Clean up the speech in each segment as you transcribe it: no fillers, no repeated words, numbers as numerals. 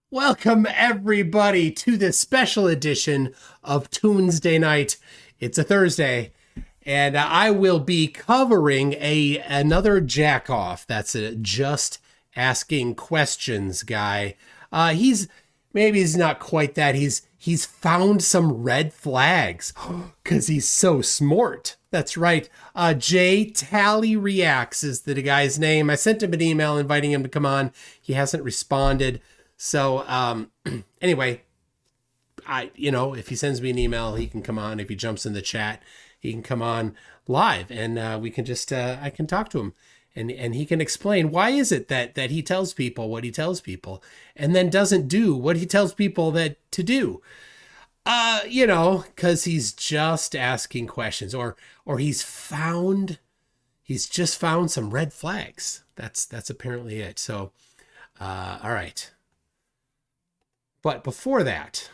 Welcome everybody to this special edition of Tuesday Night. It's a Thursday, and I will be covering another jack off. That's a just asking questions guy. He's not quite that. He's found some red flags because he's so smart. That's right. Jally Reacts is the guy's name. I sent him an email inviting him to come on. He hasn't responded. So, anyway, if he sends me an email, he can come on. If he jumps in the chat, he can come on live, and we can just, I can talk to him, and he can explain why is it that he tells people what he tells people and then doesn't do what he tells people that to do. Because he's just asking questions, or he's just found some red flags. That's apparently it. So, all right. But before that,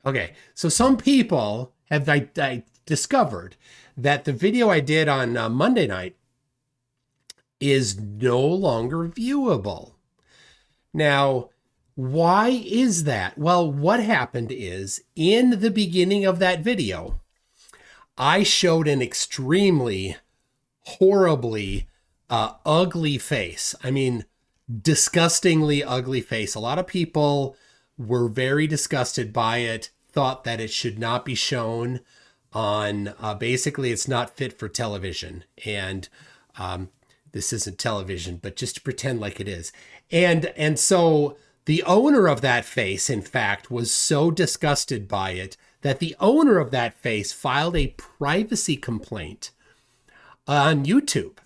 okay. So some people have I discovered that the video I did on Monday night is no longer viewable. Now, why is that? Well, what happened is in the beginning of that video, I showed an extremely horribly ugly face. I mean, disgustingly ugly face. A lot of people were very disgusted by it, thought that it should not be shown on, basically it's not fit for television. And this isn't television, but just to pretend like it is. And so the owner of that face, in fact, was so disgusted by it that the owner of that face filed a privacy complaint on YouTube,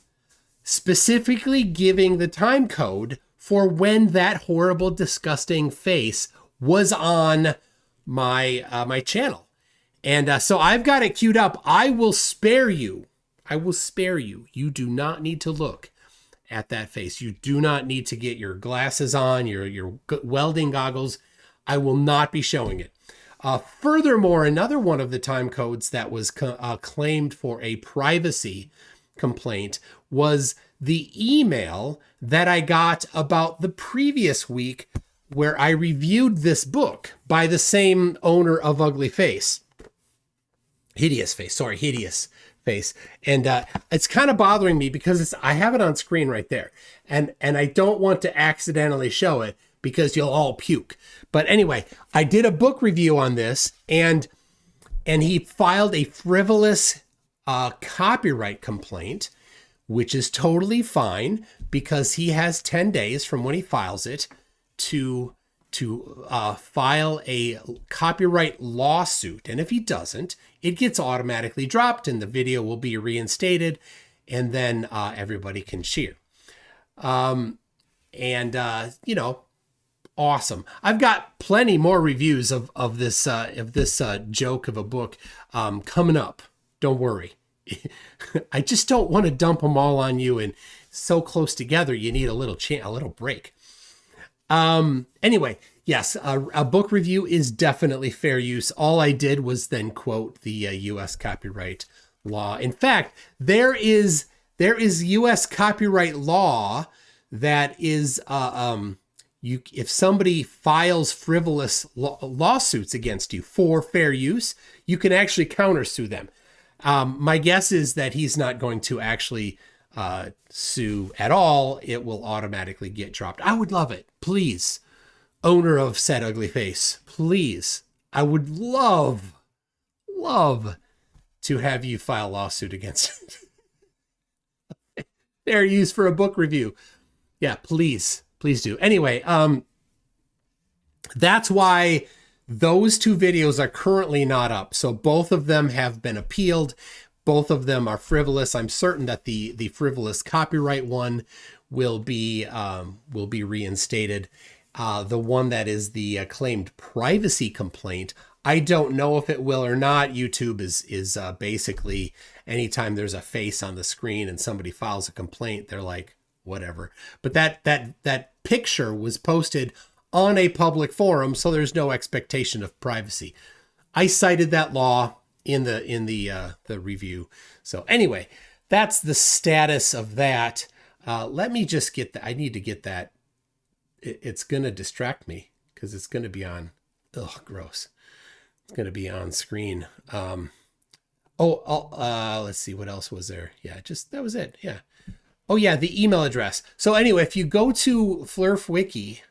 specifically giving the time code for when that horrible, disgusting face was on my my channel. And so I've got it queued up. I will spare you. You do not need to look at that face. You do not need to get your glasses on, your welding goggles. I will not be showing it. Furthermore, another one of the time codes that was claimed for a privacy complaint was the email that I got about the previous week where I reviewed this book by the same owner of Ugly Face. Hideous Face. And it's kind of bothering me because I have it on screen right there. And I don't want to accidentally show it because you'll all puke. But anyway, I did a book review on this, and he filed a frivolous copyright complaint, which is totally fine because he has 10 days from when he files it to file a copyright lawsuit. And if he doesn't, it gets automatically dropped and the video will be reinstated, and then everybody can cheer. Awesome. I've got plenty more reviews of this joke of a book coming up. Don't worry. I just don't want to dump them all on you, and so close together you need a little break. Anyway, yes, a book review is definitely fair use. All I did was then quote the U.S. copyright law. In fact, there is U.S. copyright law that is if somebody files frivolous lawsuits against you for fair use, you can actually countersue them. My guess is that he's not going to actually sue at all. It will automatically get dropped. I would love it. Please, owner of said ugly face, please. I would love to have you file a lawsuit against it. Fair use for a book review. Yeah, please do. Anyway, that's why those two videos are currently not up. So both of them have been appealed. Both of them are frivolous. I'm certain that the frivolous copyright one will be reinstated. The one that is the claimed privacy complaint, I don't know if it will or not. YouTube is basically anytime there's a face on the screen and somebody files a complaint, they're like, whatever. But that picture was posted on a public forum, so there's no expectation of privacy. I cited that law in the review. So anyway, that's the status of that. Let me just get that. I need to get that. It's going to distract me because it's going to be on. Ugh, gross. It's going to be on screen. Let's see. What else was there? Yeah, that was it. Yeah. Oh yeah, the email address. So anyway, if you go to Flurf Wiki,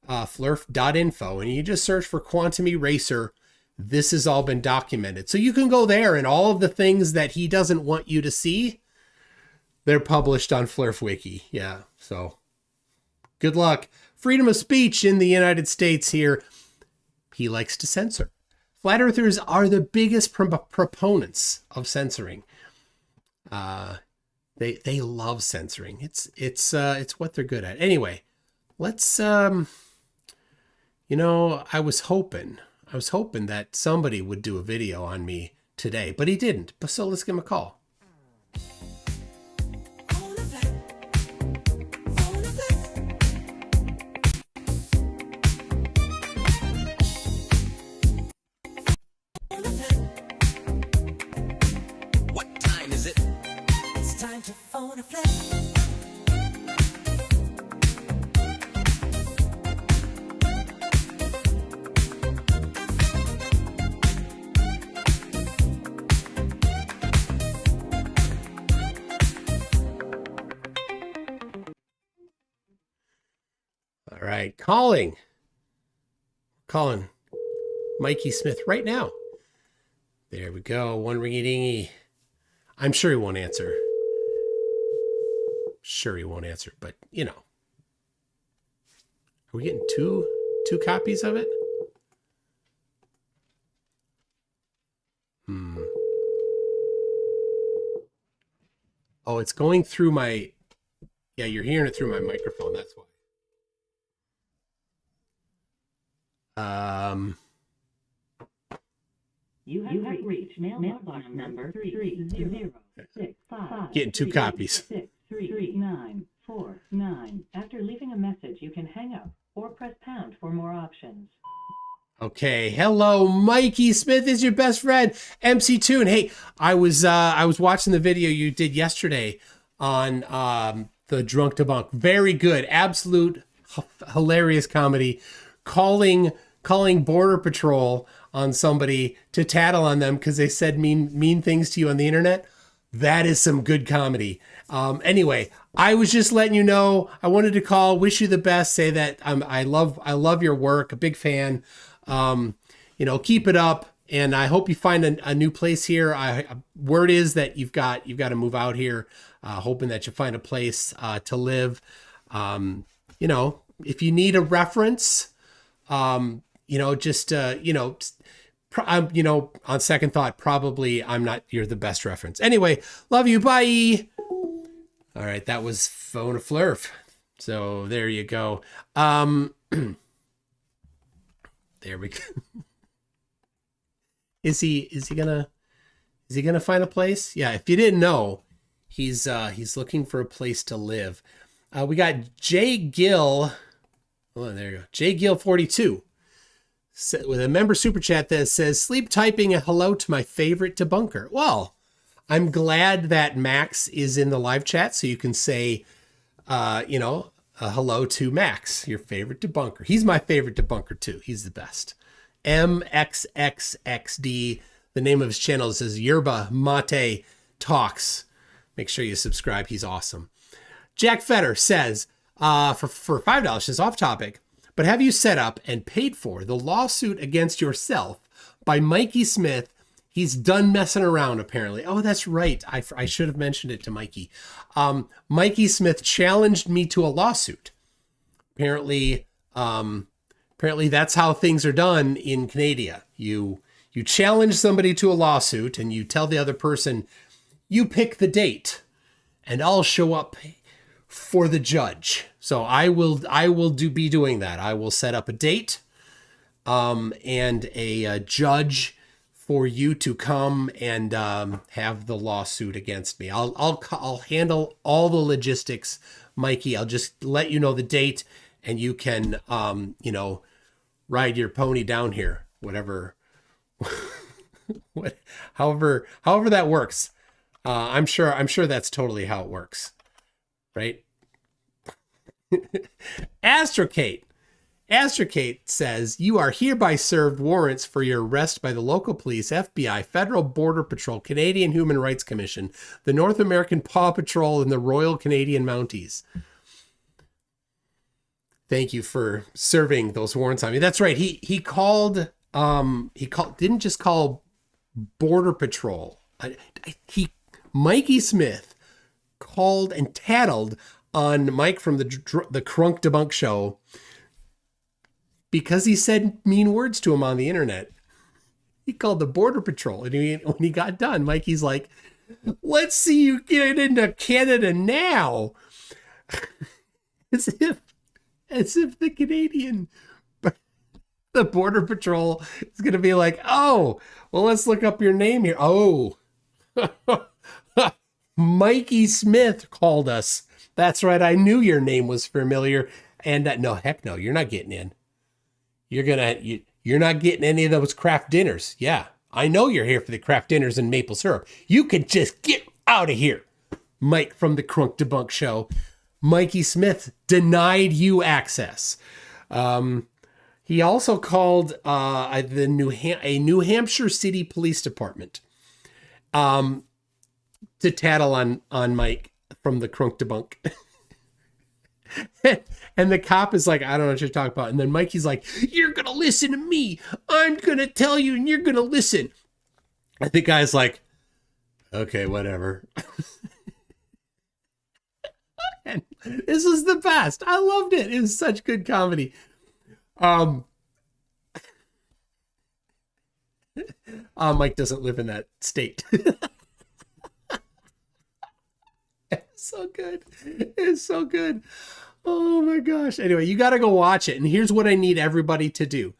flurf.info, and you just search for quantum eraser, this has all been documented. So you can go there, and all of the things that he doesn't want you to see, they're published on Flurf Wiki. Yeah. So good luck. Freedom of speech in the United States here. He likes to censor. Flat earthers are the biggest proponents of censoring. They love censoring. It's what they're good at. Anyway, let's I was hoping that somebody would do a video on me today, but he didn't. So let's give him a call. All right, calling Mikey Smith right now. There we go. One ringy dingy. I'm sure he won't answer. But are we getting two copies of it? Oh, it's going through my. Yeah, you're hearing it through my microphone. That's why. You have reached mailbox number 3065. Getting two copies. 63949. After leaving a message, you can hang up or press pound for more options. Okay, hello, Mikey Smith is your best friend. MCToon. Hey, I was watching the video you did yesterday on the Drunk Debunk. Very good, absolute hilarious comedy. Calling Border Patrol on somebody to tattle on them because they said mean things to you on the internet. That is some good comedy. Anyway, I was just letting you know. I wanted to call, wish you the best, say that I love your work, a big fan. Keep it up, and I hope you find a new place here. Word is that you've got to move out here. Hoping that you find a place to live. If you need a reference, on second thought, probably you're the best reference. Anyway, love you. Bye. All right. That was Phone of Flurf. So there you go. There we go. Is he gonna find a place? Yeah. If you didn't know, he's looking for a place to live. We got J Gill. Oh, there you go. J Gill 42 with a member super chat that says, sleep typing a hello to my favorite debunker. Well, I'm glad that Max is in the live chat so you can say, a hello to Max, your favorite debunker. He's my favorite debunker too. He's the best. MXXXD. The name of his channel says Yerba Mate Talks. Make sure you subscribe. He's awesome. Jack Fetter says, for $5, says off topic, but have you set up and paid for the lawsuit against yourself by Mikey Smith? He's done messing around, apparently. Oh, that's right. I should have mentioned it to Mikey. Mikey Smith challenged me to a lawsuit. Apparently that's how things are done in Canada. You challenge somebody to a lawsuit and you tell the other person, you pick the date and I'll show up for the judge. So I will be doing that. I will set up a date and a judge for you to come and have the lawsuit against me. I'll handle all the logistics, Mikey. I'll just let you know the date and you can ride your pony down here, whatever however that works. I'm sure that's totally how it works. Right? Astrocate. Astrocate says, you are hereby served warrants for your arrest by the local police, FBI, Federal Border Patrol, Canadian Human Rights Commission, the North American Paw Patrol, and the Royal Canadian Mounties. Thank you for serving those warrants on me. That's right. He called didn't just call Border Patrol. Mikey Smith called and tattled on Mike from the Crunk Debunk show because he said mean words to him on the internet. He called the Border Patrol, and when he got done, Mikey's like, let's see you get into Canada now. As if the Border Patrol is going to be like, oh, well, let's look up your name here. Oh, Mikey Smith called us. That's right. I knew your name was familiar. And no, heck no, you're not getting in. You're not getting any of those craft dinners. Yeah, I know you're here for the craft dinners and maple syrup. You could just get out of here. Mike from the Crunk Debunk show. Mikey Smith denied you access. He also called a New Hampshire City Police Department to tattle on Mike from the Crunk Debunk. And the cop is like, I don't know what you're talking about. And then Mikey's like, you're going to listen to me. I'm going to tell you and you're going to listen. And the guy's like, okay, whatever. And this was the best. I loved it. It was such good comedy. Mike doesn't live in that state. It's so good. It's so good. Oh my gosh. Anyway, you got to go watch it. And here's what I need everybody to do.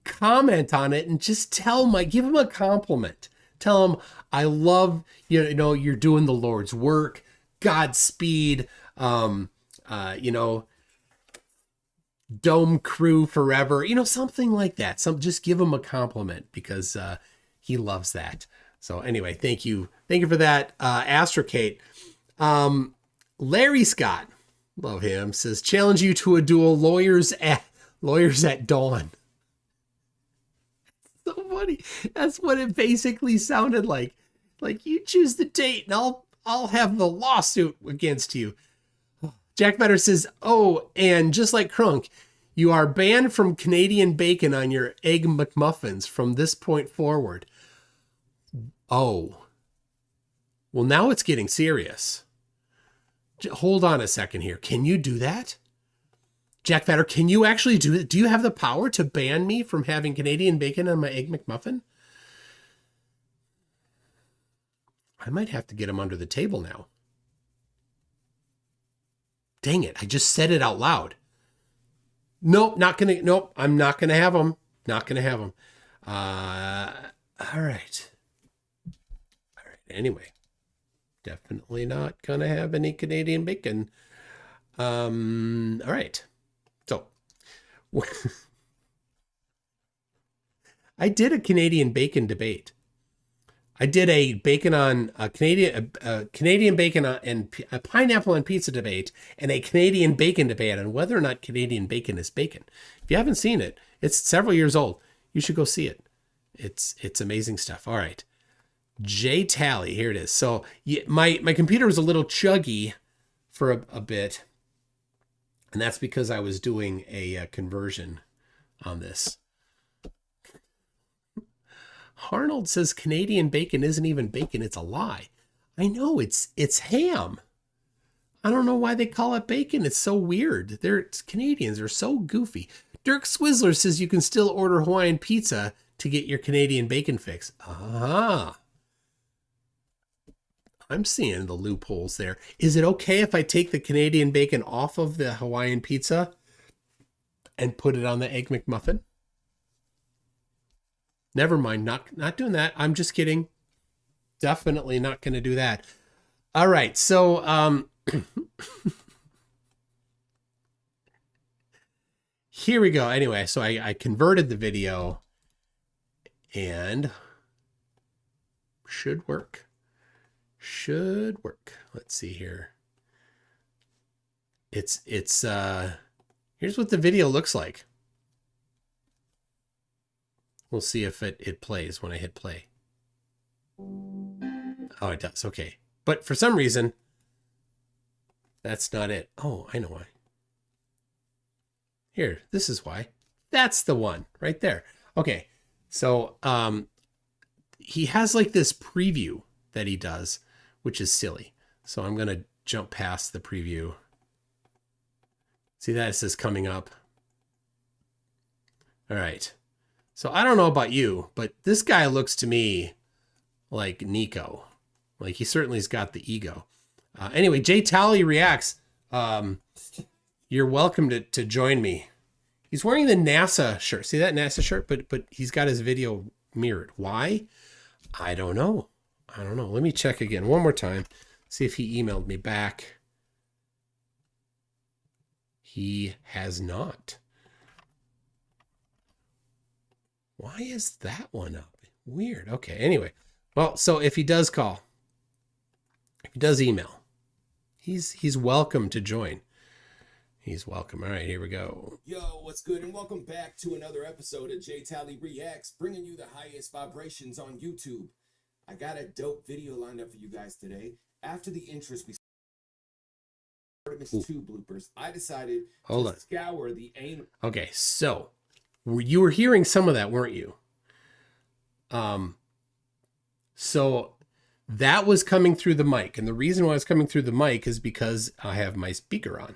Comment on it and just tell Mike, give him a compliment. Tell him, I love, you know, you're doing the Lord's work. Godspeed. Dome crew forever, something like that. Just give him a compliment because he loves that. So anyway, thank you for that. Astrocate. Larry Scott, love him, says, challenge you to a duel, lawyers at dawn. So funny. That's what it basically sounded like. Like, you choose the date and I'll have the lawsuit against you. Jack Vetter says, oh, and just like Crunk, you are banned from Canadian bacon on your Egg McMuffins from this point forward. Oh. Well, now it's getting serious. Hold on a second here. Can you do that? Jack Vetter, can you actually do it? Do you have the power to ban me from having Canadian bacon on my Egg McMuffin? I might have to get him under the table now. Dang it, I just said it out loud. Nope, I'm not gonna have them. Not gonna have them. All right. Anyway, definitely not gonna have any Canadian bacon. All right. So, I did a Canadian bacon debate. I did a bacon on a Canadian bacon and a pineapple on pizza debate and a Canadian bacon debate on whether or not Canadian bacon is bacon. If you haven't seen it, it's several years old. You should go see it. It's amazing stuff. All right. J Tally, here it is. So my computer was a little chuggy for a bit, and that's because I was doing a conversion on this. Arnold says Canadian bacon isn't even bacon, it's a lie. I know, it's ham. I don't know why they call it bacon. It's so weird. Canadians are so goofy. Dirk Swizzler says you can still order Hawaiian pizza to get your Canadian bacon fix. Ah. I'm seeing the loopholes there. Is it okay if I take the Canadian bacon off of the Hawaiian pizza and put it on the Egg McMuffin? Never mind, not doing that. I'm just kidding. Definitely not going to do that. All right, so here we go. Anyway, so I converted the video and should work. Should work. Let's see here. It's here's what the video looks like. We'll see if it plays when I hit play. Oh, it does. Okay. But for some reason, that's not it. Oh, I know why. Here, this is why. That's the one right there. Okay. So, he has like this preview that he does, which is silly. So I'm going to jump past the preview. See that? It says coming up. All right. So I don't know about you, but this guy looks to me like Nico. Like he certainly's got the ego. Anyway, Jally Reacts. You're welcome to join me. He's wearing the NASA shirt. See that NASA shirt? But he's got his video mirrored. Why? I don't know. Let me check again one more time. See if he emailed me back. He has not. Why is that one up? Weird. Okay. Anyway. Well, so if he does call, if he does email, he's welcome to join. He's welcome. All right, here we go. Yo, what's good? And welcome back to another episode of Jally Reacts, bringing you the highest vibrations on YouTube. I got a dope video lined up for you guys today. After the interest, we Artemis 2 bloopers. I decided to scour the anal. Okay, so you were hearing some of that, weren't you? So that was coming through the mic. And the reason why it's coming through the mic is because I have my speaker on.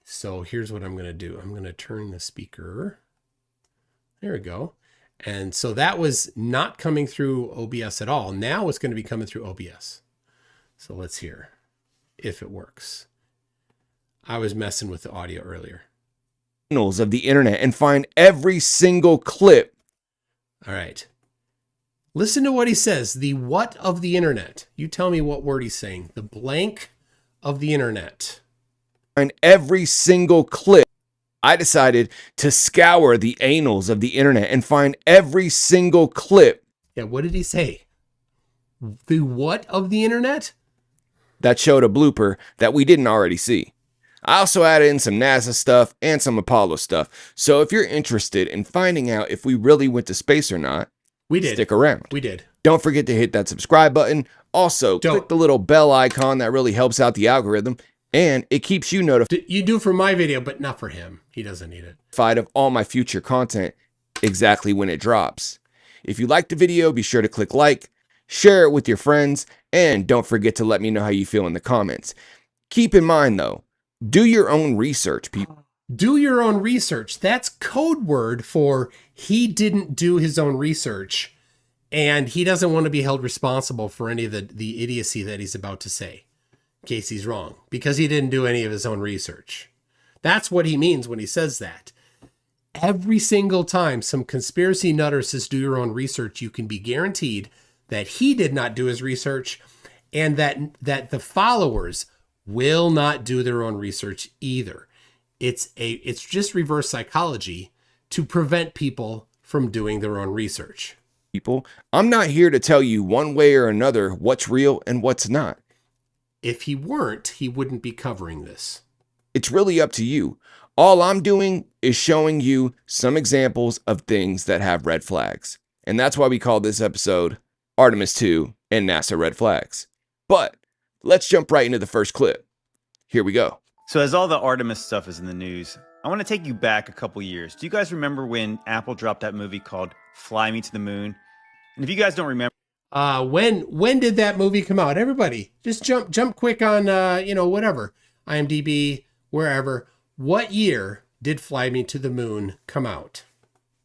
So here's what I'm going to do. I'm going to turn the speaker. There we go. And so that was not coming through OBS at all. Now it's going to be coming through OBS. So let's hear if it works. I was messing with the audio earlier. Of the internet and find every single clip. All right. Listen to what he says. The what of the internet. You tell me what word he's saying. The blank of the internet. Find every single clip. I decided to scour the annals of the internet and find every single clip. Yeah, what did he say? The what of the internet? That showed a blooper that we didn't already see. I also added in some NASA stuff and some Apollo stuff. So if you're interested in finding out if we really went to space or not, we did. Stick around. We did. Don't forget to hit that subscribe button. Also, click the little bell icon. That really helps out the algorithm. And it keeps you notified. You do for my video, but not for him. He doesn't need it. Of all my future content exactly when it drops. If you liked the video, be sure to click like, share it with your friends, and don't forget to let me know how you feel in the comments. Keep in mind, though, do your own research, people. Do your own research. That's code word for he didn't do his own research, and he doesn't want to be held responsible for any of the idiocy that he's about to say, in case he's wrong, because he didn't do any of his own research. That's what he means when he says that. Every single time some conspiracy nutter says do your own research, you can be guaranteed that he did not do his research, and that the followers will not do their own research either. It's just reverse psychology to prevent people from doing their own research. People, I'm not here to tell you one way or another what's real and what's not. If he weren't, he wouldn't be covering this. It's really up to you. All I'm doing is showing you some examples of things that have red flags. And that's why we call this episode Artemis 2 and NASA Red Flags. But let's jump right into the first clip. Here we go. So as all the Artemis stuff is in the news, I want to take you back a couple years. Do you guys remember when Apple dropped that movie called Fly Me to the Moon? And if you guys don't remember, when did that movie come out? Everybody, just jump quick on whatever, IMDb, wherever. What year did Fly Me to the Moon come out?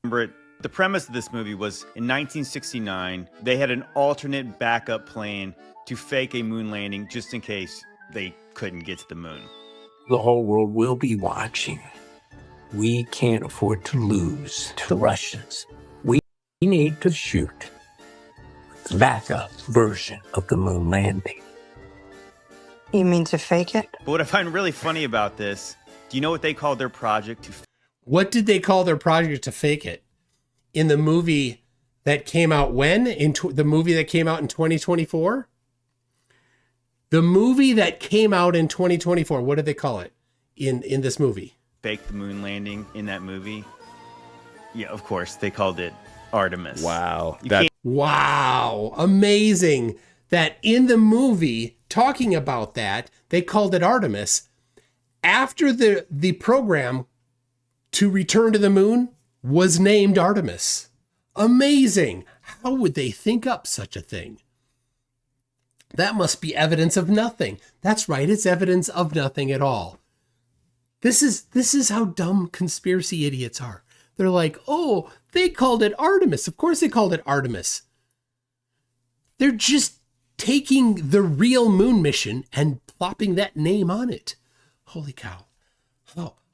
Remember it? The premise of this movie was in 1969, they had an alternate backup plan to fake a moon landing just in case they couldn't get to the moon. The whole world will be watching. We can't afford to lose to the Russians. We need to shoot the backup version of the moon landing. You mean to fake it? But what I find really funny about this, do you know what they called their project to? What did they call their project to fake it? In the movie that came out when? The movie that came out in 2024? The movie that came out in 2024, what did they call it? in this movie? Faked the moon landing in that movie. Yeah, of course. They called it Artemis. Wow. Wow. Amazing that in the movie talking about that, they called it Artemis after the program to return to the moon was named Artemis. Amazing. How would they think up such a thing? That must be evidence of nothing. That's right. It's evidence of nothing at all. This is how dumb conspiracy idiots are. They're like, oh, they called it Artemis. Of course they called it Artemis. They're just taking the real moon mission and plopping that name on it. Holy cow.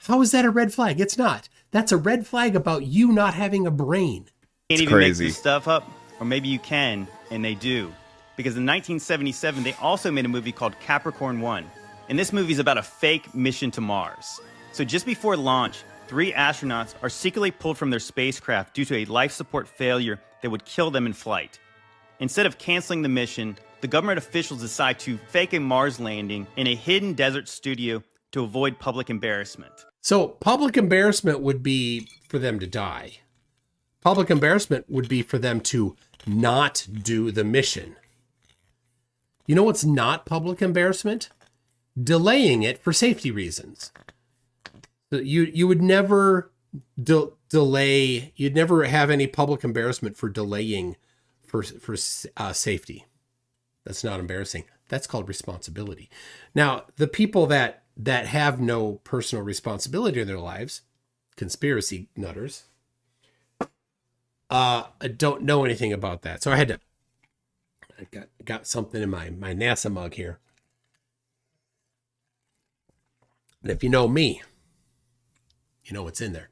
How is that a red flag? It's not. That's a red flag about you not having a brain. Can't even crazy. make this stuff up, or maybe you can, and they do. Because in 1977, they also made a movie called Capricorn 1. And this movie is about a fake mission to Mars. So just before launch, 3 astronauts are secretly pulled from their spacecraft due to a life support failure that would kill them in flight. Instead of canceling the mission, the government officials decide to fake a Mars landing in a hidden desert studio to avoid public embarrassment. So public embarrassment would be for them to die. Public embarrassment would be for them to not do the mission. You know what's not public embarrassment? Delaying it for safety reasons. You would never delay. You'd never have any public embarrassment for delaying for safety. That's not embarrassing. That's called responsibility. Now, the people that have no personal responsibility in their lives, conspiracy nutters, don't know anything about that. So I got something in my NASA mug here. And if you know me, you know what's in there.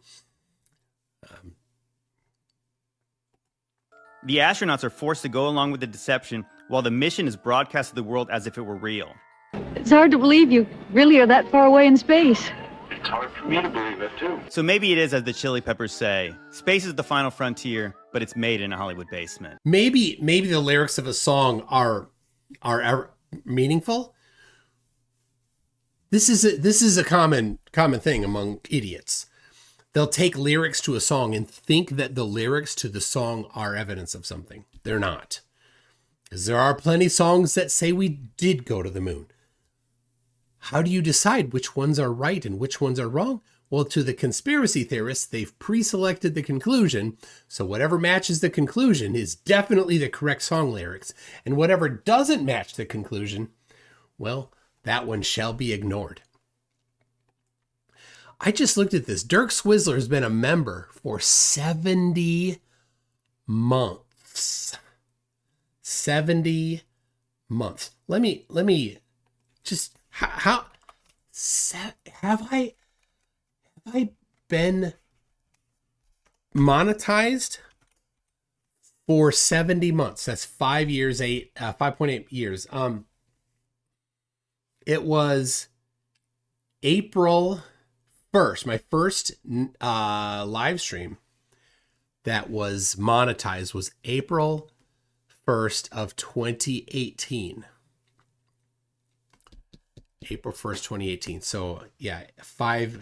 The astronauts are forced to go along with the deception while the mission is broadcast to the world as if it were real. It's hard to believe you really are that far away in space. It's hard for me to believe it, too. So maybe it is as the Chili Peppers say, space is the final frontier, but it's made in a Hollywood basement. Maybe the lyrics of a song are meaningful. This is a common thing among idiots. They'll take lyrics to a song and think that the lyrics to the song are evidence of something. They're not. Because there are plenty of songs that say we did go to the moon. How do you decide which ones are right and which ones are wrong? Well, to the conspiracy theorists, they've pre-selected the conclusion. So whatever matches the conclusion is definitely the correct song lyrics. And whatever doesn't match the conclusion, well, that one shall be ignored. I just looked at this. Dirk Swizzler has been a member for 70 months. 70 months. Let me just, have I been monetized for 70 months? That's 5 years, 5.8 years. It was April 1st, my first live stream that was monetized was April 1st of 2018. April 1st, 2018. So yeah,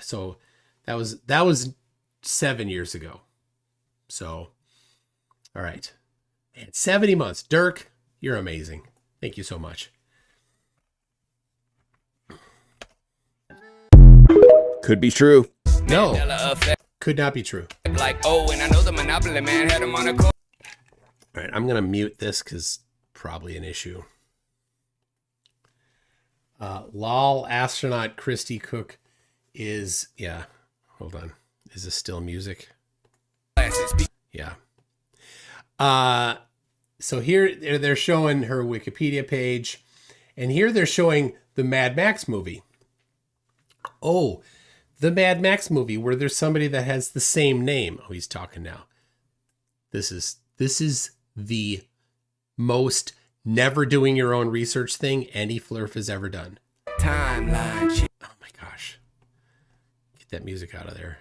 so that was 7 years ago. So, all right. Man, 70 months. Dirk, you're amazing. Thank you so much. Could be true. No, could not be true. Like, oh, and I know the Monopoly man had him on a court. All right, I'm going to mute this because probably an issue. Lol astronaut Christy Cook is, yeah, hold on. Is this still music? Yeah. So here they're showing her Wikipedia page, and here they're showing the Mad Max movie. Oh, the Mad Max movie where there's somebody that has the same name. Oh, he's talking now. This is the most never doing your own research thing any Flurf has ever done. Timeline. Oh my gosh. Get that music out of there.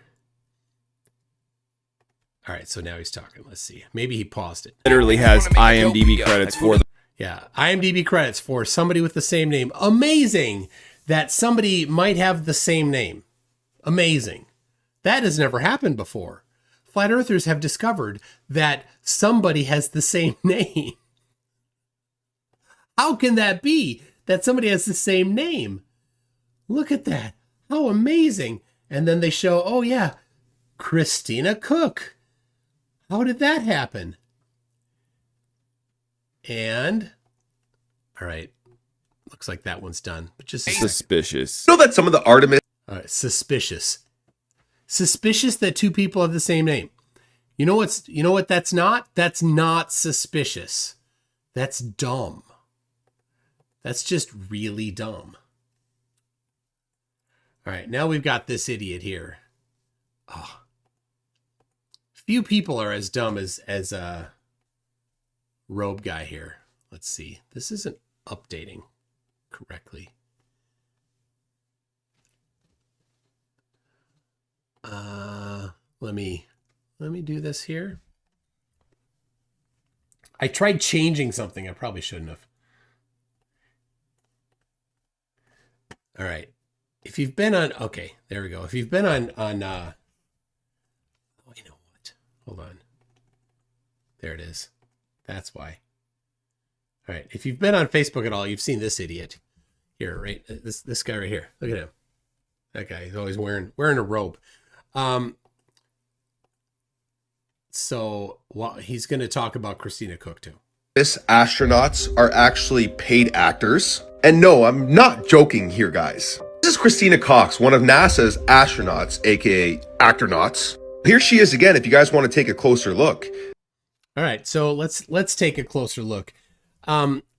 All right, so now he's talking. Let's see. Maybe he paused it. Literally has IMDb credits for the. Yeah, IMDb credits for somebody with the same name. Amazing. that somebody might have the same name. Amazing. That has never happened before. Flat Earthers have discovered that somebody has the same name. How can that be that somebody has the same name? Look at that. How amazing. And then they show, oh yeah, Christina Koch. How did that happen? And, all right, looks like that one's done. But just suspicious. You know that some of the Artemis... All right, suspicious. Suspicious that two people have the same name. You know what that's not? That's not suspicious. That's dumb. That's just really dumb. All right, now we've got this idiot here. Oh. Few people are as dumb as a robe guy here. Let's see. This isn't updating correctly. Let me do this here. I tried changing something. I probably shouldn't have. All right. If you've been on, okay, there we go. If you've been on oh, you know what? Hold on. There it is. That's why. All right. If you've been on Facebook at all, you've seen this idiot here, right? This guy right here. Look at him. That guy. He's always wearing a robe. So he's going to talk about Christina Koch too. astronauts are actually paid actors. And no, I'm not joking here, guys. This is Christina Koch, one of NASA's astronauts, aka actronauts. Here she is again if you guys want to take a closer look. All right, so let's take a closer look.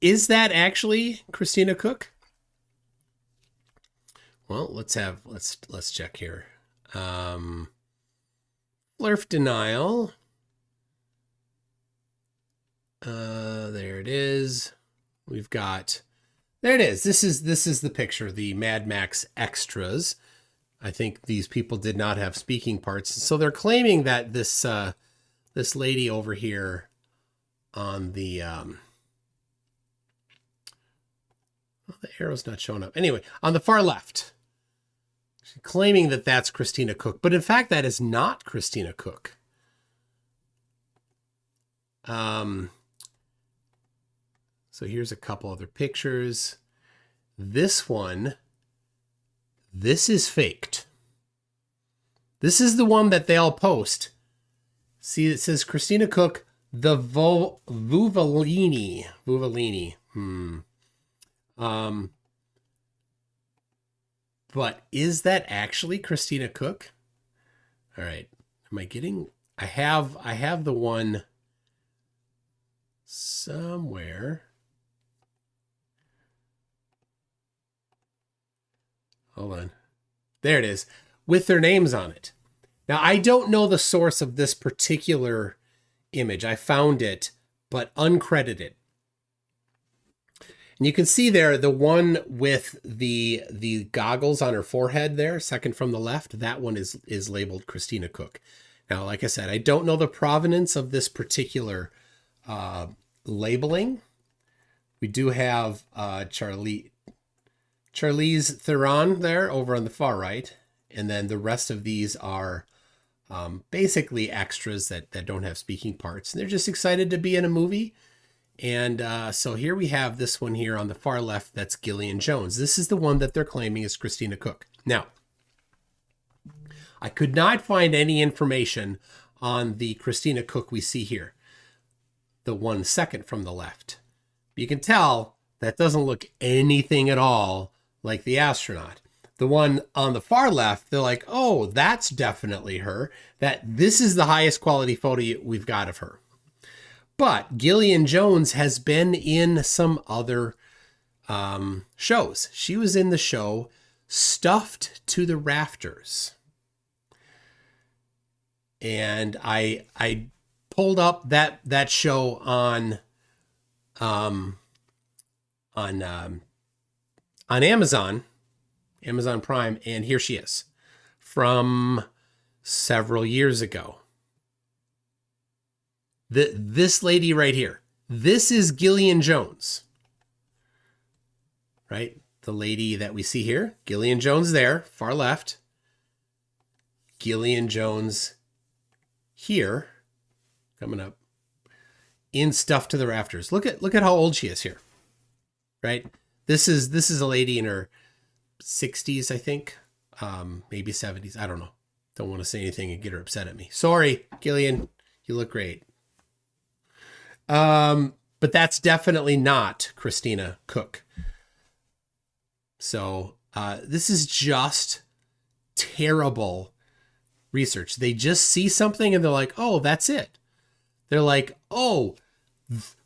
Is that actually Christina Koch? Well, let's check here. Flurf denial. There it is. We've got, there it is. This is the picture, the Mad Max extras. I think these people did not have speaking parts. So they're claiming that this lady over here on the the arrow's not showing up. Anyway, on the far left, she's claiming that that's Christina Koch, but in fact, that is not Christina Koch. So here's a couple other pictures. This one, this is faked. This is the one that they all post. See, it says Christina Koch, the Vuvalini. But is that actually Christina Koch? All right. Am I getting, I have the one somewhere. Hold on. There it is, with their names on it. Now, I don't know the source of this particular image. I found it, but uncredited. And you can see there, the one with the goggles on her forehead there, second from the left, that one is labeled Christina Koch. Now, like I said, I don't know the provenance of this particular labeling. We do have Charlize Theron there over on the far right. And then the rest of these are basically extras that don't have speaking parts. And they're just excited to be in a movie. And so here we have this one here on the far left. That's Gillian Jones. This is the one that they're claiming is Christina Koch. Now, I could not find any information on the Christina Koch we see here. The one second from the left. You can tell that doesn't look anything at all like the astronaut. The one on the far left, they're like, oh, that's definitely her. This is the highest quality photo we've got of her. But Gillian Jones has been in some other shows. She was in the show Stuffed to the Rafters. And I pulled up that show on Amazon Prime, and here she is from several years ago. This lady right here, this is Gillian Jones, right? the lady that we see here, Gillian Jones there, far left. Gillian Jones here, coming up, in Stuff to the Rafters. Look at how old she is here, right? This is a lady in her 60s, I think, maybe 70s. I don't know. Don't want to say anything and get her upset at me. Sorry, Gillian, you look great. But that's definitely not Christina Koch. So this is just terrible research. They just see something and they're like, oh, that's it. They're like, oh,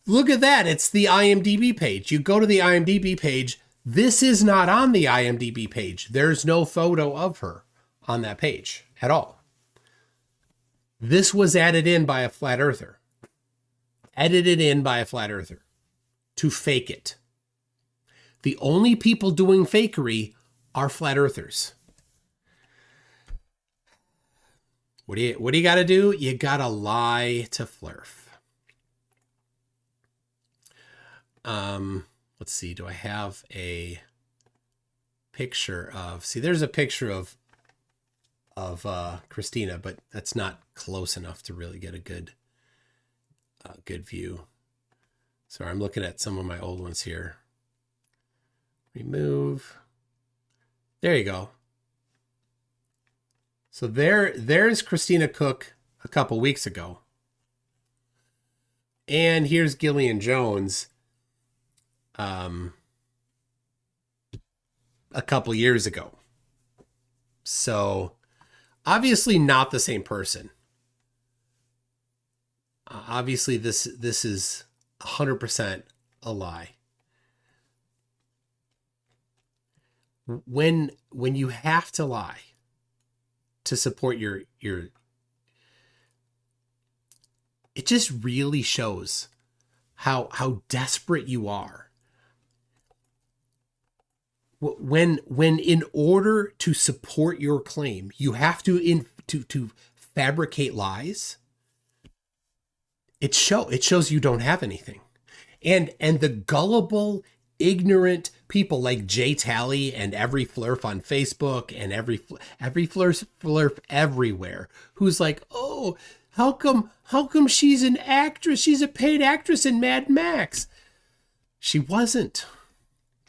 look at that. It's the IMDb page. You go to the IMDb page. This is not on the IMDb page. There's no photo of her on that page at all. This was added in by a flat earther. Edited in by a flat earther to fake it. The only people doing fakery are flat earthers. What do you got to do? You got to lie to Flurf. Let's see. Do I have a picture of? See, there's a picture of Christina, but that's not close enough to really get a good view. So I'm looking at some of my old ones here. Remove. There you go. So there's Christina Koch a couple weeks ago. And here's Gillian Jones a couple years ago. So obviously not the same person. Obviously this is 100% a lie. When you have to lie to support your it just really shows how desperate you are. When in order to support your claim, you have to fabricate lies. It shows you don't have anything. And the gullible, ignorant people like Jay Tally and every Flurf on Facebook and every Flurf everywhere who's like, oh, how come she's an actress? She's a paid actress in Mad Max. She wasn't.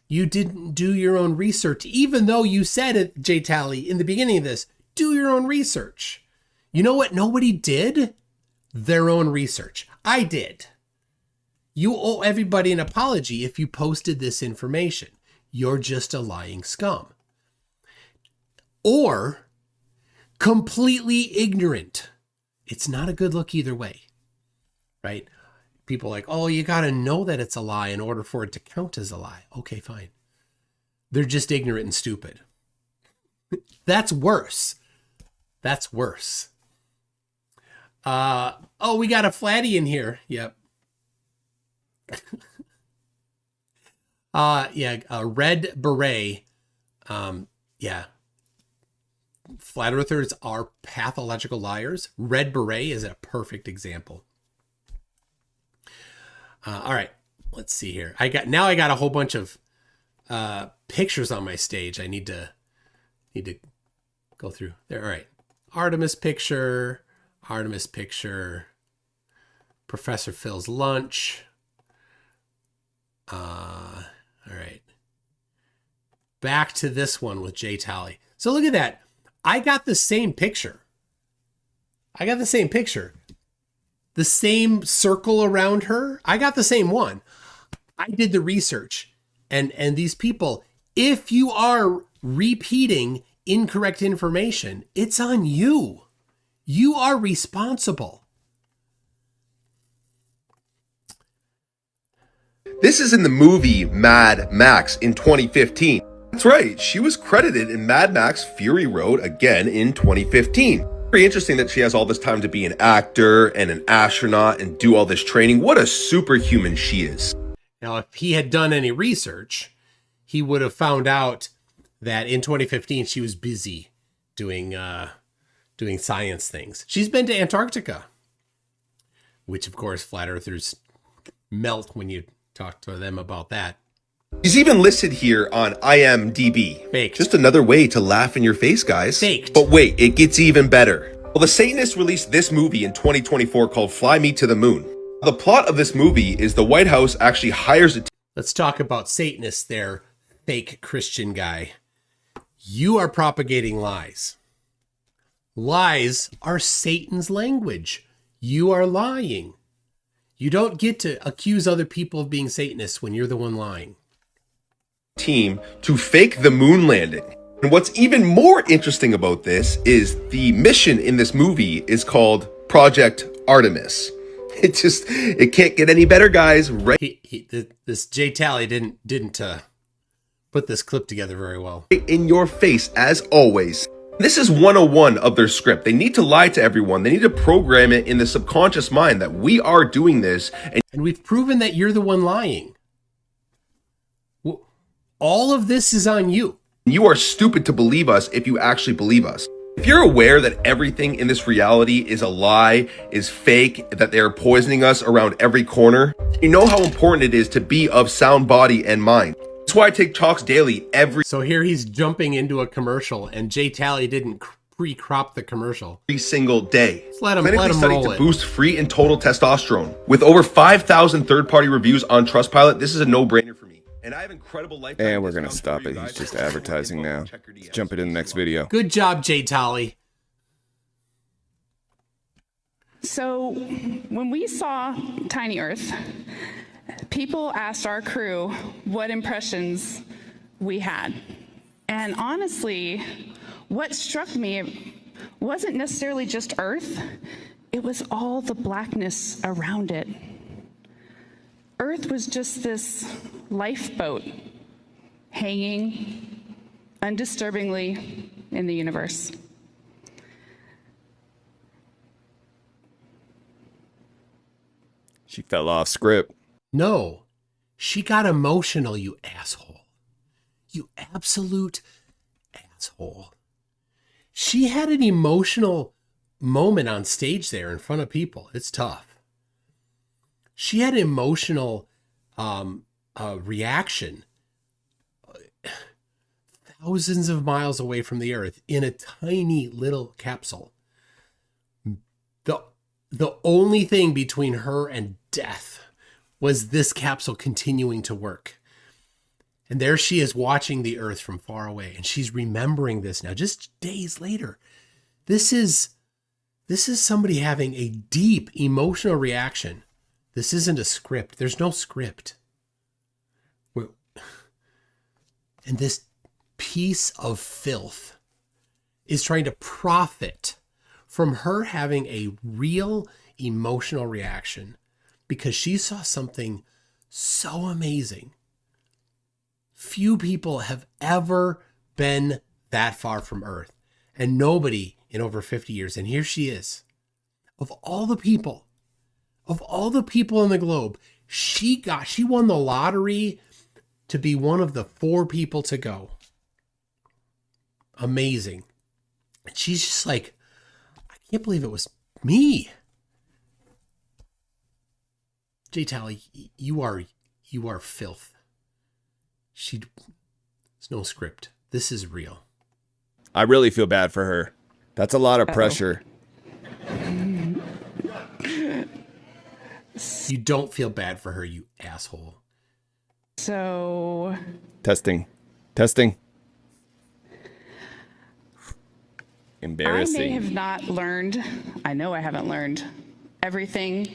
You didn't do your own research, even though you said it, Jay Tally, in the beginning of this, do your own research. You know what nobody did? Their own research. I did. You owe everybody an apology if you posted this information. You're just a lying scum. Or completely ignorant. It's not a good look either way, right? People are like, oh, you got to know that it's a lie in order for it to count as a lie. Okay, fine. They're just ignorant and stupid. That's worse. That's worse. Oh, we got a flatty in here. Yep. Yeah, a red beret. Yeah. Flat earthers are pathological liars. Red beret is a perfect example. All right, let's see here. I got a whole bunch of pictures on my stage. I need to go through there. All right, Artemis picture, Professor Phil's lunch. All right, back to this one with Jay Tally. So look at that. I got the same picture. The same circle around her. I got the same one. I did the research. And these people, if you are repeating incorrect information, it's on you. You are responsible. This is in the movie Mad Max in 2015. That's right, she was credited in Mad Max Fury Road again in 2015. Very interesting that she has all this time to be an actor and an astronaut and do all this training. What a superhuman she is. Now, if he had done any research, he would have found out that in 2015 she was busy doing science things. She's been to Antarctica, which of course flat earthers melt when you talk to them about that. He's even listed here on IMDb. Faked. Just another way to laugh in your face, guys. Faked. But wait, it gets even better. Well, the Satanists released this movie in 2024 called Fly Me to the Moon. The plot of this movie is the White House actually hires a Let's talk about Satanists there, fake Christian guy. You are propagating lies. Lies are Satan's language. You are lying. You don't get to accuse other people of being Satanists when you're the one lying. team to fake the moon landing. And what's even more interesting about this is the mission in this movie is called Project Artemis. It can't get any better, guys. Right This J Tally didn't put this clip together very well. in your face, as always. This is 101 of their script. They need to lie to everyone. They need to program it in the subconscious mind that we are doing this. And we've proven that you're the one lying. All of this is on you. You are stupid to believe us if you actually believe us. If you're aware that everything in this reality is a lie, is fake, that they're poisoning us around every corner, you know how important it is to be of sound body and mind. That's why I take talks daily every So here he's jumping into a commercial, and J Tally didn't pre-crop the commercial. single day. Let him Clinically studied roll to it. boost free and total testosterone. With over 5,000 third-party reviews on Trustpilot, this is a no-brainer for me. And I have incredible lifetime And we're gonna discounts stop for you it. guys. He's just advertising now. Let's jump it in the next video. Good job, J Tally. So when we saw Tiny Earth, people asked our crew what impressions we had. And honestly, what struck me wasn't necessarily just Earth, it was all the blackness around it. Earth was just this lifeboat hanging undisturbingly in the universe. She fell off script. No, she got emotional, you asshole. You absolute asshole. She had an emotional moment on stage there in front of people. It's tough. She had an emotional reaction thousands of miles away from the Earth in a tiny little capsule. The only thing between her and death was this capsule continuing to work. And there she is watching the Earth from far away. And she's remembering this now, just days later. This is somebody having a deep emotional reaction. This isn't a script. There's no script. And this piece of filth is trying to profit from her having a real emotional reaction because she saw something so amazing. Few people have ever been that far from Earth, and nobody in over 50 years. And here she is. Of all the people in the globe, she won the lottery to be one of the 4 people to go. Amazing. And she's just like, I can't believe it was me. J Tally, you are filth. There's no script. This is real. I really feel bad for her. That's a lot of pressure. You don't feel bad for her, you asshole. So Testing. Embarrassing. I may have not learned, I know I haven't learned everything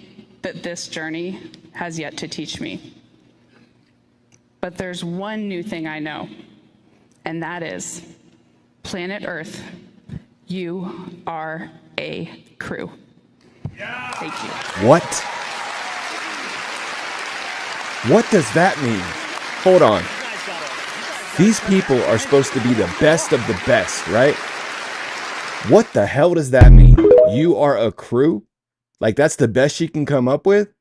that this journey has yet to teach me. But there's one new thing I know, and that is planet Earth, you are a crew. Yeah. Thank you. What? What does that mean? Hold on. These people are supposed to be the best of the best, right? What the hell does that mean? You are a crew? Like that's the best she can come up with?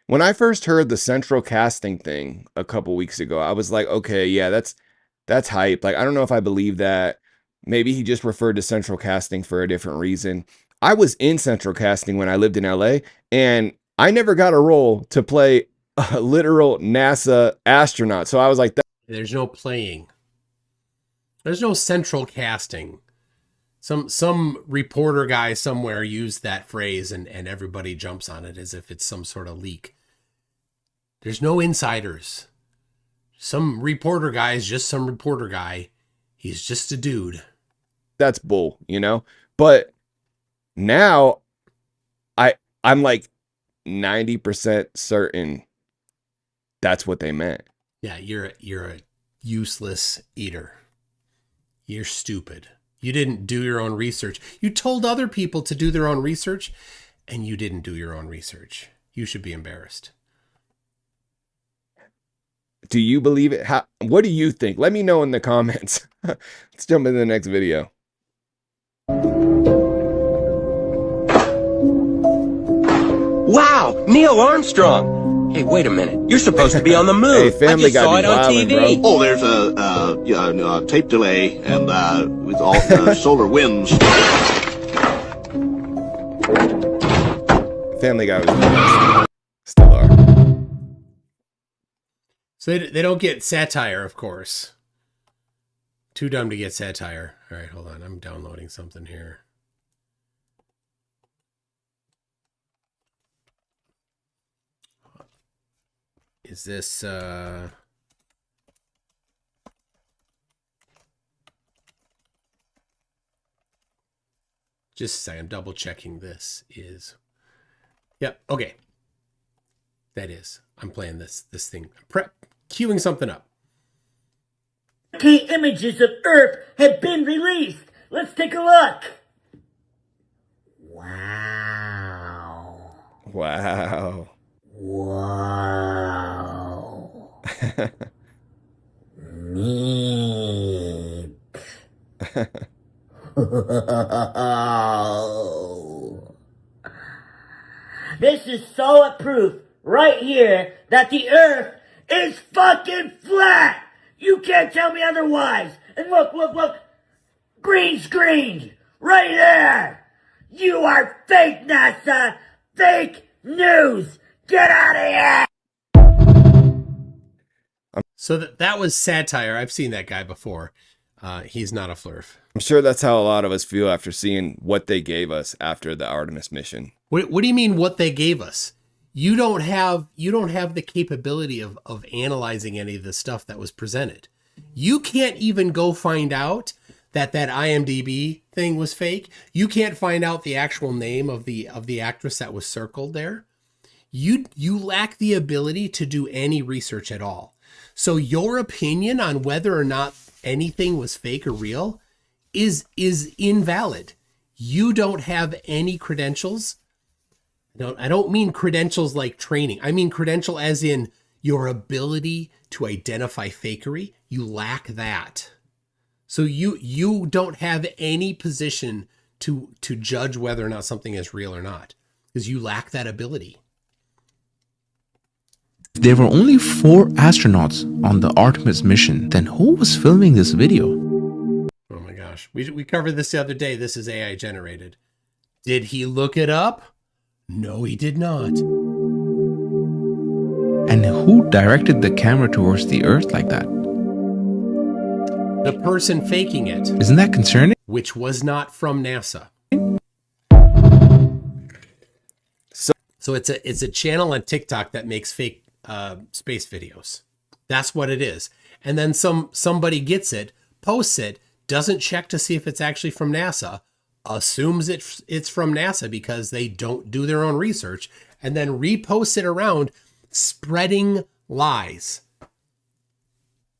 When I first heard the central casting thing a couple weeks ago, I was like, okay, yeah, that's hype. Like, I don't know if I believe that. Maybe he just referred to central casting for a different reason. I was in central casting when I lived in LA, and I never got a role to play a literal NASA astronaut. So I was like, There's no playing. There's no central casting. Some reporter guy somewhere used that phrase and everybody jumps on it as if it's some sort of leak. There's no insiders. Some reporter guy is just some reporter guy. He's just a dude. that's bull, you know? But now I'm like 90% certain that's what they meant. Yeah, you're a useless eater. You're stupid. You didn't do your own research. You told other people to do their own research, and you didn't do your own research. You should be embarrassed. Do you believe it? What do you think? Let me know in the comments. Let's jump into the next video. Wow, Neil Armstrong. Hey, wait a minute. You're supposed to be on the moon. Hey, Family I just Guy saw be it on wildin', TV. bro. Oh, there's a tape delay and with all solar winds. Family Guy was the best. Still are. So they don't get satire, of course. Too dumb to get satire. All right, hold on. I'm downloading something here. Is this just a second, I'm double checking this is. Yep, okay. That is. I'm playing this thing. Queuing something up. Key images of Earth have been released. Let's take a look. Wow. Wow. Wow. Neat. This is solid proof right here that the Earth is fucking flat. You can't tell me otherwise. And look. Green screen right there. You are fake, NASA. Fake news. Get out of here. So that was satire. I've seen that guy before. He's not a flurf. I'm sure that's how a lot of us feel after seeing what they gave us after the Artemis mission. What do you mean what they gave us? You don't have the capability of analyzing any of the stuff that was presented. You can't even go find out that IMDb thing was fake. You can't find out the actual name of the actress that was circled there. You lack the ability to do any research at all. So your opinion on whether or not anything was fake or real is invalid. You don't have any credentials. I don't mean credentials like training. I mean credential as in your ability to identify fakery. You lack that. So you don't have any position to judge whether or not something is real or not, because you lack that ability. There were only 4 astronauts on the Artemis mission. Then who was filming this video? Oh my gosh. We covered this the other day. This is AI generated. Did he look it up? No, he did not. And who directed the camera towards the Earth like that? The person faking it. Isn't that concerning? Which was not from NASA. So it's a channel on TikTok that makes fake space videos. That's what it is. And then somebody gets it, posts it, doesn't check to see if it's actually from NASA, assumes it's from NASA because they don't do their own research, and then reposts it around, spreading lies.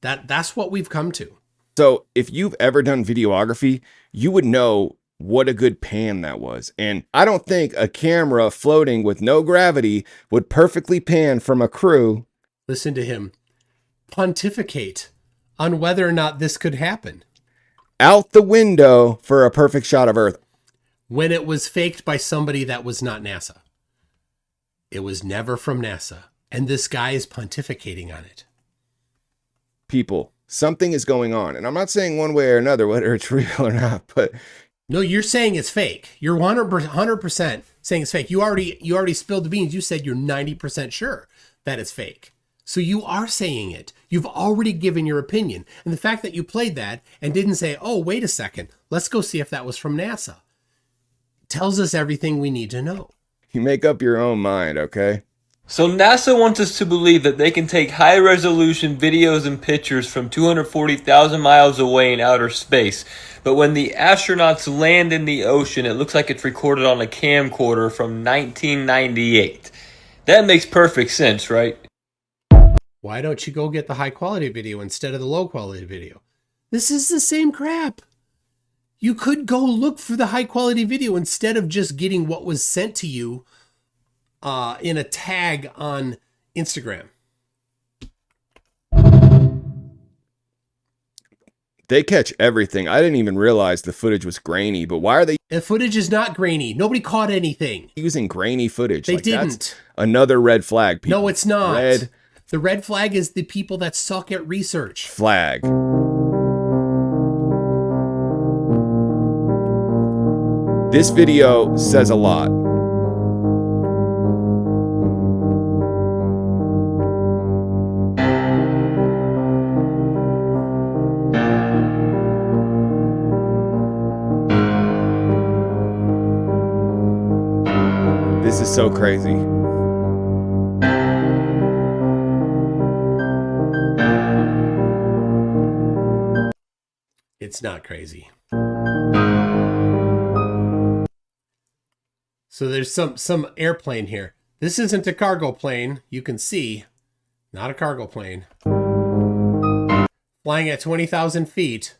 That's what we've come to. So if you've ever done videography, you would know what a good pan that was. And I don't think a camera floating with no gravity would perfectly pan from a crew. Listen to him pontificate on whether or not this could happen. Out the window for a perfect shot of Earth. When it was faked by somebody that was not NASA. It was never from NASA. And this guy is pontificating on it. People, something is going on. And I'm not saying one way or another whether it's real or not, but no, you're saying it's fake. You're 100% saying it's fake. You already spilled the beans. You said you're 90% sure. that it's fake. So you are saying it. You've already given your opinion. And the fact that you played that and didn't say, oh, wait a second, let's go see if that was from NASA, tells us everything we need to know. You make up your own mind, okay? So NASA wants us to believe that they can take high-resolution videos and pictures from 240,000 miles away in outer space. But when the astronauts land in the ocean, it looks like it's recorded on a camcorder from 1998. That makes perfect sense, right? Why don't you go get the high-quality video instead of the low-quality video? This is the same crap. You could go look for the high-quality video instead of just getting what was sent to you in a tag on Instagram. They catch everything. I didn't even realize the footage was grainy, but why are they... The footage is not grainy. Nobody caught anything. Using grainy footage. They like, didn't. That's another red flag, people. No, it's not. Red The red flag is the people that suck at research. flag. This video says a lot. This is so crazy. It's not crazy. So there's some airplane here. This isn't a cargo plane. You can see, not a cargo plane. Flying at 20,000 feet.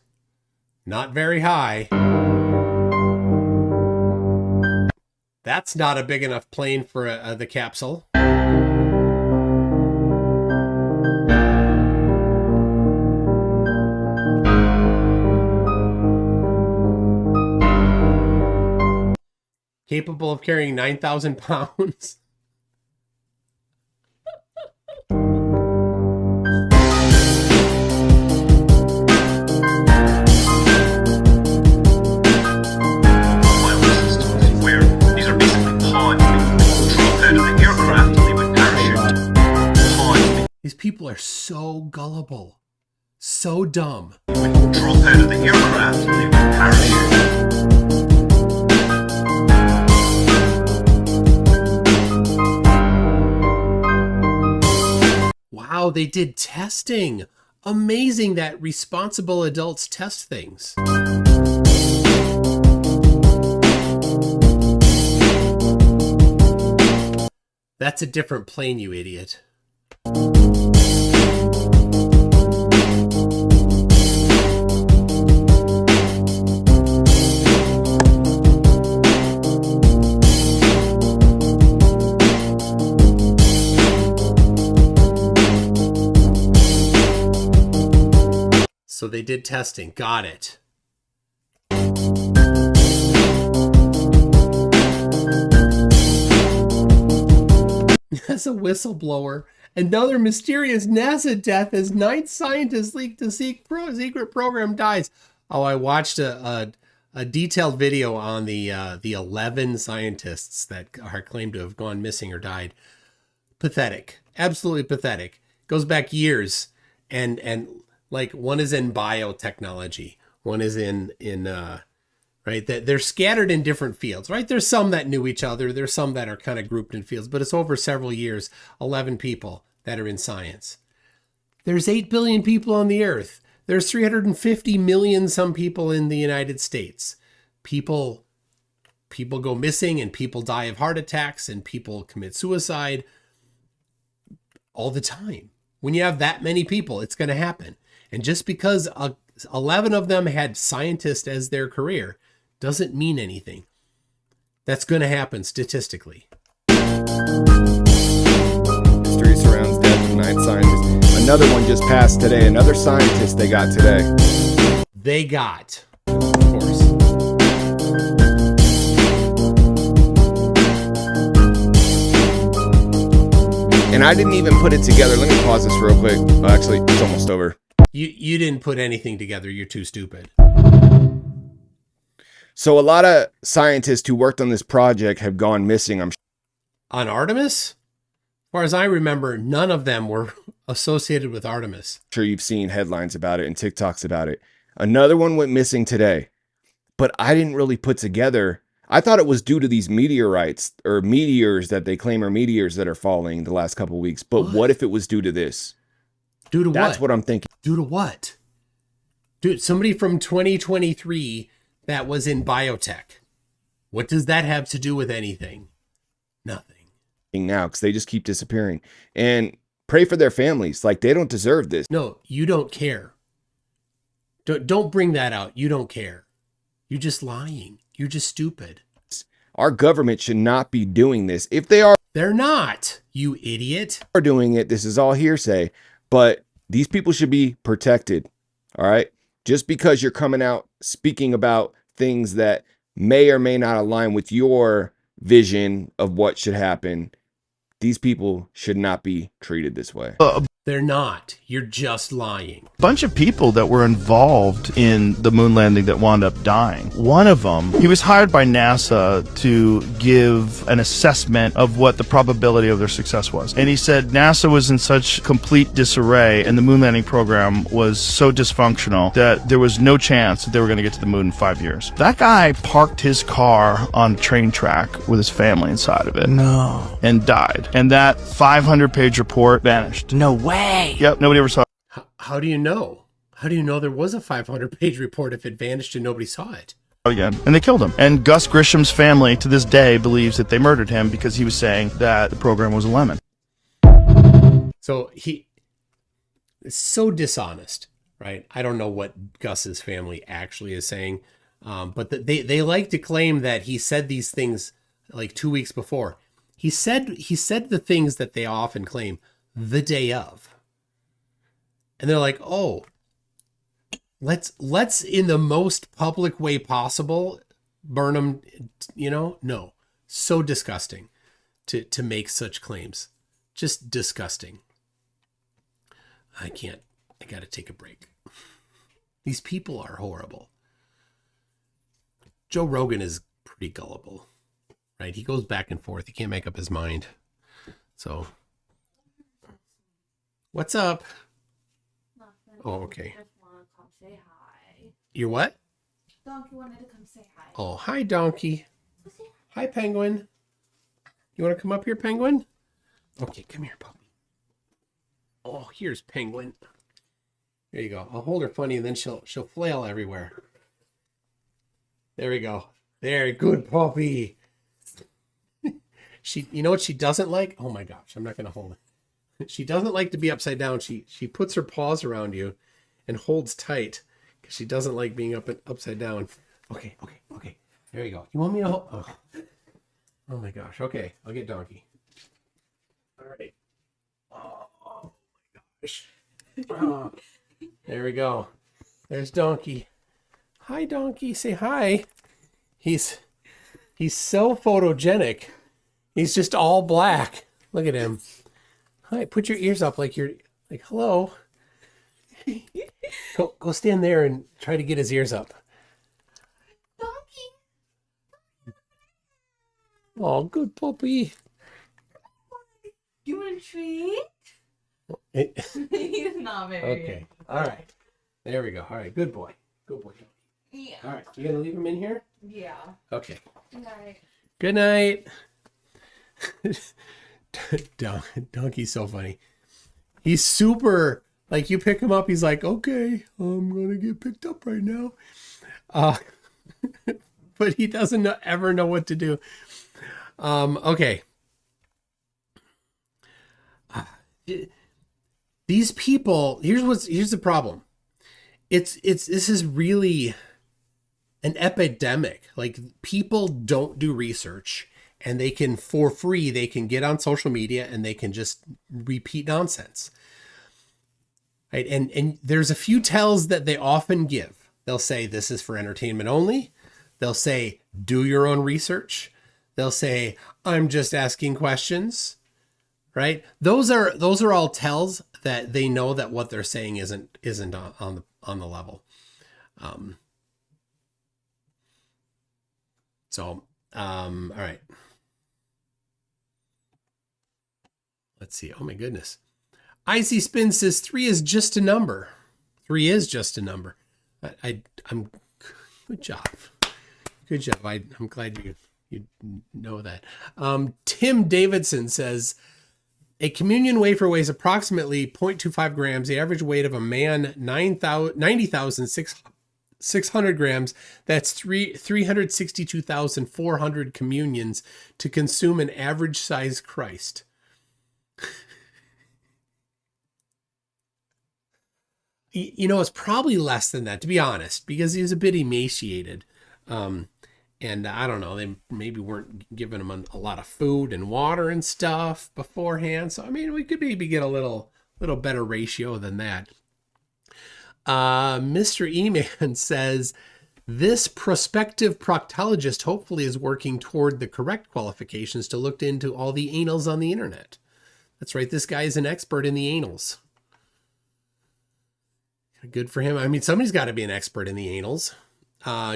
Not very high. That's not a big enough plane for the capsule. Capable of carrying 9,000 pounds. These people are so gullible, so dumb. Drop out of the aircraft and they would parachute. Wow, they did testing. Amazing that responsible adults test things. That's a different plane, you idiot. So they did testing. Got it. As a whistleblower, another mysterious NASA death as 9 scientists leaked a secret program dies. Oh, I watched a detailed video on the 11 scientists that are claimed to have gone missing or died. Pathetic. Absolutely pathetic. Goes back years. And like one is in biotechnology. One is in right? That they're scattered in different fields, right? There's some that knew each other. There's some that are kind of grouped in fields, but it's over several years, 11 people that are in science. There's 8 billion people on the earth. There's 350 million some people in the United States. People go missing and people die of heart attacks and people commit suicide all the time. When you have that many people, it's going to happen. And just because 11 of them had scientists as their career doesn't mean anything. That's going to happen statistically. Mystery surrounds death of 9 scientists. Another one just passed today. Another scientist they got today. They got, of course. And I didn't even put it together. Let me pause this real quick. Oh, actually, it's almost over. You didn't put anything together. You're too stupid. So a lot of scientists who worked on this project have gone missing. On Artemis? far as I remember, none of them were associated with Artemis. I'm sure you've seen headlines about it and TikToks about it. Another one went missing today, but I didn't really put together. I thought it was due to these meteorites or meteors that they claim are meteors that are falling the last couple of weeks. But what if it was due to this? Due to what? That's what I'm thinking. Due to what? Dude, somebody from 2023 that was in biotech. What does that have to do with anything? Nothing. Now, because they just keep disappearing. And pray for their families. Like, they don't deserve this. No, you don't care. Don't bring that out. You don't care. You're just lying. You're just stupid. Our government should not be doing this. If they are, they're not, you idiot. Are doing it. This is all hearsay, but these people should be protected. All right. Just because you're coming out speaking about things that may or may not align with your vision of what should happen, these people should not be treated this way. They're not. You're just lying. Bunch of people that were involved in the moon landing that wound up dying. One of them, he was hired by NASA to give an assessment of what the probability of their success was. And he said NASA was in such complete disarray and the moon landing program was so dysfunctional that there was no chance that they were going to get to the moon in 5 years. That guy parked his car on a train track with his family inside of it. No. And died. And that 500-page report vanished. No way. Yep, nobody ever saw it. How do you know? How do you know there was a 500-page report if it vanished and nobody saw it? Again, and they killed him. And Gus Grisham's family to this day believes that they murdered him because he was saying that the program was a lemon. So he is so dishonest, right? I don't know what Gus's family actually is saying, but they like to claim that he said these things like 2 weeks before. He said the things that they often claim the day of. And they're like, oh, let's in the most public way possible burn them, you know? No. So disgusting to make such claims. Just disgusting. I can't. I got to take a break. These people are horrible. Joe Rogan is pretty gullible, right? He goes back and forth. He can't make up his mind. So, what's up? Nothing. Oh, okay. Just want to come say hi. You're what? Donkey wanted to come say hi. Oh, hi, Donkey. Hi, Penguin. You want to come up here, Penguin? Okay, come here, puppy. Oh, here's Penguin. There you go. I'll hold her funny, and then she'll flail everywhere. There we go. There, good puppy. You know what she doesn't like? Oh my gosh, I'm not gonna hold it. She doesn't like to be upside down. She puts her paws around you and holds tight because she doesn't like being upside down. Okay. There you go. You want me to hold? Oh my gosh. Okay, I'll get Donkey. All right. Oh my gosh. Oh, there we go. There's Donkey. Hi, Donkey. Say hi. He's so photogenic. He's just all black. Look at him. Hi, put your ears up like you're like, hello. Go stand there and try to get his ears up. Donkey. Oh, good puppy. You want a treat? He's not very Okay. All right. There we go. All right. Good boy. Good boy. Yeah. All right. You gonna leave him in here? Yeah. Okay. Good night. Good night. Donkey's so funny. He's super, like, you pick him up, he's like, okay, I'm gonna get picked up right now. But he doesn't ever know what to do. Okay. These people, here's the problem. This is really an epidemic. Like, people don't do research, and they can, for free, they can get on social media and they can just repeat nonsense. Right? And there's a few tells that they often give. They'll say this is for entertainment only. They'll say do your own research. They'll say I'm just asking questions. Right? Those are all tells that they know that what they're saying isn't on the level. All right. Let's see. Oh my goodness. Icy Spin says 3 is just a number. 3 is just a number. I'm good job. Good job. I'm glad you know that. Tim Davidson says a communion wafer weighs approximately 0.25 grams. The average weight of a man 90,600 grams. That's 362,400 communions to consume an average size Christ. You know, it's probably less than that, to be honest, because he was a bit emaciated. And I don't know, they maybe weren't giving him a lot of food and water and stuff beforehand. So, I mean, we could maybe get a little better ratio than that. Mr. E-Man says, this prospective proctologist hopefully is working toward the correct qualifications to look into all the anals on the internet. That's right, this guy is an expert in the anals. Good for him. I mean, somebody's got to be an expert in the anals.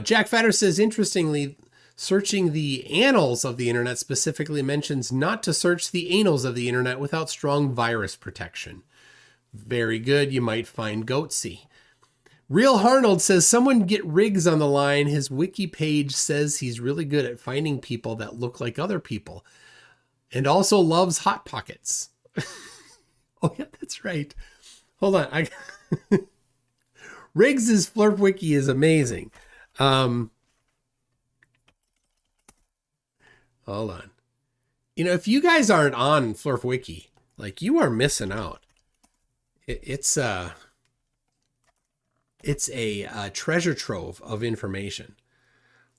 Jack Fatter says, interestingly, searching the annals of the internet specifically mentions not to search the anals of the internet without strong virus protection. Very good. You might find Goatsy. Real Harnold says, someone get Riggs on the line. His wiki page says he's really good at finding people that look like other people and also loves Hot Pockets. Oh, yeah, that's right. Hold on. Riggs's Flurf Wiki is amazing. Hold on. You know, if you guys aren't on Flurf Wiki, like, you are missing out. It's a treasure trove of information.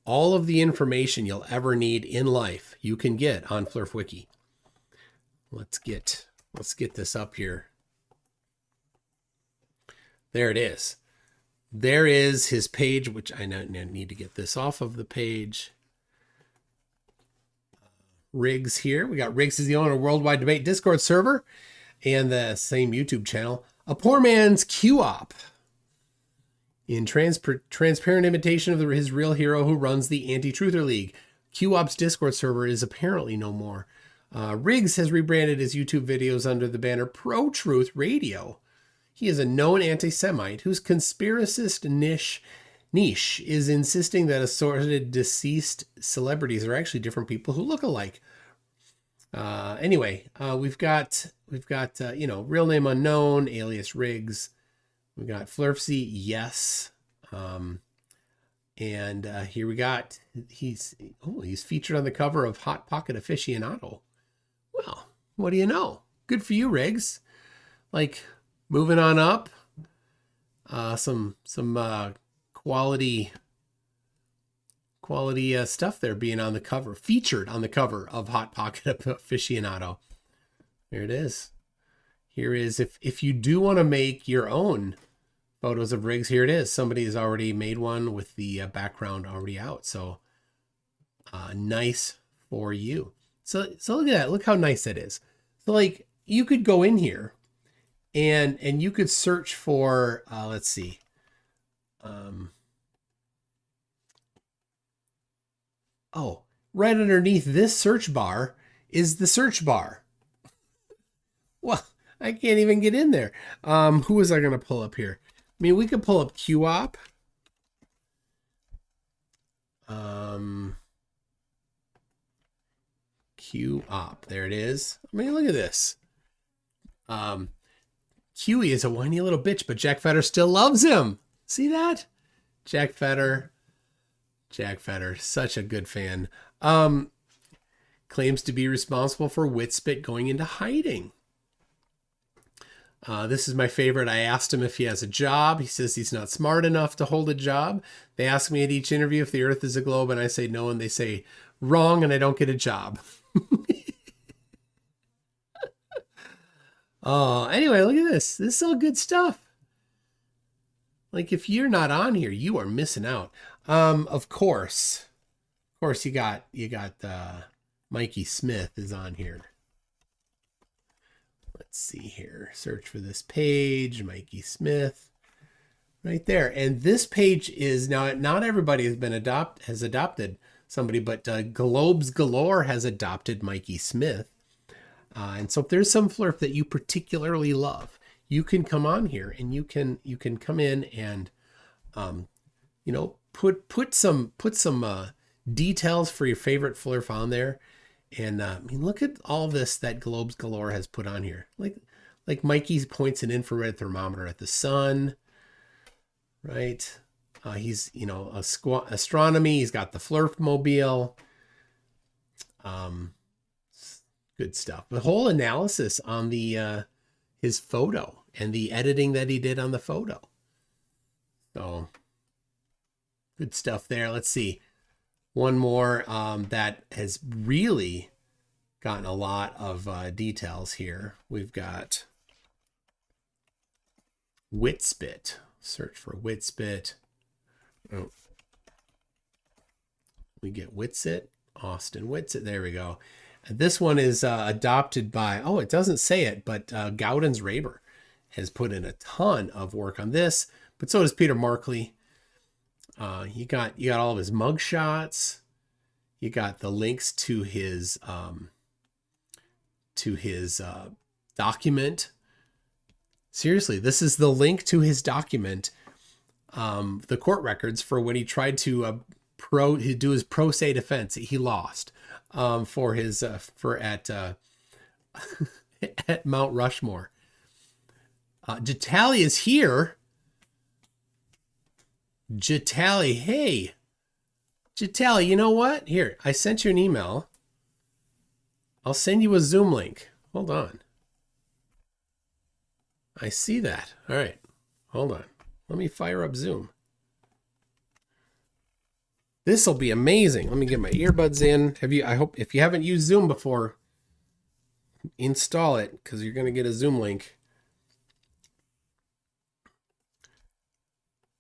All of the information you'll ever need in life, you can get on Flurf Wiki. Let's get this up here. There it is. There is his page, which I now need to get this off of the page. Riggs here. We got Riggs is the owner of Worldwide Debate Discord server and the same YouTube channel. A poor man's Q-op. In transparent imitation of his real hero who runs the Anti-Truther League. Q-op's Discord server is apparently no more. Riggs has rebranded his YouTube videos under the banner Pro-Truth Radio. He is a known anti-Semite whose conspiracist niche is insisting that assorted deceased celebrities are actually different people who look alike. Anyway, we've got you know, real name unknown, alias Riggs. We got Flurfsy, yes. And here we got, he's featured on the cover of Hot Pocket Aficionado. Well, what do you know? Good for you, Riggs. Like, moving on up. Some quality stuff there being on the cover, featured on the cover of Hot Pocket Aficionado. There it is. Here is, if you do want to make your own photos of Riggs, here it is. Somebody has already made one with the background already out. So nice for you. So look at that. Look how nice that is. So, like, you could go in here and you could search for, let's see. Oh, right underneath this search bar is the search bar. Well, I can't even get in there. Who was I going to pull up here? I mean, we could pull up Q-op. Q-op. There it is. I mean, look at this. Huey is a whiny little bitch, but Jack Fetter still loves him. See that? Jack Fetter, such a good fan. Claims to be responsible for Witspit going into hiding. This is my favorite. I asked him if he has a job. He says he's not smart enough to hold a job. They ask me at each interview if the Earth is a globe, and I say no, and they say wrong, and I don't get a job. Oh, anyway, look at this. This is all good stuff. Like, if you're not on here, you are missing out. Of course, you got Mikey Smith is on here. Let's see here. Search for this page, Mikey Smith, right there. And this page is now, not everybody has adopted somebody, but Globes Galore has adopted Mikey Smith. And so if there's some Flurf that you particularly love, you can come on here and you can come in and, you know, put some details for your favorite Flurf on there. And I mean, look at all this that Globes Galore has put on here. Like Mikey points an infrared thermometer at the sun, right? He's, you know, astronomy. He's got the Flurf mobile. Good stuff. The whole analysis on the his photo and the editing that he did on the photo. So good stuff there. Let's see. One more that has really gotten a lot of details here. We've got Witspit. Search for Witspit. Oh. We get Witsit. Austin Witsit. There we go. And this one is adopted by, oh, it doesn't say it, but Gowden's Raber has put in a ton of work on this, but so does Peter Markley. You got all of his mug shots. You got the links to his document. Seriously, this is the link to his document, the court records for when he tried to do his pro se defense. He lost for his at Mount Rushmore. Jatali is here. Jatali, hey. Jatali, you know what? Here, I sent you an email. I'll send you a Zoom link. Hold on. I see that. All right. Hold on. Let me fire up Zoom. This will be amazing. Let me get my earbuds in. I hope if you haven't used Zoom before, install it because you're going to get a Zoom link.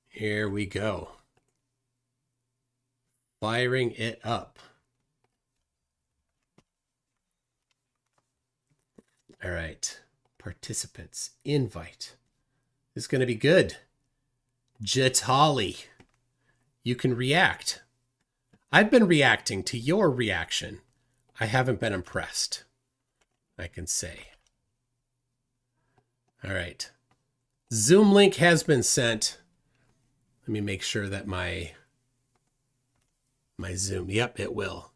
Here we go. Firing it up. All right. Participants, invite. This is going to be good. Jatali, you can react. I've been reacting to your reaction. I haven't been impressed, I can say. All right. Zoom link has been sent. Let me make sure that my Zoom, yep, it will.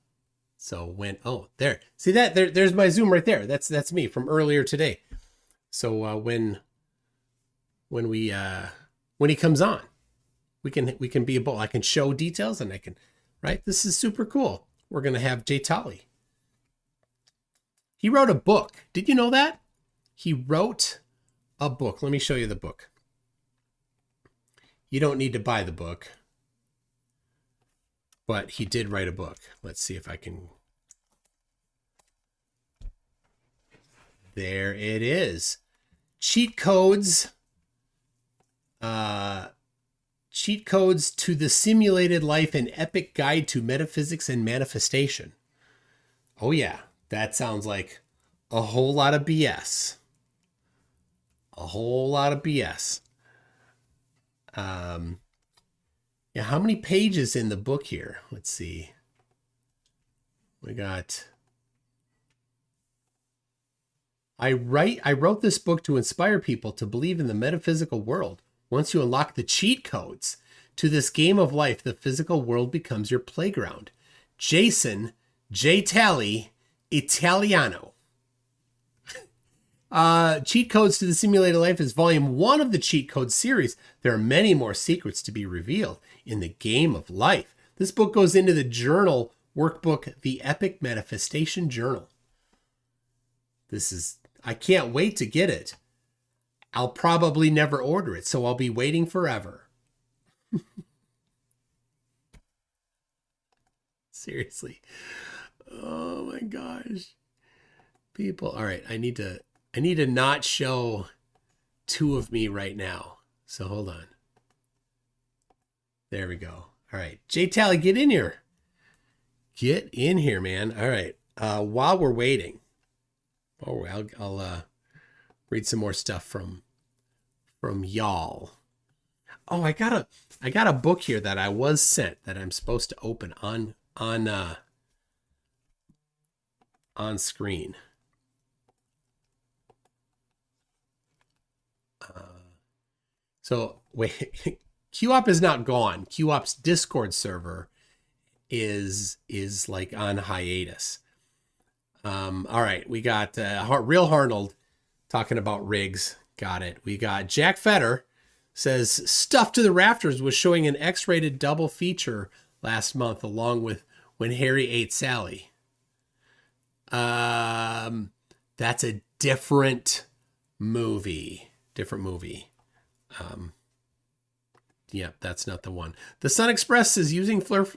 So when, oh, there, see that, there's my Zoom right there. That's me from earlier today. So when he comes on, we can be both. I can show details and I can, right? This is super cool. We're going to have Jatali. He wrote a book. Did you know that? He wrote a book. Let me show you the book. You don't need to buy the book, but he did write a book. Let's see if I can. There it is. Cheat codes. Cheat codes to the simulated life, an epic guide to metaphysics and manifestation. Oh yeah, that sounds like a whole lot of BS. A whole lot of BS. Yeah, how many pages in the book here? Let's see. We got. I wrote this book to inspire people to believe in the metaphysical world. Once you unlock the cheat codes to this game of life, the physical world becomes your playground. Jason J. Talley, Italiano. Cheat Codes to the Simulated Life is volume 1 of the Cheat Code series. There are many more secrets to be revealed in the game of life. This book goes into the journal workbook, The Epic Manifestation Journal. I can't wait to get it. I'll probably never order it, so I'll be waiting forever. Seriously. Oh my gosh. People. All right, I need to not show two of me right now. So hold on. There we go. All right. J Tally, get in here. Get in here, man. All right. While we're waiting. Oh, I'll read some more stuff from y'all. Oh, I got a book here that I was sent that I'm supposed to open on screen. So wait, QOP is not gone. QOP's Discord server is like on hiatus. All right, we got Real Harnold talking about rigs. Got it. We got Jack Fetter says Stuff to the Rafters was showing an X-rated double feature last month along with When Harry Ate Sally. That's a different movie. Yeah, that's not the one. The Sun Express is using Flurf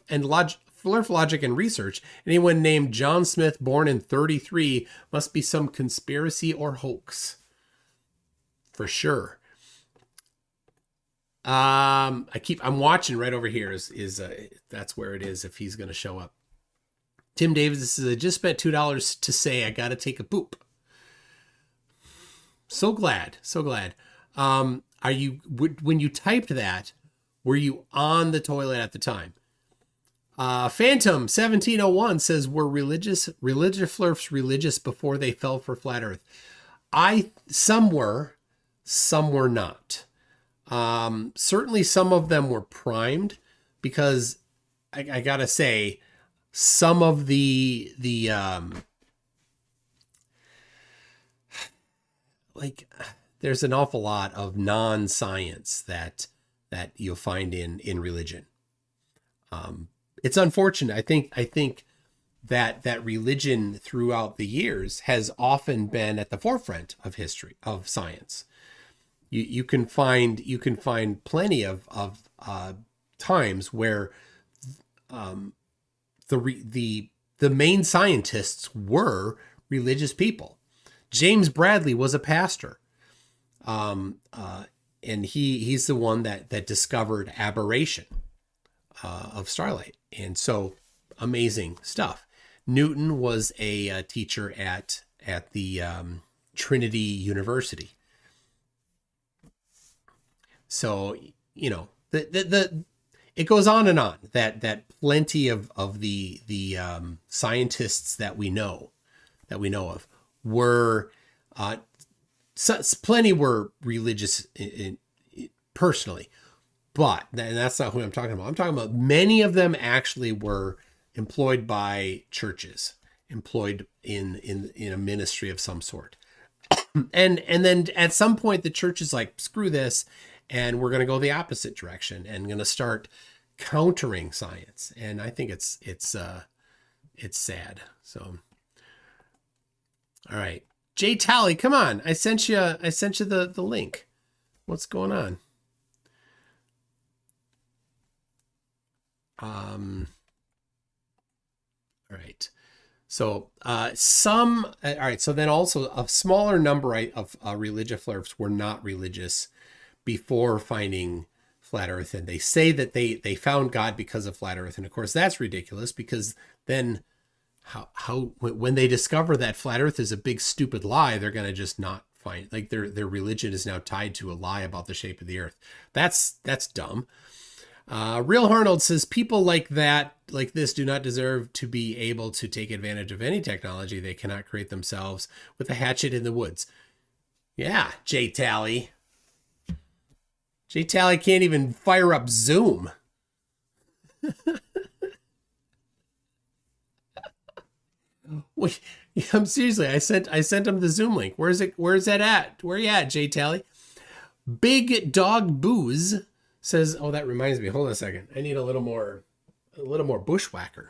logic and research. Anyone named John Smith born in 33 must be some conspiracy or hoax. For sure. I'm watching right over here is that's where it is if he's going to show up. Tim Davis says, I just spent $2 to say I got to take a poop. So glad. Are you, when you typed that, were you on the toilet at the time? Phantom 1701 says, were religious Flurfs religious before they fell for flat Earth? Some were not. Certainly some of them were primed because I gotta say, some of the there's an awful lot of non-science that you'll find in religion. It's unfortunate. I think that religion throughout the years has often been at the forefront of history, of science. You can find plenty of times where the main scientists were religious people. James Bradley was a pastor. And he's the one that discovered aberration of starlight. And so amazing stuff. Newton was a teacher at the Trinity University. So, you know, it goes on and on that plenty of the scientists that we know of were plenty were religious personally, but that's not who I'm talking about. I'm talking about many of them actually were employed by churches, employed in a ministry of some sort. and then at some point the church is like, screw this, and we're going to go the opposite direction and going to start countering science. And I think it's sad. So, all right. Jay Tally, come on. I sent you the link. What's going on? All right. So all right. So then also a smaller number of religious Flurfs were not religious before finding flat Earth. And they say that they found God because of flat Earth. And of course that's ridiculous, because then how when they discover that flat Earth is a big stupid lie, they're going to just not find, like, their religion is now tied to a lie about the shape of the Earth. That's dumb. Real Harnold says people like this do not deserve to be able to take advantage of any technology they cannot create themselves with a hatchet in the woods. Yeah, Jay Tally. Jay Tally can't even fire up Zoom. Wait, I'm seriously, I sent him the Zoom link. Where's that at? Where you at, Jay Tally? Big Dog Booze says, oh, that reminds me. Hold on a second. I need a little more bushwhacker.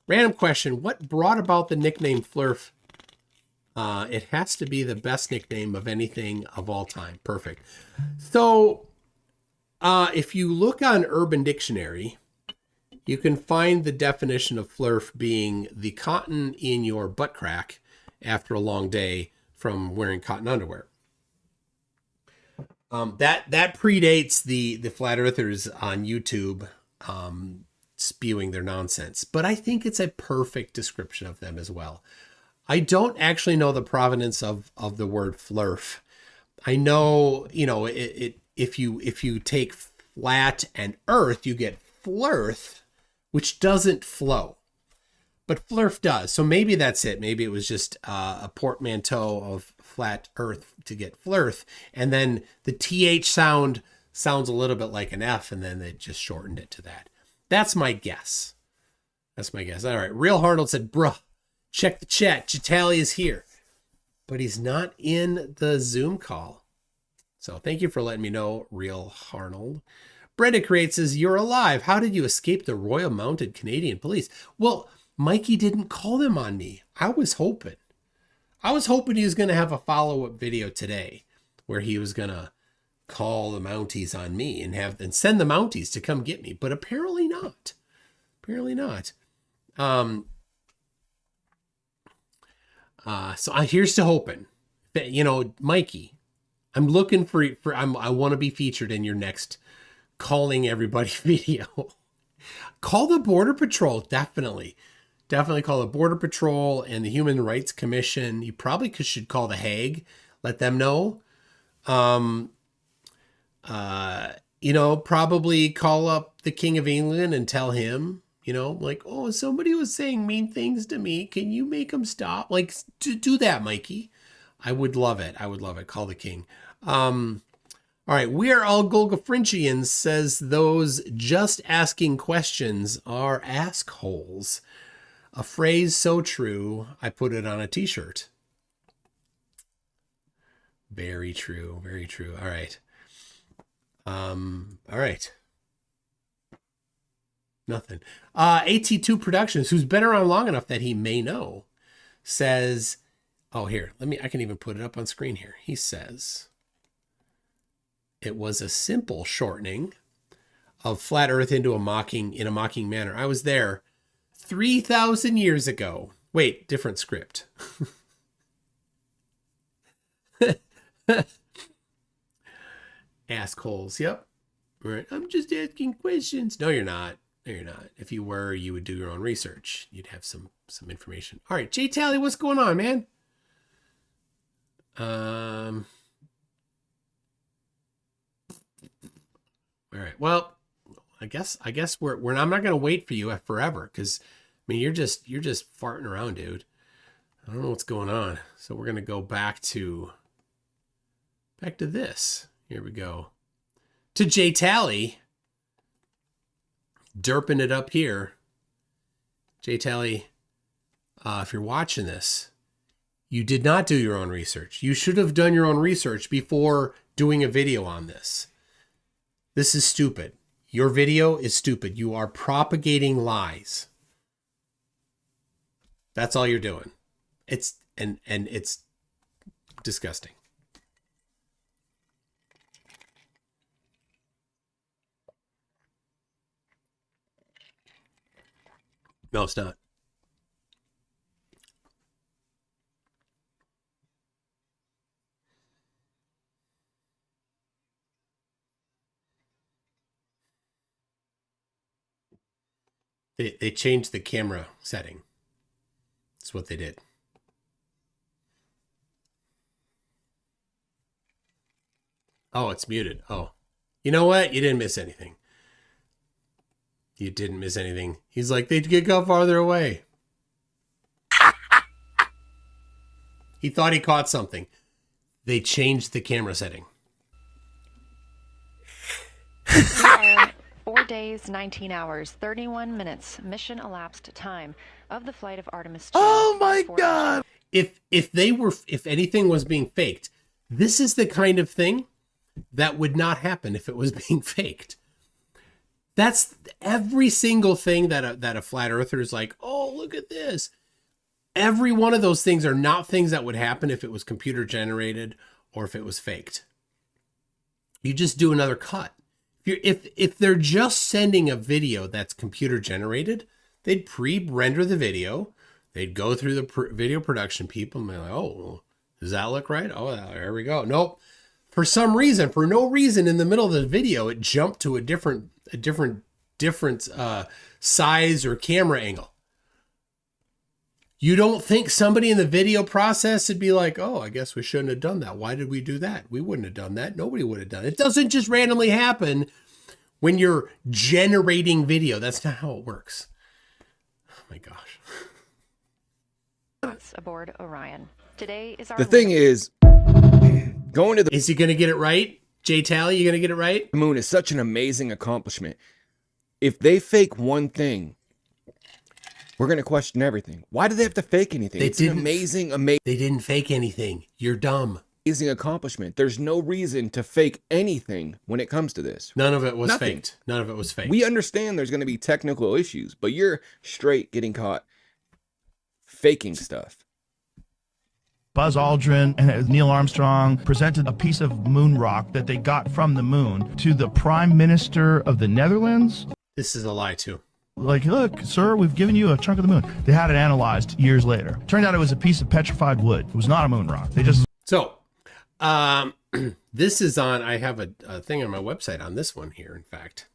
Random question. What brought about the nickname Flurf? It has to be the best nickname of anything of all time. Perfect. So, if you look on Urban Dictionary, you can find the definition of Flurf being the cotton in your butt crack after a long day from wearing cotton underwear. That predates the flat earthers on YouTube spewing their nonsense, but I think it's a perfect description of them as well. I don't actually know the provenance of the word Flurf. I know, if you take flat and earth, you get flirth, which doesn't flow. but Flurf does. So maybe that's it. Maybe it was just a portmanteau of flat Earth to get Flurf, and then the TH sounds a little bit like an F, and then they just shortened it to that. That's my guess. That's my guess. All right. Real Harnold said, bruh, check the chat. Jitali is here, but he's not in the Zoom call. So thank you for letting me know, Real Harnold. Brenda Creates says, you're alive. How did you escape the Royal Mounted Canadian Police? Well, Mikey didn't call them on me. I was hoping he was going to have a follow-up video today where he was going to call the Mounties on me and send the Mounties to come get me, but apparently not. Apparently not. So here's to hoping that, you know, Mikey, I'm looking for I want to be featured in your next calling everybody video. Call the Border Patrol. Definitely call the Border Patrol and the Human Rights Commission. You probably should call the Hague. Let them know. You know, probably call up the King of England and tell him, you know, like, oh, somebody was saying mean things to me. Can you make them stop? Like, do that, Mikey. I would love it. I would love it. Call the king. All right. We are all Golgafrinchians, says those just asking questions are assholes. A phrase so true, I put it on a t-shirt. Very true. Very true. All right. All right. Nothing. AT2 Productions, who's been around long enough that he may know, says, oh, here, I can even put it up on screen here. He says, it was a simple shortening of flat Earth in a mocking manner. I was there 3,000 years ago. Wait, different script. Assholes. Yep. All right. I'm just asking questions. No, you're not. No, you're not. If you were, you would do your own research. You'd have some information. All right, J Tally, what's going on, man? All right. Well, I guess I'm not gonna wait for you forever, because I mean you're just farting around, dude. I don't know what's going on. So we're gonna go back to this. Here we go. To J Tally. Derping it up here. J Tally, if you're watching this, you did not do your own research. You should have done your own research before doing a video on this. This is stupid. Your video is stupid. You are propagating lies. That's all you're doing. It's disgusting. No, it's not. They changed the camera setting. That's what they did. Oh, it's muted. Oh, you know what? You didn't miss anything. You didn't miss anything. He's like, they got farther away. He thought he caught something. They changed the camera setting. 4 days, 19 hours, 31 minutes, mission elapsed time of the flight of Artemis 2. Oh my God. If anything was being faked, this is the kind of thing that would not happen if it was being faked. That's every single thing that a flat earther is like, oh, look at this. Every one of those things are not things that would happen if it was computer generated or if it was faked. You just do another cut. If they're just sending a video that's computer generated, they'd pre-render the video. They'd go through the video production people and be like, oh, does that look right? Oh, there we go. Nope. For some reason, for no reason, in the middle of the video, it jumped to a different size or camera angle. You don't think somebody in the video process would be like, oh, I guess we shouldn't have done that. Why did we do that? We wouldn't have done that. Nobody would have done it. It doesn't just randomly happen when you're generating video. That's not how it works. Oh my gosh. astronauts aboard Orion. Today is our The thing is, going to the... Is he going to get it right? Jay Tally, you going to get it right? The moon is such an amazing accomplishment. If they fake one thing, we're going to question everything. Why do they have to fake anything? It's an amazing... They didn't fake anything. You're dumb. Amazing accomplishment. There's no reason to fake anything when it comes to this. None of it was faked. None of it was faked. We understand there's going to be technical issues, but you're straight getting caught faking stuff. Buzz Aldrin and Neil Armstrong presented a piece of moon rock that they got from the moon to the Prime Minister of the Netherlands. This is a lie, too. Like, look, sir, we've given you a chunk of the moon. They had it analyzed years later. Turned out it was a piece of petrified wood. It was not a moon rock. They just... So, this is on... I have a thing on my website on this one here, in fact.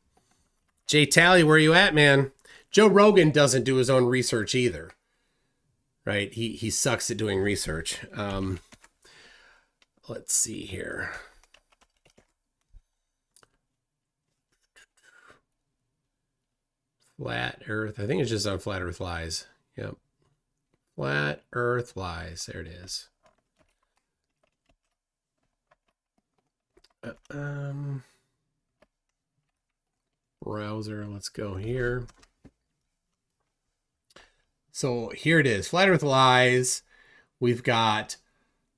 Jay Tally, where you at, man? Joe Rogan doesn't do his own research either. Right? He sucks at doing research. Let's see here. Flat Earth. I think it's just on Flat Earth Lies. Yep. Flat Earth Lies. There it is. Browser. Let's go here. So here it is. Flat Earth Lies. We've got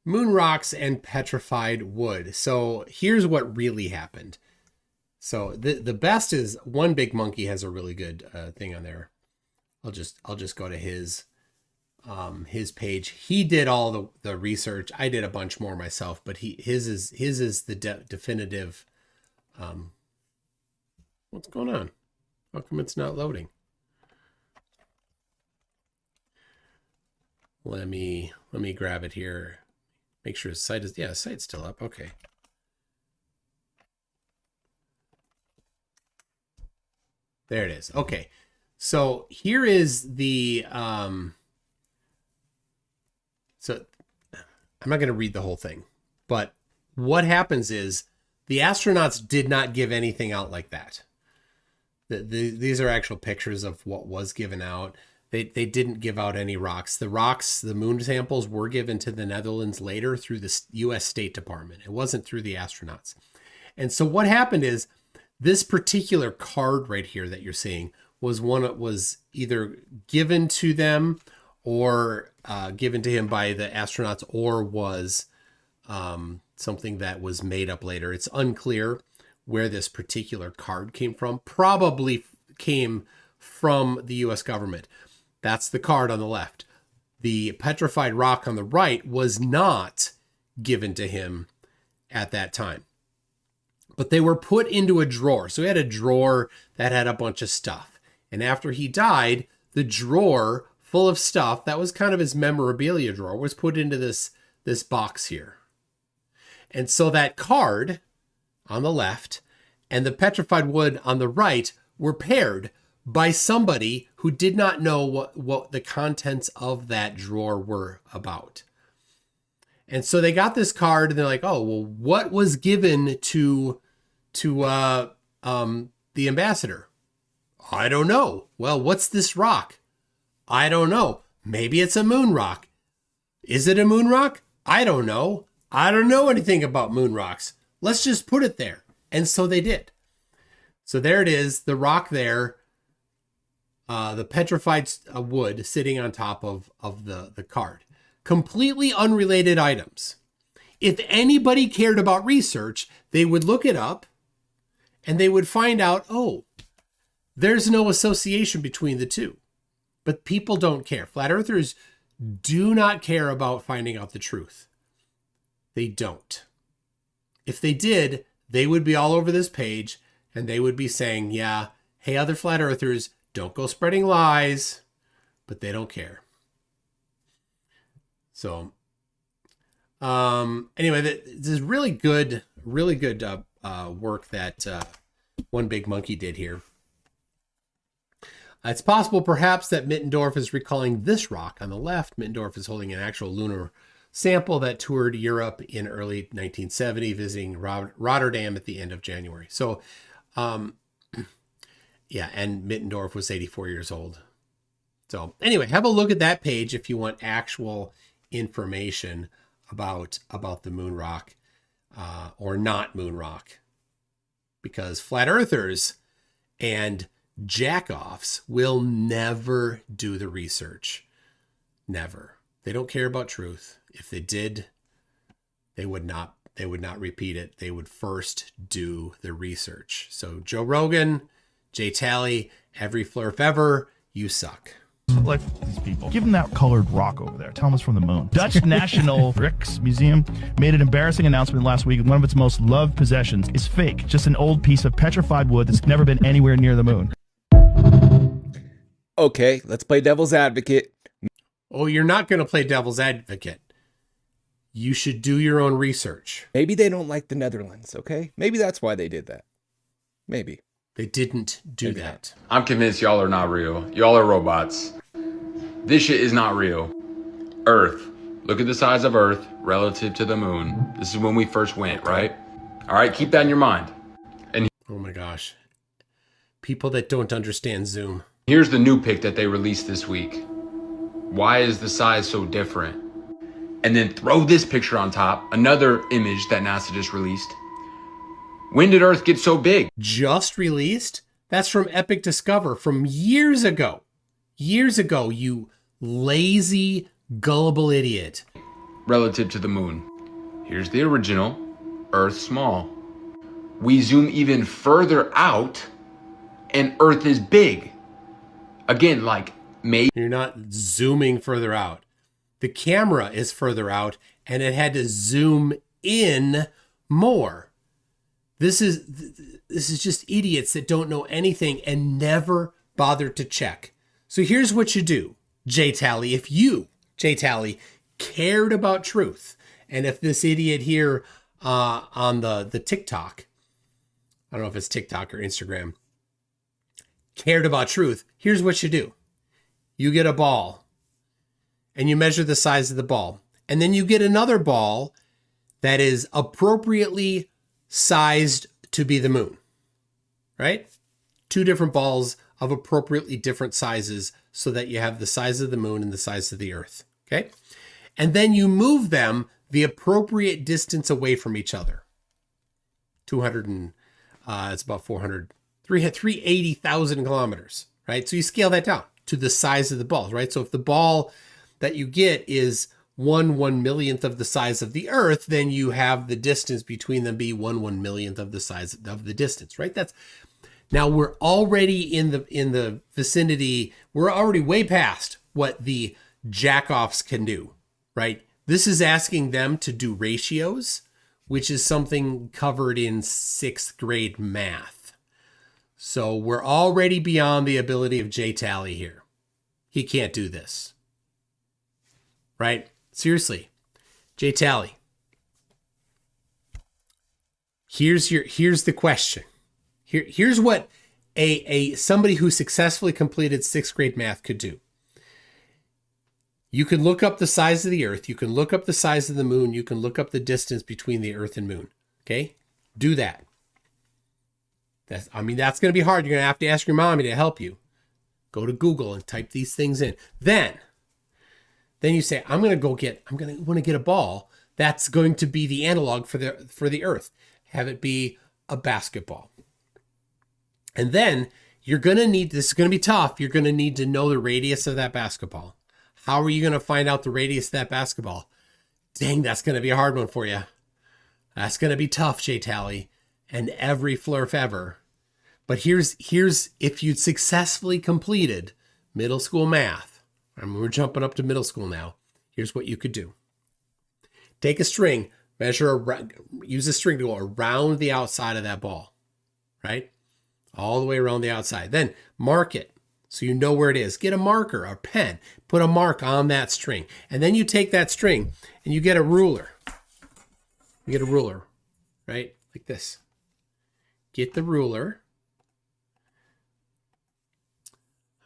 moon rocks and petrified wood. So here's what really happened. So the best is One Big Monkey has a really good thing on there. I'll just go to his page. He did all the research. I did a bunch more myself, but his is the definitive. What's going on? How come it's not loading? Let me grab it here. Make sure his site is, yeah, site's still up. Okay. There it is. Okay. So here is the, so I'm not going to read the whole thing, but what happens is the astronauts did not give anything out like that. These are actual pictures of what was given out. They didn't give out any rocks. The rocks, the moon samples were given to the Netherlands later through the U.S. State Department. It wasn't through the astronauts. And so what happened is this particular card right here that you're seeing was one that was either given to them or given to him by the astronauts, or was something that was made up later. It's unclear where this particular card came from. Probably came from the U.S. government. That's the card on the left. The petrified rock on the right was not given to him at that time, but they were put into a drawer. So he had a drawer that had a bunch of stuff. And after he died, the drawer full of stuff, that was kind of his memorabilia drawer, was put into this box here. And so that card on the left and the petrified wood on the right were paired by somebody who did not know what the contents of that drawer were about. And so they got this card and they're like, oh, well, what was given to the ambassador? I don't know. Well, what's this rock? I don't know. Maybe it's a moon rock. Is it a moon rock? I don't know. I don't know anything about moon rocks. Let's just put it there. And so they did. So there it is, the rock there, the petrified wood sitting on top of the card. Completely unrelated items. If anybody cared about research, they would look it up and they would find out, oh, there's no association between the two. But people don't care. Flat earthers do not care about finding out the truth. They don't. If they did, they would be all over this page and they would be saying, yeah, hey, other flat earthers, don't go spreading lies, but they don't care. So, anyway, this is really good work that One Big Monkey did here. It's possible, perhaps, that Mittendorf is recalling this rock on the left. Mittendorf is holding an actual lunar sample that toured Europe in early 1970, visiting Rotterdam at the end of January. So, yeah, and Mittendorf was 84 years old. So anyway, have a look at that page if you want actual information about the moon rock or not moon rock. Because flat earthers and jack-offs will never do the research. Never. They don't care about truth. If they did, they would not repeat it. They would first do the research. So Joe Rogan, Jay Tally, every Flurf ever, you suck. Like these people. Give them that colored rock over there. Tell them it's from the moon. Dutch National Rijksmuseum made an embarrassing announcement last week. One of its most loved possessions is fake. Just an old piece of petrified wood that's never been anywhere near the moon. Okay, let's play devil's advocate. Oh, you're not going to play devil's advocate. You should do your own research. Maybe they don't like the Netherlands, okay? Maybe that's why they did that. Maybe. They didn't do that. I'm convinced y'all are not real. Y'all are robots. This shit is not real. Earth. Look at the size of Earth relative to the moon. This is when we first went, right? All right, keep that in your mind. And oh my gosh. People that don't understand Zoom. Here's the new pic that they released this week. Why is the size so different? And then throw this picture on top, another image that NASA just released. When did Earth get so big? Just released? That's from Epic Discover from years ago. Years ago, you lazy, gullible idiot. Relative to the moon. Here's the original. Earth small. We zoom even further out and Earth is big. Again, like maybe you're not zooming further out. The camera is further out and it had to zoom in more. This is just idiots that don't know anything and never bothered to check. So here's what you do, Jay Tally. If you, Jay Tally, cared about truth, and if this idiot here on the TikTok, I don't know if it's TikTok or Instagram, cared about truth, here's what you do. You get a ball and you measure the size of the ball. And then you get another ball that is appropriately sized to be the moon, right? Two different balls of appropriately different sizes so that you have the size of the moon and the size of the Earth, okay? And then you move them the appropriate distance away from each other. 200 and, it's about 380,000 kilometers, right? So you scale that down to the size of the balls, right? So if the ball that you get is 1/1,000,000th of the size of the Earth, then you have the distance between them be 1/1,000,000th of the size of the distance, right? That's now we're already in the vicinity. We're already way past what the jack-offs can do, right? This is asking them to do ratios, which is something covered in 6th grade math. So we're already beyond the ability of Jay Tally here. He can't do this, right? Seriously, Jay Tally. Here's the question. Here's what a somebody who successfully completed 6th grade math could do. You can look up the size of the Earth. You can look up the size of the moon. You can look up the distance between the Earth and moon. Okay? Do that. That's going to be hard. You're going to have to ask your mommy to help you. Go to Google and type these things in. Then you say, I want to get a ball that's going to be the analog for the Earth. Have it be a basketball. And then you're going to need, this is going to be tough. You're going to need to know the radius of that basketball. How are you going to find out the radius of that basketball? Dang, that's going to be a hard one for you. That's going to be tough, Jay Tally, and every Flurf ever. But here's if you'd successfully completed middle school math. We're jumping up to middle school now. Here's what you could do. Take a string, use a string to go around the outside of that ball, right? All the way around the outside. Then mark it so you know where it is. Get a marker, a pen, put a mark on that string. And then you take that string and you get a ruler. You get a ruler, right? Like this. Get the ruler.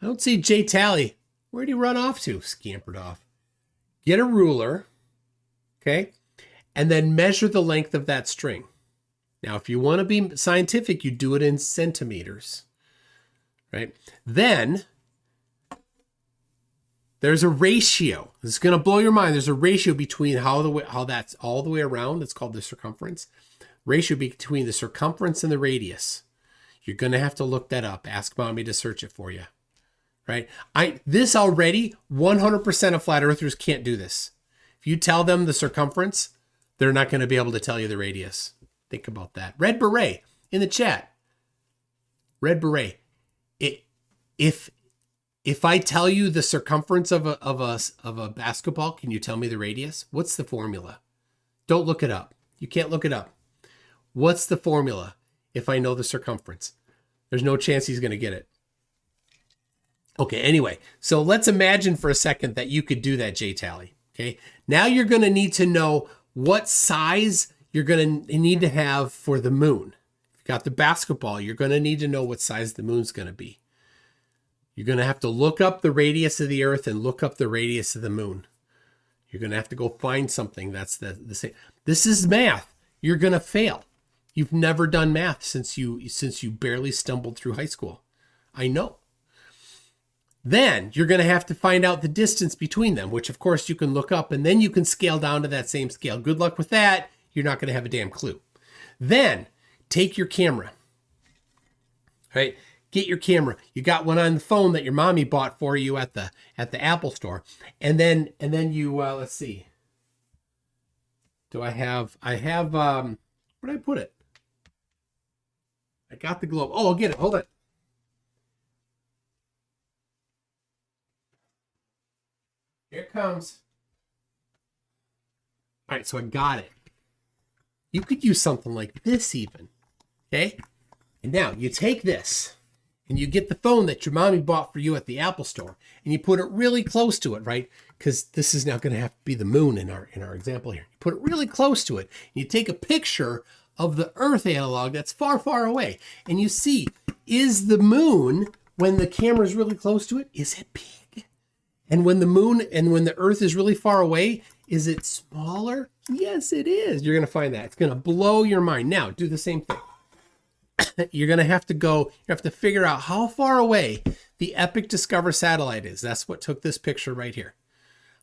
I don't see Jay Tally. Where'd he run off to? Scampered off. Get a ruler, okay? And then measure the length of that string. Now, if you want to be scientific, you do it in centimeters, right? Then There's a ratio. This is going to blow your mind. There's a ratio between how that's all the way around. It's called the circumference. Ratio between the circumference and the radius. You're going to have to look that up. Ask mommy to search it for you. Right? This already, 100% of flat earthers can't do this. If you tell them the circumference, they're not going to be able to tell you the radius. Think about that. Red Beret in the chat. Red Beret. If I tell you the circumference of a basketball, can you tell me the radius? What's the formula? Don't look it up. You can't look it up. What's the formula if I know the circumference? There's no chance he's going to get it. Okay, anyway, so let's imagine for a second that you could do that, J-Tally. Okay, now you're going to need to know what size you're going to need to have for the moon. If you've got the basketball, you're going to need to know what size the moon's going to be. You're going to have to look up the radius of the Earth and look up the radius of the moon. You're going to have to go find something that's the same. This is math. You're going to fail. You've never done math since you barely stumbled through high school. I know. Then you're going to have to find out the distance between them, which of course you can look up, and then you can scale down to that same scale. Good luck with that. You're not going to have a damn clue. Then take your camera. Right? Get your camera. You got one on the phone that your mommy bought for you at the Apple store. And then you let's see. I have where did I put it? I got the globe. Oh, I'll get it. Hold it. Here it comes. All right, so I got it. You could use something like this even. Okay? And now you take this and you get the phone that your mommy bought for you at the Apple store and you put it really close to it, right? Because this is now going to have to be the moon in our example here. You put it really close to it. And you take a picture of the Earth analog that's far, far away. And you see, is the moon, when the camera is really close to it, is it big? And when the Earth is really far away, is it smaller? Yes, it is. You're going to find that. It's going to blow your mind. Now, do the same thing. You're going to have to figure out how far away the Epic Discover satellite is. That's what took this picture right here.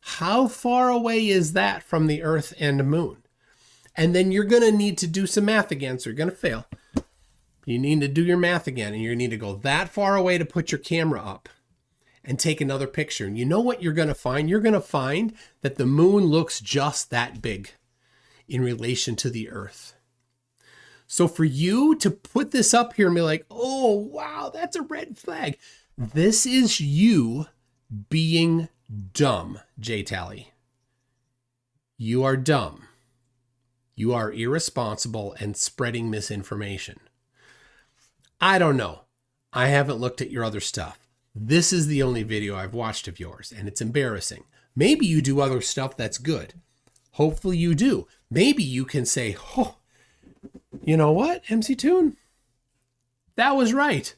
How far away is that from the Earth and the moon? And then you're going to need to do some math again, so you're going to fail. You need to do your math again, and you need to go that far away to put your camera up and take another picture. And you know what you're going to find? You're going to find that the moon looks just that big in relation to the Earth. So for you to put this up here and be like, oh, wow, that's a red flag. This is you being dumb, J-Tally. You are dumb. You are irresponsible and spreading misinformation. I don't know. I haven't looked at your other stuff. This is the only video I've watched of yours, and it's embarrassing. Maybe you do other stuff that's good. Hopefully you do. Maybe you can say, oh, you know what, MCToon? That was right.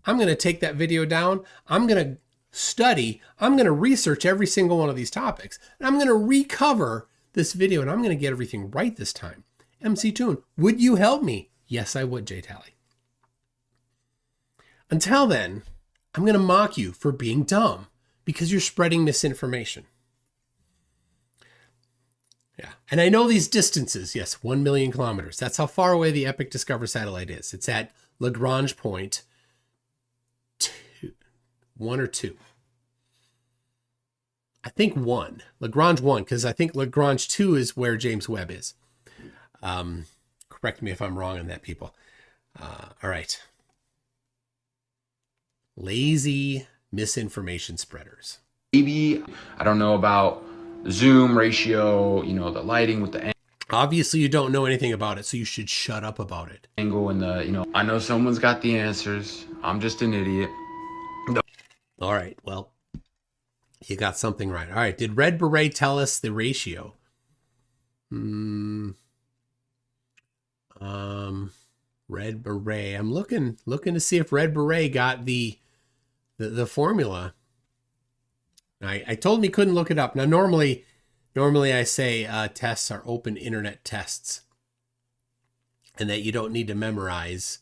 I'm going to take that video down. I'm going to study. I'm going to research every single one of these topics. And I'm going to recover this video, and I'm going to get everything right this time. MCToon, would you help me? Yes, I would, J-Tally. Until then, I'm going to mock you for being dumb because you're spreading misinformation. Yeah, and I know these distances. Yes, 1 million kilometers. That's how far away the Epic Discover satellite is. It's at Lagrange point 1 or 2. I think 1. Lagrange 1, because I think Lagrange 2 is where James Webb is. Correct me if I'm wrong on that, people. All right. Lazy misinformation spreaders. Maybe, I don't know about zoom ratio, you know, the lighting with the Obviously, you don't know anything about it, so you should shut up about it. angle and the, you know, I know someone's got the answers. I'm just an idiot. All right, well, you got something right. All right, did Red Beret tell us the ratio? Red Beret. I'm looking to see if Red Beret got the formula. I told him he couldn't look it up. Now, normally I say tests are open internet tests and that you don't need to memorize.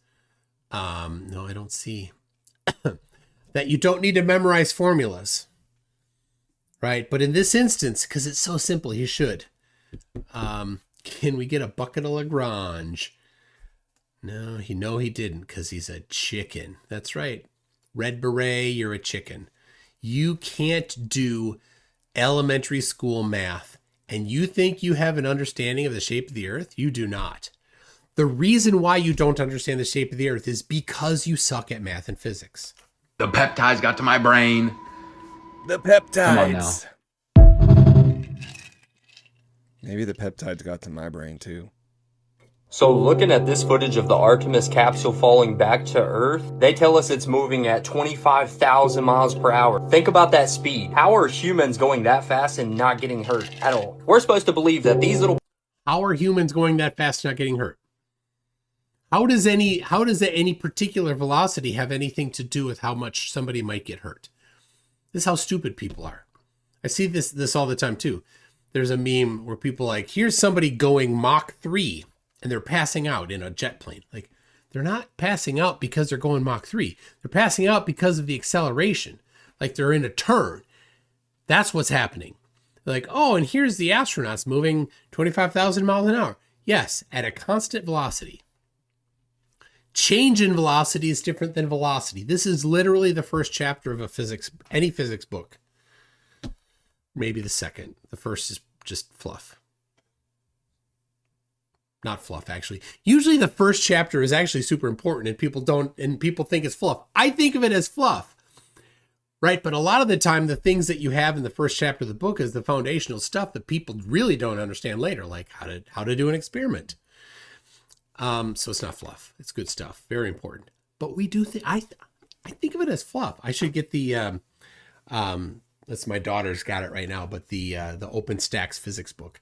No, I don't see that you don't need to memorize formulas. right? But in this instance, because it's so simple, he should. Can we get a bucket of Lagrange? No, he didn't, because he's a chicken. That's right. Red Beret, you're a chicken. You can't do elementary school math, and you think you have an understanding of the shape of the Earth? You do not. The reason why you don't understand the shape of the Earth is because you suck at math and physics. The peptides got to my brain. The peptides. Come on now. Maybe the peptides got to my brain too. So looking at this footage of the Artemis capsule falling back to Earth, they tell us it's moving at 25,000 miles per hour. Think about that speed. How are humans going that fast and not getting hurt at all? We're supposed to believe that these little... How are humans going that fast and not getting hurt? How does any particular velocity have anything to do with how much somebody might get hurt? This is how stupid people are. I see this all the time too. There's a meme where people are like, here's somebody going Mach 3 and they're passing out in a jet plane. Like, they're not passing out because they're going Mach 3. They're passing out because of the acceleration. Like, they're in a turn. That's what's happening. They're like, oh, and here's the astronauts moving 25,000 miles an hour. Yes, at a constant velocity. Change in velocity is different than velocity. This is literally the first chapter of any physics book. Maybe the second. The first is just fluff. Not fluff, actually. Usually the first chapter is actually super important and people think it's fluff. I think of it as fluff. Right? But a lot of the time, the things that you have in the first chapter of the book is the foundational stuff that people really don't understand later, like how to do an experiment. So it's not fluff. It's good stuff. Very important. But we do think, I think of it as fluff. I should get the, that's my daughter's got it right now, but the OpenStax physics book.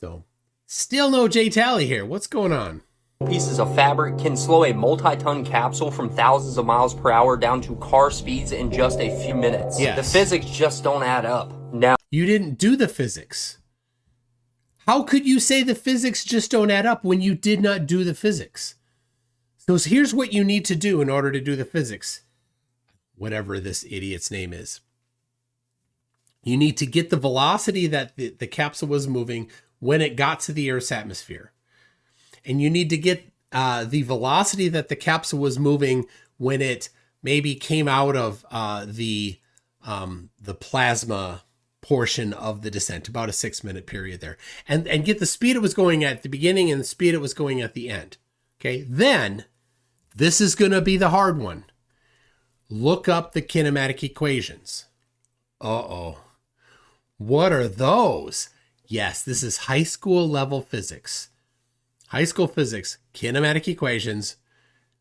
So still no J Tally here. What's going on? Pieces of fabric can slow a multi-ton capsule from thousands of miles per hour down to car speeds in just a few minutes. Yes. The physics just don't add up. Now, you didn't do the physics. How could you say the physics just don't add up when you did not do the physics? So here's what you need to do in order to do the physics. Whatever this idiot's name is. You need to get the velocity that the capsule was moving when it got to the Earth's atmosphere. And you need to get the velocity that the capsule was moving when it maybe came out of the plasma portion of the descent, about a 6-minute period there, and get the speed it was going at the beginning and the speed it was going at the end. Okay, then this is going to be the hard one. Look up the kinematic equations. Uh-oh. What are those? Yes, this is high school level physics. High school physics, kinematic equations,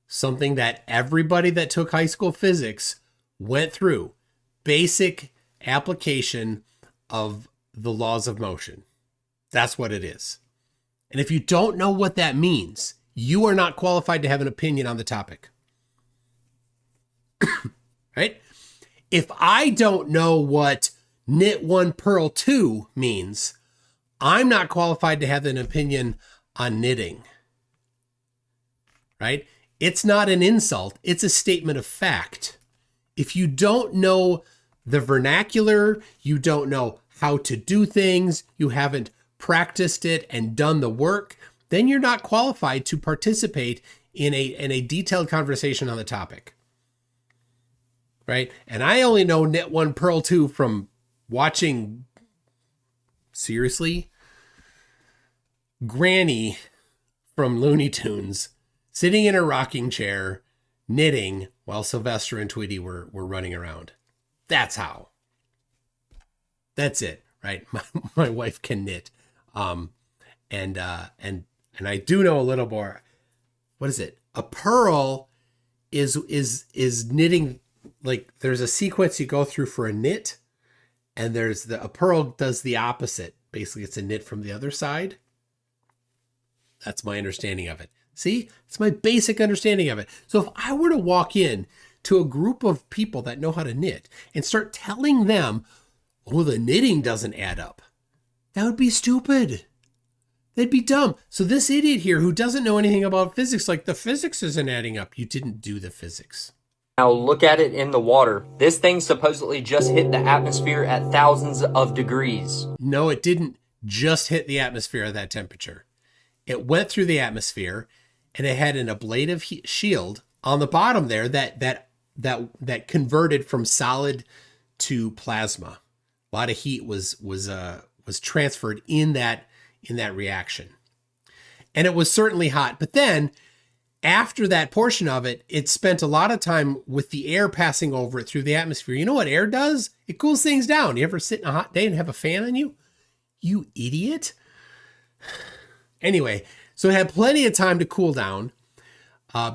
something that everybody that took high school physics went through. Basic application of the laws of motion. That's what it is. And if you don't know what that means, you are not qualified to have an opinion on the topic. Right? If I don't know what knit 1, purl 2 means, I'm not qualified to have an opinion on knitting. Right? It's not an insult. It's a statement of fact. If you don't know the vernacular, you don't know how to do things, you haven't practiced it and done the work, then you're not qualified to participate in a detailed conversation on the topic. Right? And I only know knit 1, purl 2 from watching, seriously, Granny from Looney Tunes sitting in a rocking chair knitting while Sylvester and Tweety were running around. That's how. That's it, right? My wife can knit. And I do know a little more. What is it? A purl is knitting, like there's a sequence you go through for a knit, and a purl does the opposite. Basically, it's a knit from the other side. That's my understanding of it. See, it's my basic understanding of it. So if I were to walk in to a group of people that know how to knit and start telling them, oh, the knitting doesn't add up, that would be stupid. They'd be dumb. So this idiot here who doesn't know anything about physics, like the physics isn't adding up. You didn't do the physics. Now look at it in the water. This thing supposedly just hit the atmosphere at thousands of degrees. No, it didn't just hit the atmosphere at that temperature. It went through the atmosphere, and it had an ablative shield on the bottom there that converted from solid to plasma. A lot of heat was transferred in that reaction, and it was certainly hot. But then, after that portion of it, it spent a lot of time with the air passing over it through the atmosphere. You know what air does? It cools things down. You ever sit in a hot day and have a fan on you? You idiot. Anyway, so it had plenty of time to cool down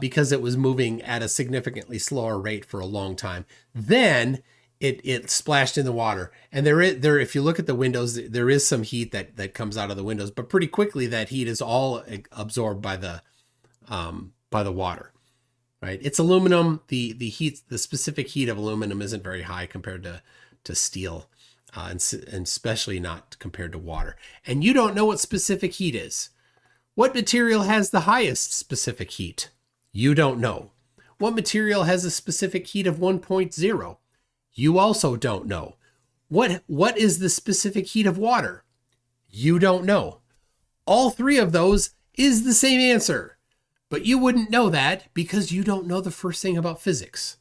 because it was moving at a significantly slower rate for a long time. Then it splashed in the water. And there, if you look at the windows, there is some heat that comes out of the windows, but pretty quickly that heat is all absorbed by the water, right? It's aluminum. The specific heat of aluminum isn't very high compared to steel, and especially not compared to water. And you don't know what specific heat is. What material has the highest specific heat? You don't know. What material has a specific heat of 1.0? You also don't know. What is the specific heat of water? You don't know. All three of those is the same answer. But you wouldn't know that because you don't know the first thing about physics.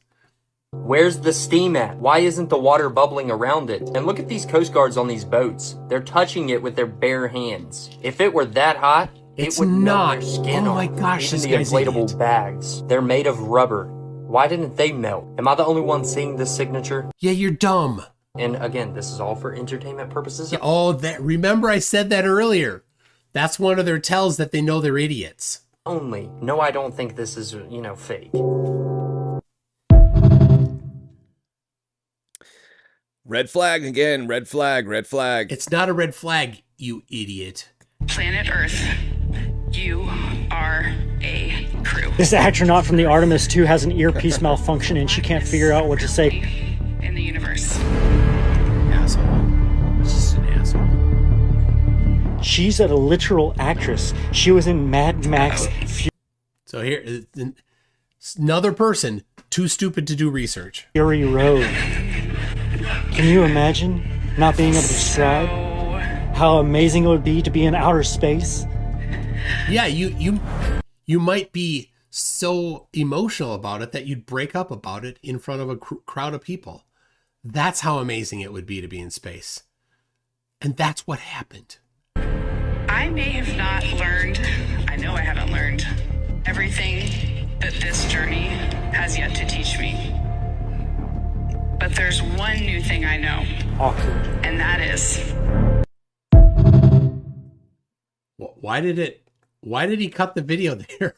Where's the steam at? Why isn't the water bubbling around it? And look at these Coast Guards on these boats. They're touching it with their bare hands. If it were that hot, it would melt their skin off. Oh my gosh, even the inflatable bags. They're made of rubber. Why didn't they melt? Am I the only one seeing this signature? Yeah, you're dumb. And again, this is all for entertainment purposes. Yeah, remember I said that earlier. That's one of their tells that they know they're idiots. Only. No, I don't think this is, fake. Red flag again, red flag, red flag. It's not a red flag, you idiot. Planet Earth, you are a crew. This astronaut from the Artemis 2 has an earpiece malfunction and she can't figure out what to say. In the universe. Asshole. Just an asshole. She's a literal actress. She was in Mad Max. So here, another person too stupid to do research. Fury Road. Can you imagine not being able to describe how amazing it would be to be in outer space? Yeah, you might be so emotional about it that you'd break up about it in front of a crowd of people. That's how amazing it would be to be in space. And that's what happened. I may have not learned, I know I haven't learned, everything that this journey has yet to teach me. But there's one new thing I know. Awkward. And that is... Why did he cut the video there?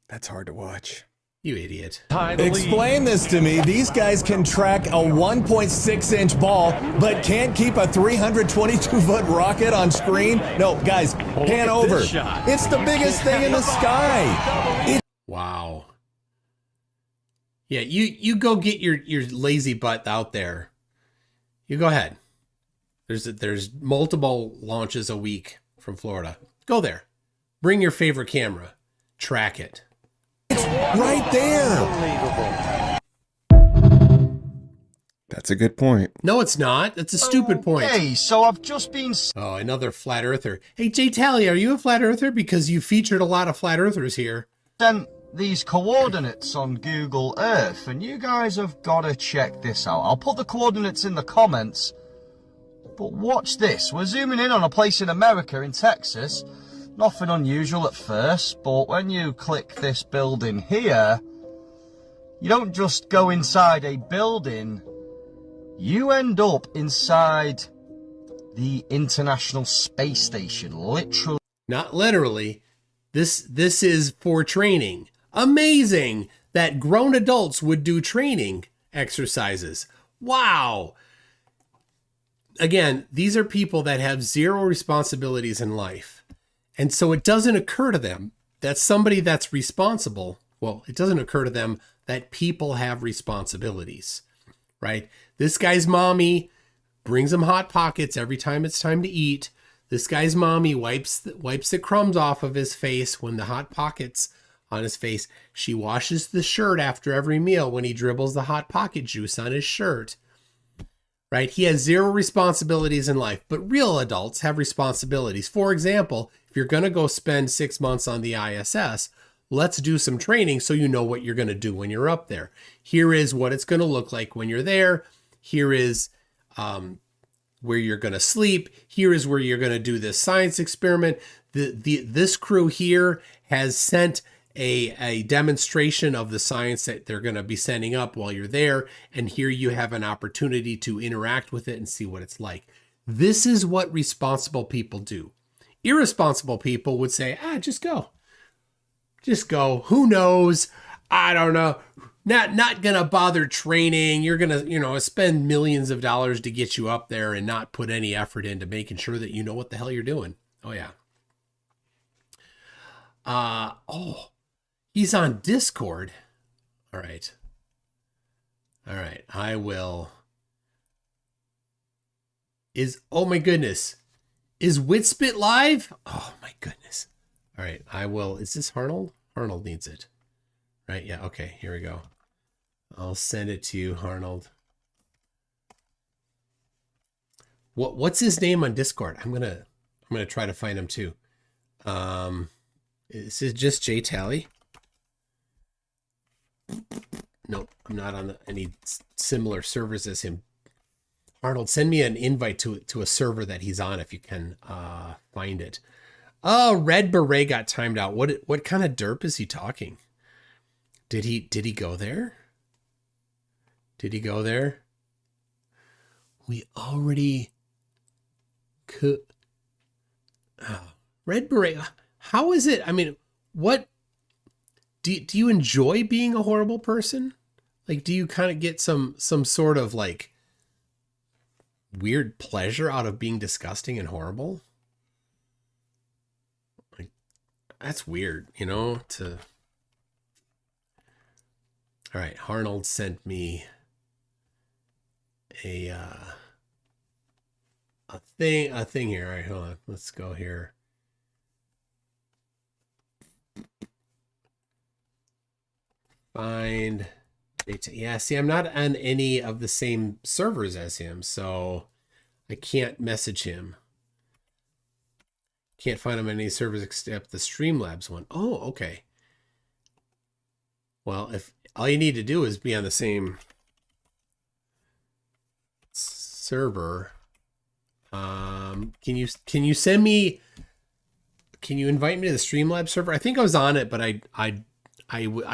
That's hard to watch. You idiot. Explain this to me. These guys can track a 1.6-inch ball, but can't keep a 322-foot rocket on screen? No, guys, pan over. It's the biggest thing in the sky. Wow. Yeah, you go get your lazy butt out there. You go ahead. There's multiple launches a week from Florida. Go there. Bring your favorite camera. Track it. It's right there. That's a good point. No, it's not. That's a stupid point. Hey, so I've just been... Oh, another flat earther. Hey, Jay Tally, are you a flat earther? Because you featured a lot of flat earthers here. Sent these coordinates on Google Earth, and you guys have got to check this out. I'll put the coordinates in the comments, but watch this. We're zooming in on a place in America, in Texas. Nothing unusual at first, but when you click this building here, you don't just go inside a building, you end up inside the International Space Station, literally. Not literally. This is for training. Amazing that grown adults would do training exercises. Wow. Again, these are people that have zero responsibilities in life. And so it doesn't occur to them that somebody that's responsible, well, it doesn't occur to them that people have responsibilities, right? This guy's mommy brings him Hot Pockets every time it's time to eat. This guy's mommy wipes the crumbs off of his face when the Hot Pockets on his face. She washes the shirt after every meal when he dribbles the Hot Pocket juice on his shirt. Right? He has zero responsibilities in life, but real adults have responsibilities. For example, if you're going to go spend 6 months on the ISS, let's do some training so you know what you're going to do when you're up there. Here is what it's going to look like when you're there. Here is where you're going to sleep. Here is where you're going to do this science experiment. This crew here has sent a demonstration of the science that they're going to be sending up while you're there. And here you have an opportunity to interact with it and see what it's like. This is what responsible people do. Irresponsible people would say, just go. Just go. Who knows? I don't know. Not gonna bother training. You're gonna, spend millions of dollars to get you up there and not put any effort into making sure that you know what the hell you're doing. Oh yeah. He's on Discord. All right. I will. Oh my goodness. Is Witspit live? Oh my goodness. All right, I will. Is this Arnold? Arnold needs it. Right, yeah, okay, here we go. I'll send it to you, Arnold. What's his name on Discord? I'm gonna try to find him too. Is it just J Tally? Nope, I'm not on any similar servers as him. Arnold, send me an invite to a server that he's on if you can find it. Oh, Red Beret got timed out. What kind of derp is he talking? Did he go there? Did he go there? We already could. Red Beret. How is it? I mean, what do you enjoy being a horrible person? Like, do you kind of get some sort of like weird pleasure out of being disgusting and horrible? Like, that's weird, All right, Arnold sent me a thing here. All right, hold on. Let's go here. Find. Yeah, see, I'm not on any of the same servers as him, so I can't message him. Can't find him on any servers except the Streamlabs one. Oh, okay. Well, if all you need to do is be on the same server, can you send me? Can you invite me to the Streamlabs server? I think I was on it, but I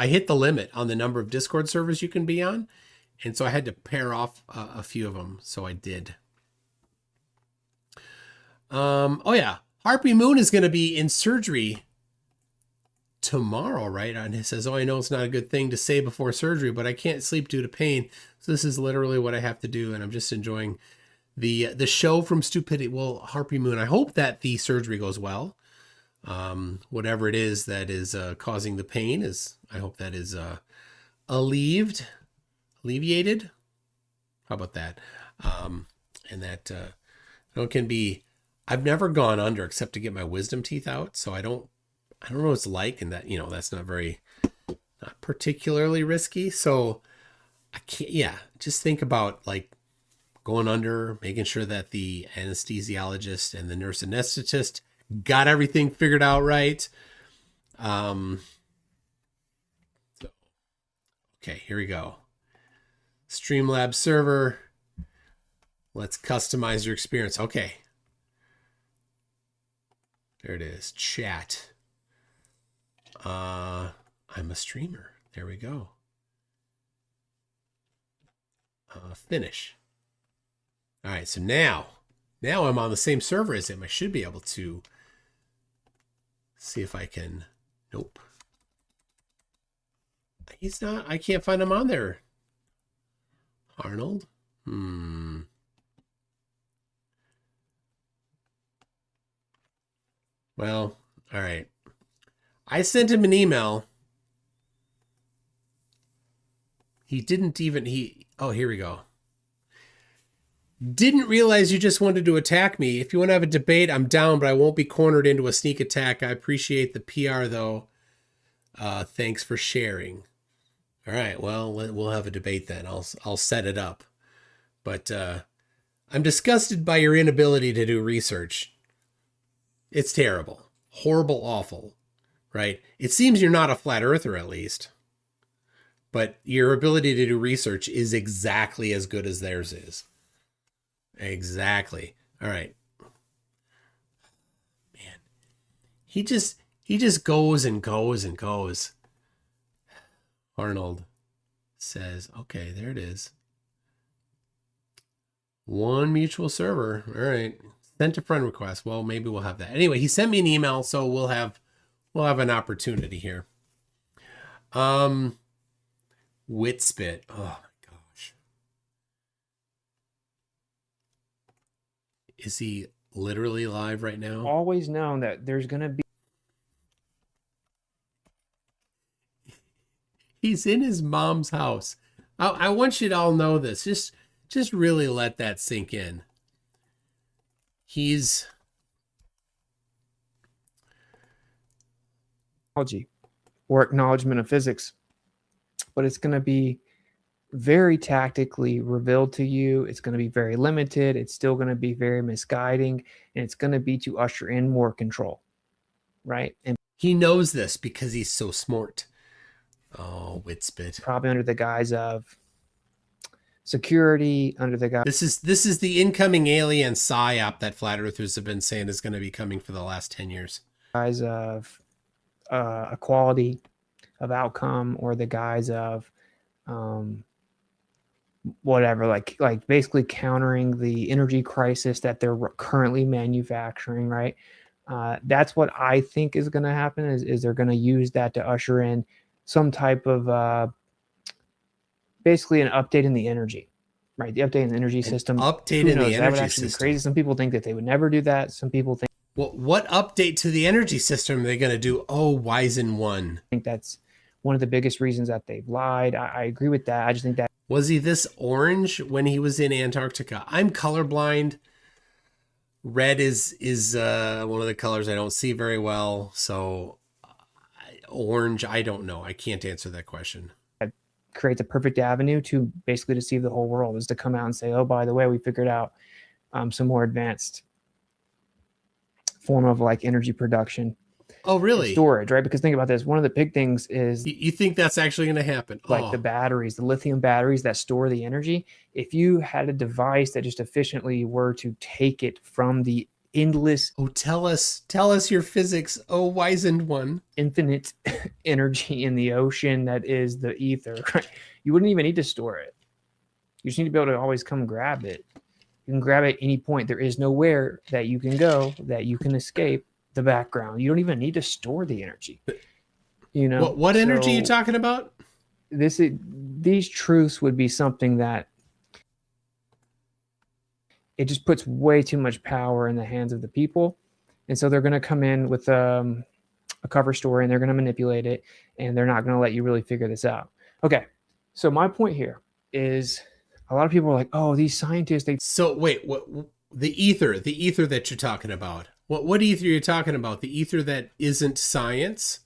hit the limit on the number of Discord servers you can be on. And so I had to pair off a few of them. So I did. Oh yeah. Harpy Moon is going to be in surgery tomorrow, right? And it says, I know it's not a good thing to say before surgery, but I can't sleep due to pain. So this is literally what I have to do. And I'm just enjoying the show from stupidity. Well, Harpy Moon, I hope that the surgery goes well. Whatever it is that is causing the pain I hope that is alleviated. How about that? And that can be. I've never gone under except to get my wisdom teeth out, so I don't know what it's like, and that that's not particularly risky. So I can't. Yeah, just think about like going under, making sure that the anesthesiologist and the nurse anesthetist got everything figured out right. So, okay, here we go. Streamlabs server. Let's customize your experience. Okay. There it is. Chat. I'm a streamer. There we go. Finish. All right, so now I'm on the same server as him. I should be able to see if I can. Nope. He's not. I can't find him on there. Arnold. Well, all right. I sent him an email. He didn't even. Oh, here we go. Didn't realize you just wanted to attack me. If you want to have a debate, I'm down, but I won't be cornered into a sneak attack. I appreciate the PR, though. Thanks for sharing. All right, well, we'll have a debate then. I'll set it up. But I'm disgusted by your inability to do research. It's terrible. Horrible, awful, right? It seems you're not a flat earther, at least. But your ability to do research is exactly as good as theirs is. Exactly. All right. Man. He just goes and goes and goes. Arnold says, okay, there it is. One mutual server. All right. Sent a friend request. Well, maybe we'll have that. Anyway, he sent me an email, so we'll have an opportunity here. Witspit. Oh my gosh. Is he literally live right now? Always known that there's going to be. He's in his mom's house. I want you to all know this. Just really let that sink in. He's or acknowledgement of physics, but it's going to be very tactically revealed to you. It's going to be very limited. It's still going to be very misguiding, and it's going to be to usher in more control, right? And he knows this because he's so smart. Oh, Witspit. Probably under the guise of security, under the guise. This is the incoming alien psyop that flat earthers have been saying is going to be coming for the last 10 years. Guise of equality of outcome, or the guise of whatever, like basically countering the energy crisis that they're currently manufacturing, right? That's what I think is going to happen, is they're going to use that to usher in some type of basically an update in the energy, right? The update in the energy system. Update in the energy that would actually system. be crazy. Some people think that they would never do that. Some people think. Well, what update to the energy system are they going to do? Oh, Wizen one. I think that's one of the biggest reasons that they've lied. I agree with that. I just think that. Was he this orange when he was in Antarctica? I'm colorblind. Red is one of the colors I don't see very well. So orange, I don't know. I can't answer that question. That creates a perfect avenue to basically deceive the whole world, is to come out and say, oh, by the way, we figured out some more advanced form of like energy production. Oh, really? Storage, right? Because think about this. One of the big things is... You think that's actually going to happen? Like the batteries, the lithium batteries that store the energy. If you had a device that just efficiently were to take it from the endless... Oh, tell us your physics. Oh, wizened one. Infinite energy in the ocean that is the ether, right? You wouldn't even need to store it. You just need to be able to always come grab it. You can grab it at any point. There is nowhere that you can go that you can escape the background. You don't even need to store the energy. You know what energy are you talking about? These truths would be something that it just puts way too much power in the hands of the people, and so they're going to come in with a cover story and they're going to manipulate it, and they're not going to let you really figure this out. Okay, so my point here is, a lot of people are like, "Oh, these scientists." So wait, what? The ether that you're talking about? What ether are you talking about? The ether that isn't science,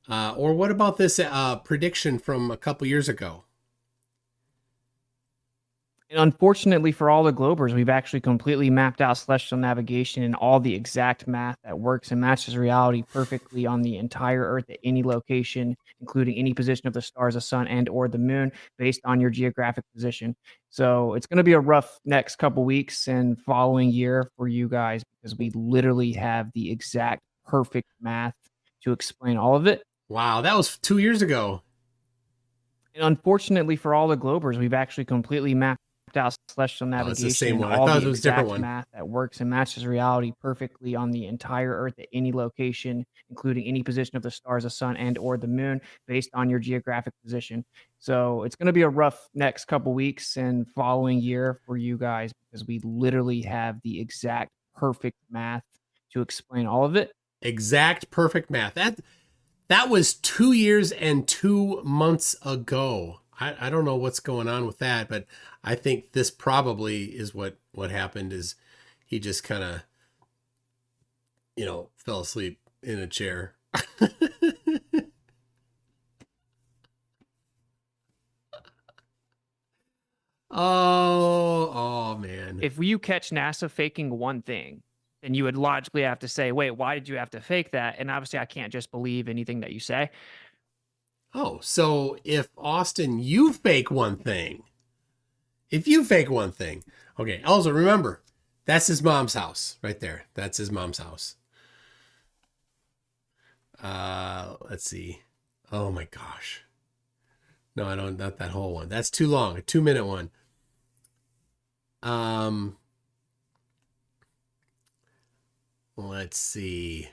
or what about this prediction from a couple years ago? And unfortunately for all the Globers, we've actually completely mapped out celestial navigation and all the exact math that works and matches reality perfectly on the entire Earth at any location, including any position of the stars, the sun, and or the moon, based on your geographic position. So it's going to be a rough next couple weeks and following year for you guys, because we literally have the exact perfect math to explain all of it. Wow, that was 2 years ago. And unfortunately for all the Globers, we've actually completely mapped out celestial navigation. It's the same one. I all thought the it was a different exact one. Math that works and matches reality perfectly on the entire Earth at any location, including any position of the stars, the sun, and or the moon, based on your geographic position. So it's going to be a rough next couple weeks and following year for you guys, because we literally have the exact perfect math to explain all of it. Exact perfect math. That was 2 years and 2 months ago. I don't know what's going on with that, but I think this probably is what happened. Is he just kind of, fell asleep in a chair. Oh man. If you catch NASA faking one thing, then you would logically have to say, wait, why did you have to fake that? And obviously I can't just believe anything that you say. Oh, so if Austin, you fake one thing. If you fake one thing. Okay, also remember, that's his mom's house right there. That's his mom's house. Let's see. Oh my gosh. No, I don't, not that whole one. That's too long, a 2-minute one. Let's see.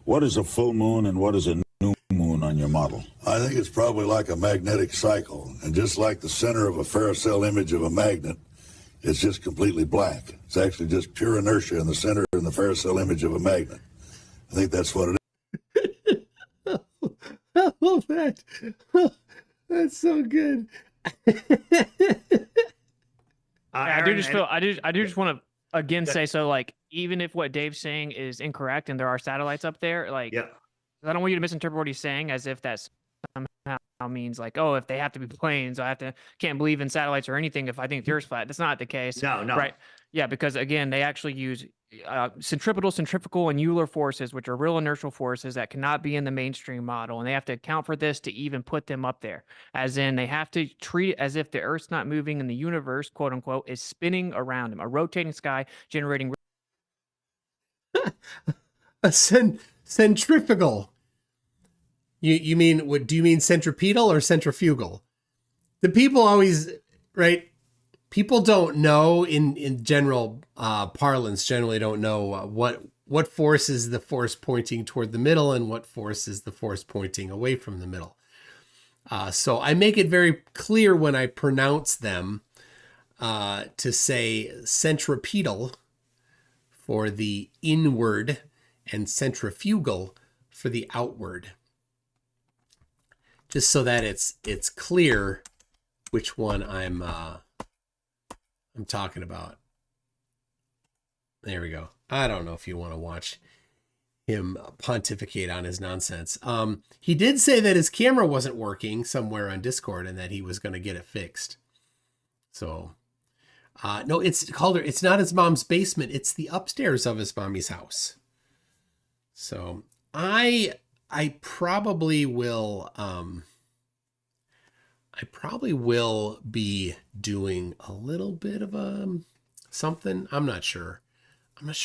What is a full moon and what is a new moon on your model? I think it's probably like a magnetic cycle. And just like the center of a Ferrocell image of a magnet, it's just completely black. It's actually just pure inertia in the center in the Ferrocell image of a magnet. I think that's what it is. I love that. That's so good. I do just want to again say, so like, even if what Dave's saying is incorrect and there are satellites up there, like, I don't want you to misinterpret what he's saying as if that somehow means like, oh, if they have to be planes, can't believe in satellites or anything if I think the Earth's flat. That's not the case. No. Right. Yeah, because again, they actually use centripetal, centrifugal, and Euler forces, which are real inertial forces that cannot be in the mainstream model. And they have to account for this to even put them up there. As in, they have to treat it as if the Earth's not moving and the universe, quote unquote, is spinning around them. A rotating sky generating... A centrifugal. You mean, what do you mean, centripetal or centrifugal? The people always, right? People don't know in general parlance, generally don't know what force is the force pointing toward the middle and what force is the force pointing away from the middle. So I make it very clear when I pronounce them to say centripetal for the inward and centrifugal for the outward. Just so that it's clear which one I'm talking about. There we go. I don't know if you want to watch him pontificate on his nonsense. He did say that his camera wasn't working somewhere on Discord and that he was going to get it fixed. So, no, it's not his mom's basement. It's the upstairs of his mommy's house. So I probably will, be doing a little bit of something. I'm not sure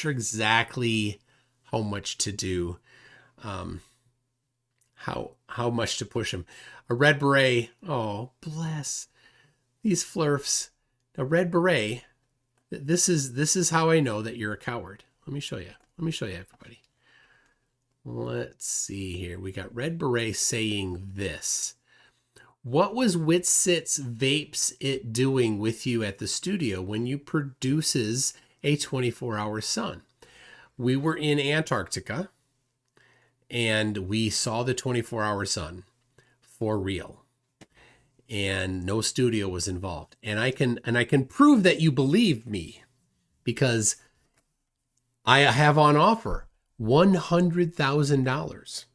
exactly how much to do, how much to push him. A red beret. Oh, bless these flurfs. A red beret. This is how I know that you're a coward. Let me show you, everybody. Let's see here. We got red beret saying this. What was Witsit's Vapes It doing with you at the studio when you produces a 24-hour sun? We were in Antarctica and we saw the 24-hour sun for real. And no studio was involved. And I can prove that you believed me because I have on offer $100,000.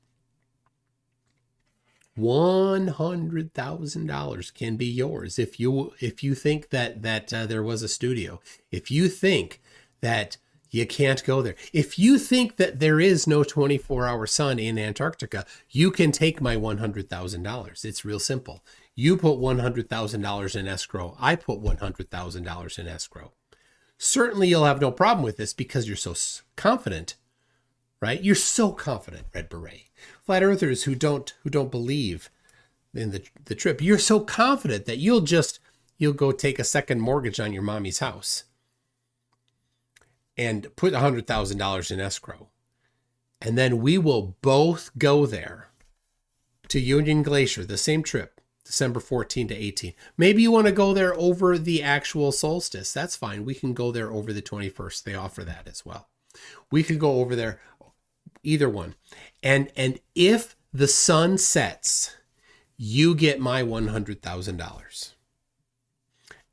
$100,000 can be yours if you think that there was a studio. If you think that you can't go there. If you think that there is no 24-hour sun in Antarctica, you can take my $100,000. It's real simple. You put $100,000 in escrow. I put $100,000 in escrow. Certainly you'll have no problem with this because you're so confident, right? You're so confident, Red Beret. Flat earthers who don't believe in the trip, you're so confident that you'll go take a second mortgage on your mommy's house and put $100,000 in escrow. And then we will both go there to Union Glacier, the same trip, December 14 to 18. Maybe you want to go there over the actual solstice. That's fine. We can go there over the 21st. They offer that as well. We could go over there, either one. And if the sun sets, you get my $100,000.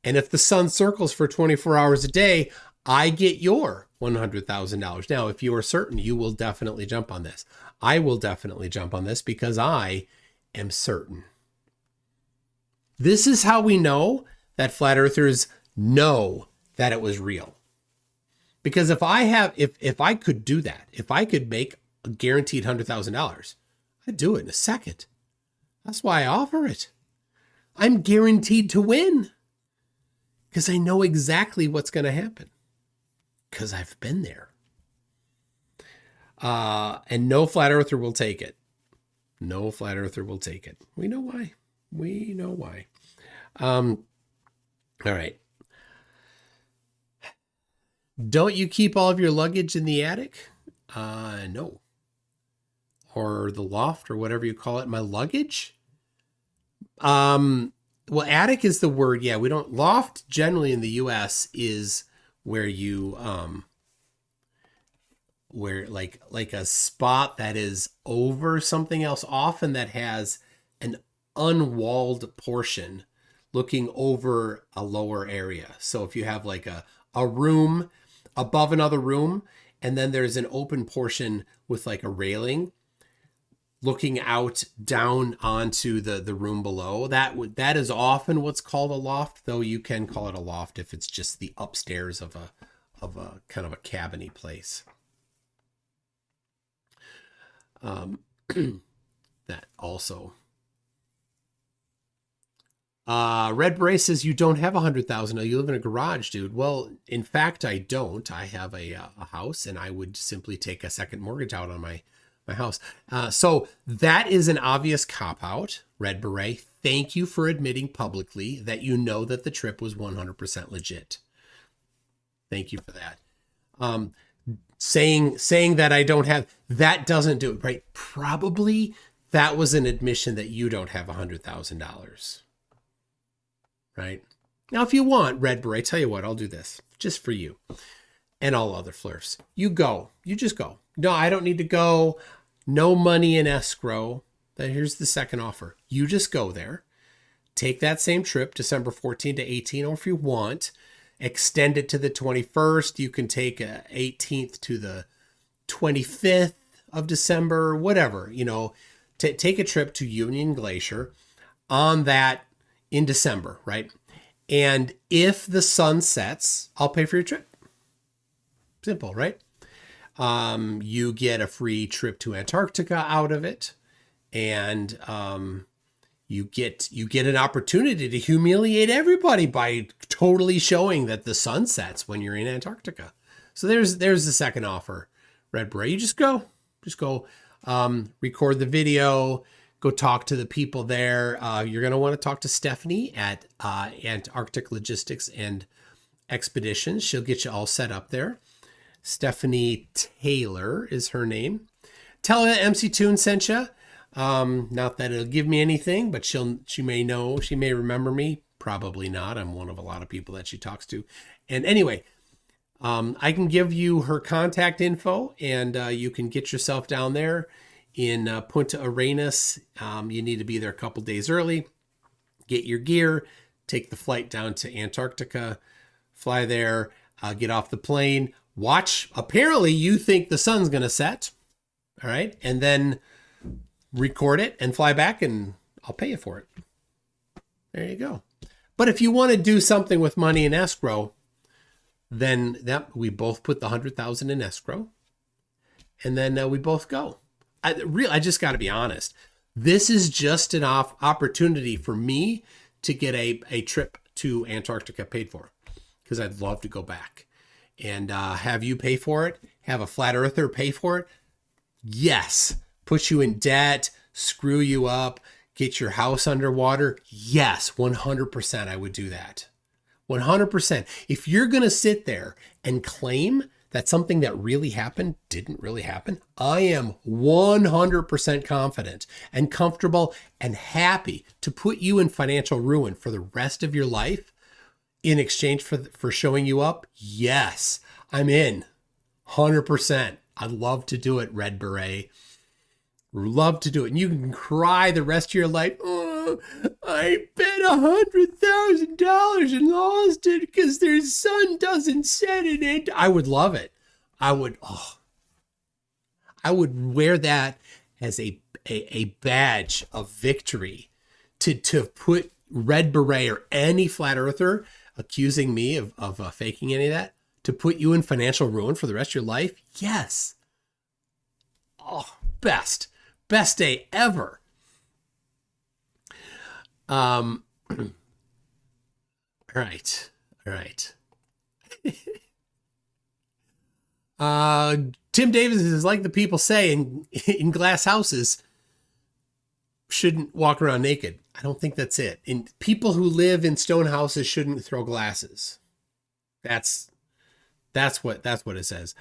And if the sun circles for 24 hours a day, I get your $100,000. Now, if you are certain, you will definitely jump on this. I will definitely jump on this because I am certain. This is how we know that flat earthers know that it was real. Because if I could do that, if I could make a guaranteed $100,000, I'd do it in a second. That's why I offer it. I'm guaranteed to win because I know exactly what's going to happen because I've been there. And no flat earther will take it. No flat earther will take it. We know why. We know why. All right. Don't you keep all of your luggage in the attic? No. Or the loft or whatever you call it. My luggage? Well, attic is the word. Yeah, we don't. Loft generally in the US is where you, where like a spot that is over something else, often that has an unwalled portion looking over a lower area. So if you have like a room above another room, and then there's an open portion with like a railing looking out down onto the room below, that is often what's called a loft, though you can call it a loft if it's just the upstairs of a kind of a cabin-y place. That also. Red Beret says you don't have 100,000. You live in a garage, dude. Well, in fact, I don't. I have a house, and I would simply take a second mortgage out on my house. So that is an obvious cop-out, Red Beret. Thank you for admitting publicly that you know that the trip was 100% legit. Thank you for that. Saying that I don't have, that doesn't do it, right? Probably that was an admission that you don't have $100,000. Right? Now, if you want, Red Beret, tell you what, I'll do this just for you and all other Flurfs. You go. You just go. No, I don't need to go. No money in escrow. Here's the second offer. You just go there. Take that same trip, December 14 to 18, or if you want, extend it to the 21st. You can take 18th to the 25th of December, whatever. You know, take a trip to Union Glacier on that in December, right? And if the sun sets, I'll pay for your trip. Simple, right? You get a free trip to Antarctica out of it, and you get an opportunity to humiliate everybody by totally showing that the sun sets when you're in Antarctica. So there's the second offer, Red Beret. You just go, record the video. Go talk to the people there. You're going to want to talk to Stephanie at Antarctic Logistics and Expeditions. She'll get you all set up there. Stephanie Taylor is her name. Tell her that MCToon sent you. Not that it'll give me anything, but she may know. She may remember me. Probably not. I'm one of a lot of people that she talks to. And anyway, I can give you her contact info, and you can get yourself down there in Punta Arenas. You need to be there a couple days early, get your gear, take the flight down to Antarctica, fly there, get off the plane, watch. Apparently you think the sun's going to set. All right. And then record it and fly back, and I'll pay you for it. There you go. But if you want to do something with money in escrow, then we both put the 100,000 in escrow, and then we both go. I just got to be honest. This is just an opportunity for me to get a trip to Antarctica paid for, because I'd love to go back and have you pay for it, have a flat earther pay for it. Yes. Put you in debt, screw you up, get your house underwater. Yes, 100% I would do that. 100%. If you're going to sit there and claim that something that really happened didn't really happen, I am 100% confident and comfortable and happy to put you in financial ruin for the rest of your life in exchange for showing you up. Yes, I'm in. 100%. I'd love to do it, Red Beret. Love to do it. And you can cry the rest of your life. Oh, I bet $100,000 and lost it because their sun doesn't set in it. I would love it. I would wear that as a badge of victory to put red beret or any flat earther accusing me of faking any of that to put you in financial ruin for the rest of your life? Yes. Oh, best day ever. All right. Tim Davis is like the people say in glass houses shouldn't walk around naked. I don't think that's it. And people who live in stone houses shouldn't throw glasses. That's what it says.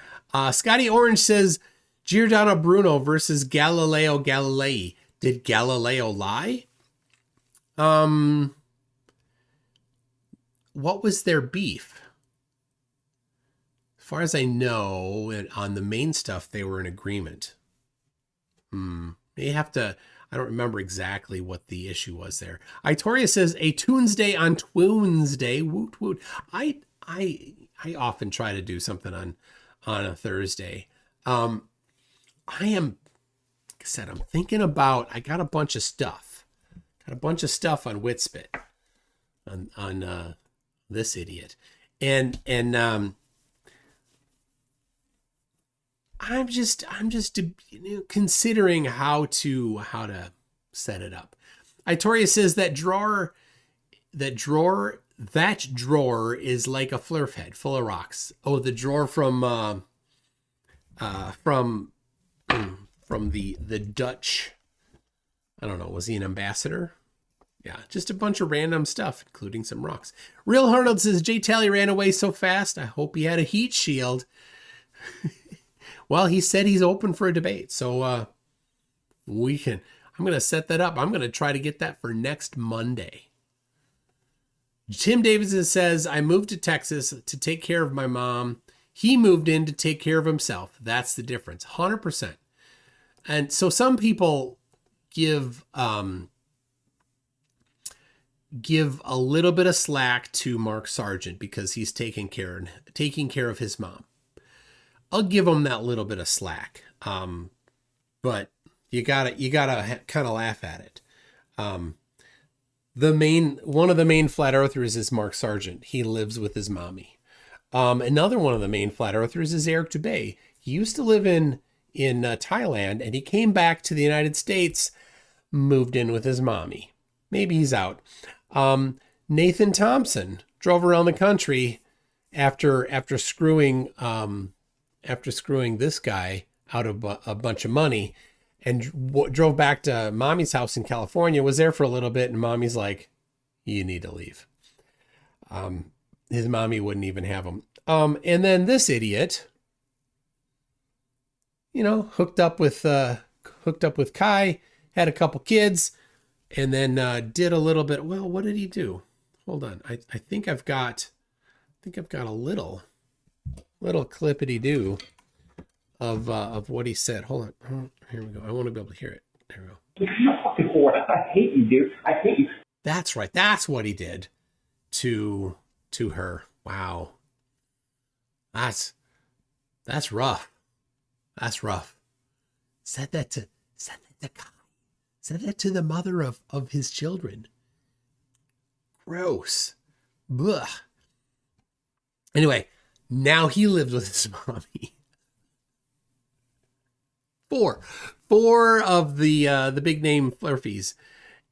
Scotty Orange says Giordano Bruno versus Galileo Galilei. Did Galileo lie? What was their beef? As far as I know, on the main stuff, they were in agreement. They have to, I don't remember exactly what the issue was there. Itoria says, a Tuesday on Twoonsday. Woot woot. I often try to do something on a Thursday. I am, like I said, I'm thinking about, I got a bunch of stuff. Got a bunch of stuff on Witspit on this idiot. And I'm just considering how to set it up. Itoria says that drawer is like a Flurf head full of rocks. Oh, the drawer from the Dutch. I don't know. Was he an ambassador? Yeah, just a bunch of random stuff, including some rocks. Real Arnold says Jay Tally ran away so fast. I hope he had a heat shield. Well, he said he's open for a debate, so I'm going to set that up. I'm going to try to get that for next Monday. Tim Davidson says, I moved to Texas to take care of my mom. He moved in to take care of himself. That's the difference. 100%. And so some people give a little bit of slack to Mark Sargent because he's taking care of his mom. I'll give him that little bit of slack. But you gotta kind of laugh at it. One of the main flat earthers is Mark Sargent. He lives with his mommy. Another one of the main flat earthers is Eric Dubay. He used to live in Thailand, and he came back to the United States, moved in with his mommy. Maybe he's out. Nathan Thompson drove around the country after screwing this guy out of a bunch of money, and drove back to mommy's house in California, was there for a little bit, and mommy's like, you need to leave. His mommy wouldn't even have him. And then this idiot, hooked up with Kai, had a couple kids, and then did a little bit. Well, what did he do? Hold on. I think I've got a little clippity do of what he said. Hold on. Here we go. I want to be able to hear it. There we go. You're a fucking whore. I hate you, dude. I hate you. That's right. That's what he did to her. Wow. That's rough. That's rough. Said that to Kai. Said that to the mother of his children. Gross. Blech. Anyway, now he lived with his mommy. Four of the big name Flurfies.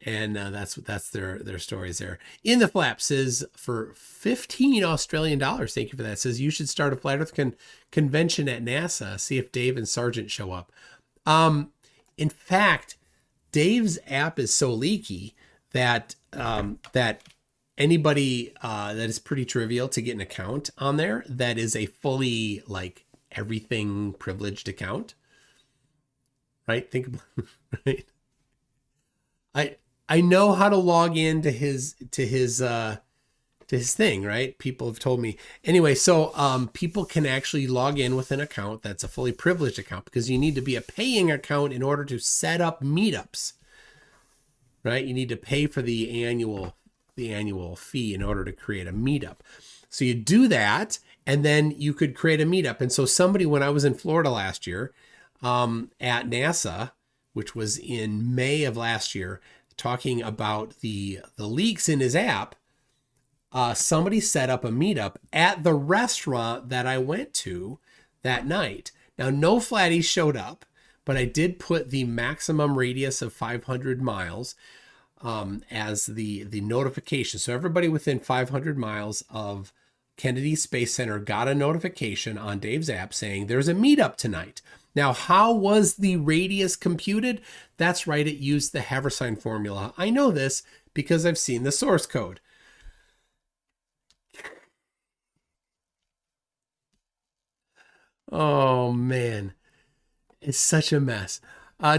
And that's their stories there. In the Flap says for $15 Australian, thank you for that, says you should start a Flat Earth convention at NASA, see if Dave and Sargent show up. In fact, Dave's app is so leaky that anybody that is pretty trivial to get an account on there that is a fully everything privileged account. Right? Think about right. I know how to log into his thing, right? People have told me. Anyway, so people can actually log in with an account that's a fully privileged account, because you need to be a paying account in order to set up meetups. Right? You need to pay for the annual fee in order to create a meetup. So you do that, and then you could create a meetup. And so somebody, when I was in Florida last year, at NASA, which was in May of last year, talking about the leaks in his app, somebody set up a meetup at the restaurant that I went to that night. Now, no flatties showed up, but I did put the maximum radius of 500 miles as the notification. So everybody within 500 miles of Kennedy Space Center got a notification on Dave's app saying there's a meetup tonight. Now, how was the radius computed? That's right, it used the Haversine formula. I know this because I've seen the source code. Oh, man. It's such a mess.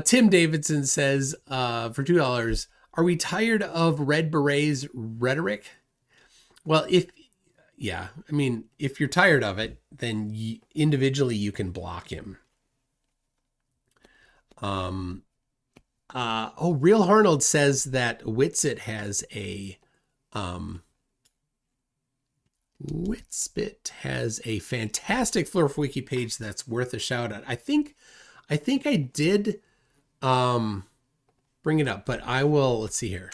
Tim Davidson says, for $2, are we tired of Red Beret's rhetoric? Well, if you're tired of it, then individually you can block him. Real Arnold says that Witsit has a fantastic Flurf Wiki page that's worth a shout out. I think I did bring it up, but I will. Let's see here.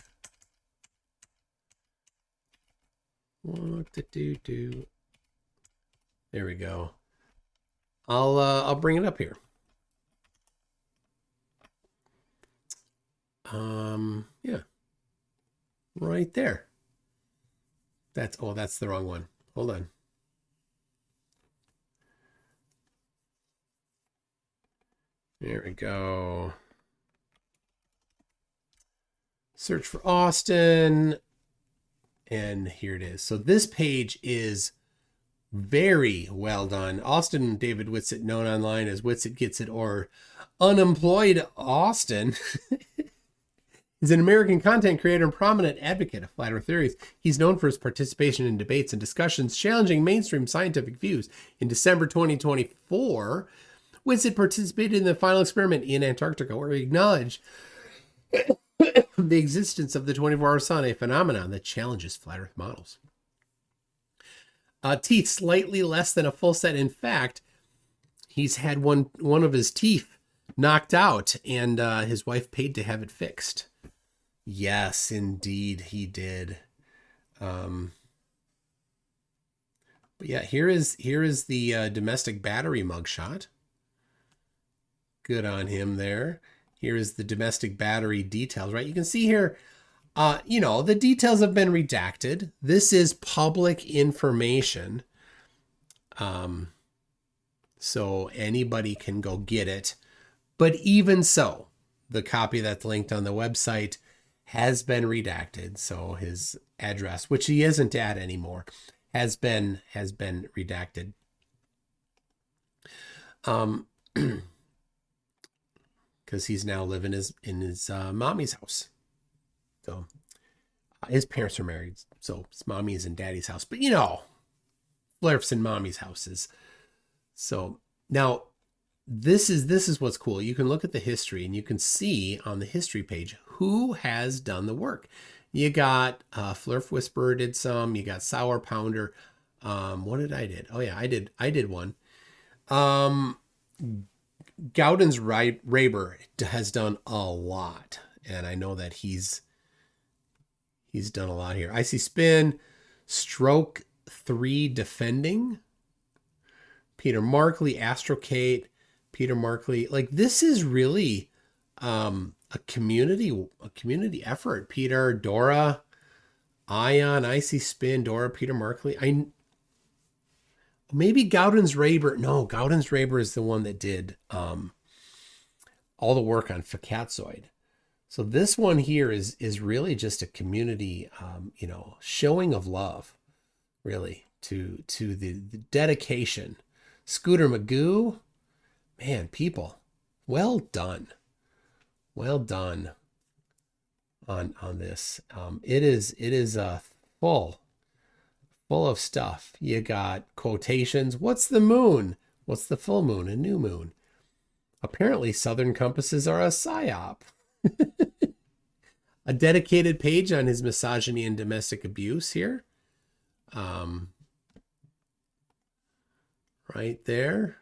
What to do? There we go. I'll bring it up here. Yeah, right there. That's the wrong one. Hold on. There we go. Search for Austin. And here it is. So this page is very well done. Austin David Witsit, known online as Witsit Gets It or Unemployed Austin, is an American content creator and prominent advocate of flat earth theories. He's known for his participation in debates and discussions challenging mainstream scientific views. In December 2024, Witsit participated in the final experiment in Antarctica, where he acknowledged the existence of the 24-hour sun, a phenomenon that challenges flat earth models. Teeth slightly less than a full set. In fact, he's had one of his teeth knocked out, and his wife paid to have it fixed. Yes, indeed, he did. But yeah, here is the domestic battery mugshot. Good on him there. Here is the domestic battery details, right? You can see here, the details have been redacted. This is public information. So anybody can go get it. But even so, the copy that's linked on the website has been redacted. So his address, which he isn't at anymore, has been redacted. Because he's now living in his mommy's house. So his parents are married, so his mommy is in daddy's house. But Flurf's in mommy's houses. So now this is what's cool. You can look at the history and you can see on the history page who has done the work. You got Flurf Whisperer did some. You got Sour Pounder. What did I did? Oh yeah, I did one. Gowden's Raber has done a lot, and I know that he's done a lot here. Icy Spin, Stroke 3 Defending, Peter Markley, Astrocate, Peter Markley. Like, this is really a community effort. Peter, Dora, Ion, Icy Spin, Dora, Peter Markley. Maybe Gowden's Raber. No, Gowden's Raber is the one that did all the work on Facatzoid. So this one here is really just a community, showing of love, really, to the dedication. Scooter Magoo, man, people, well done on this. It is full of stuff. You got quotations. What's the moon? What's the full moon? A new moon. Apparently, southern compasses are a psyop. A dedicated page on his misogyny and domestic abuse here. Right there.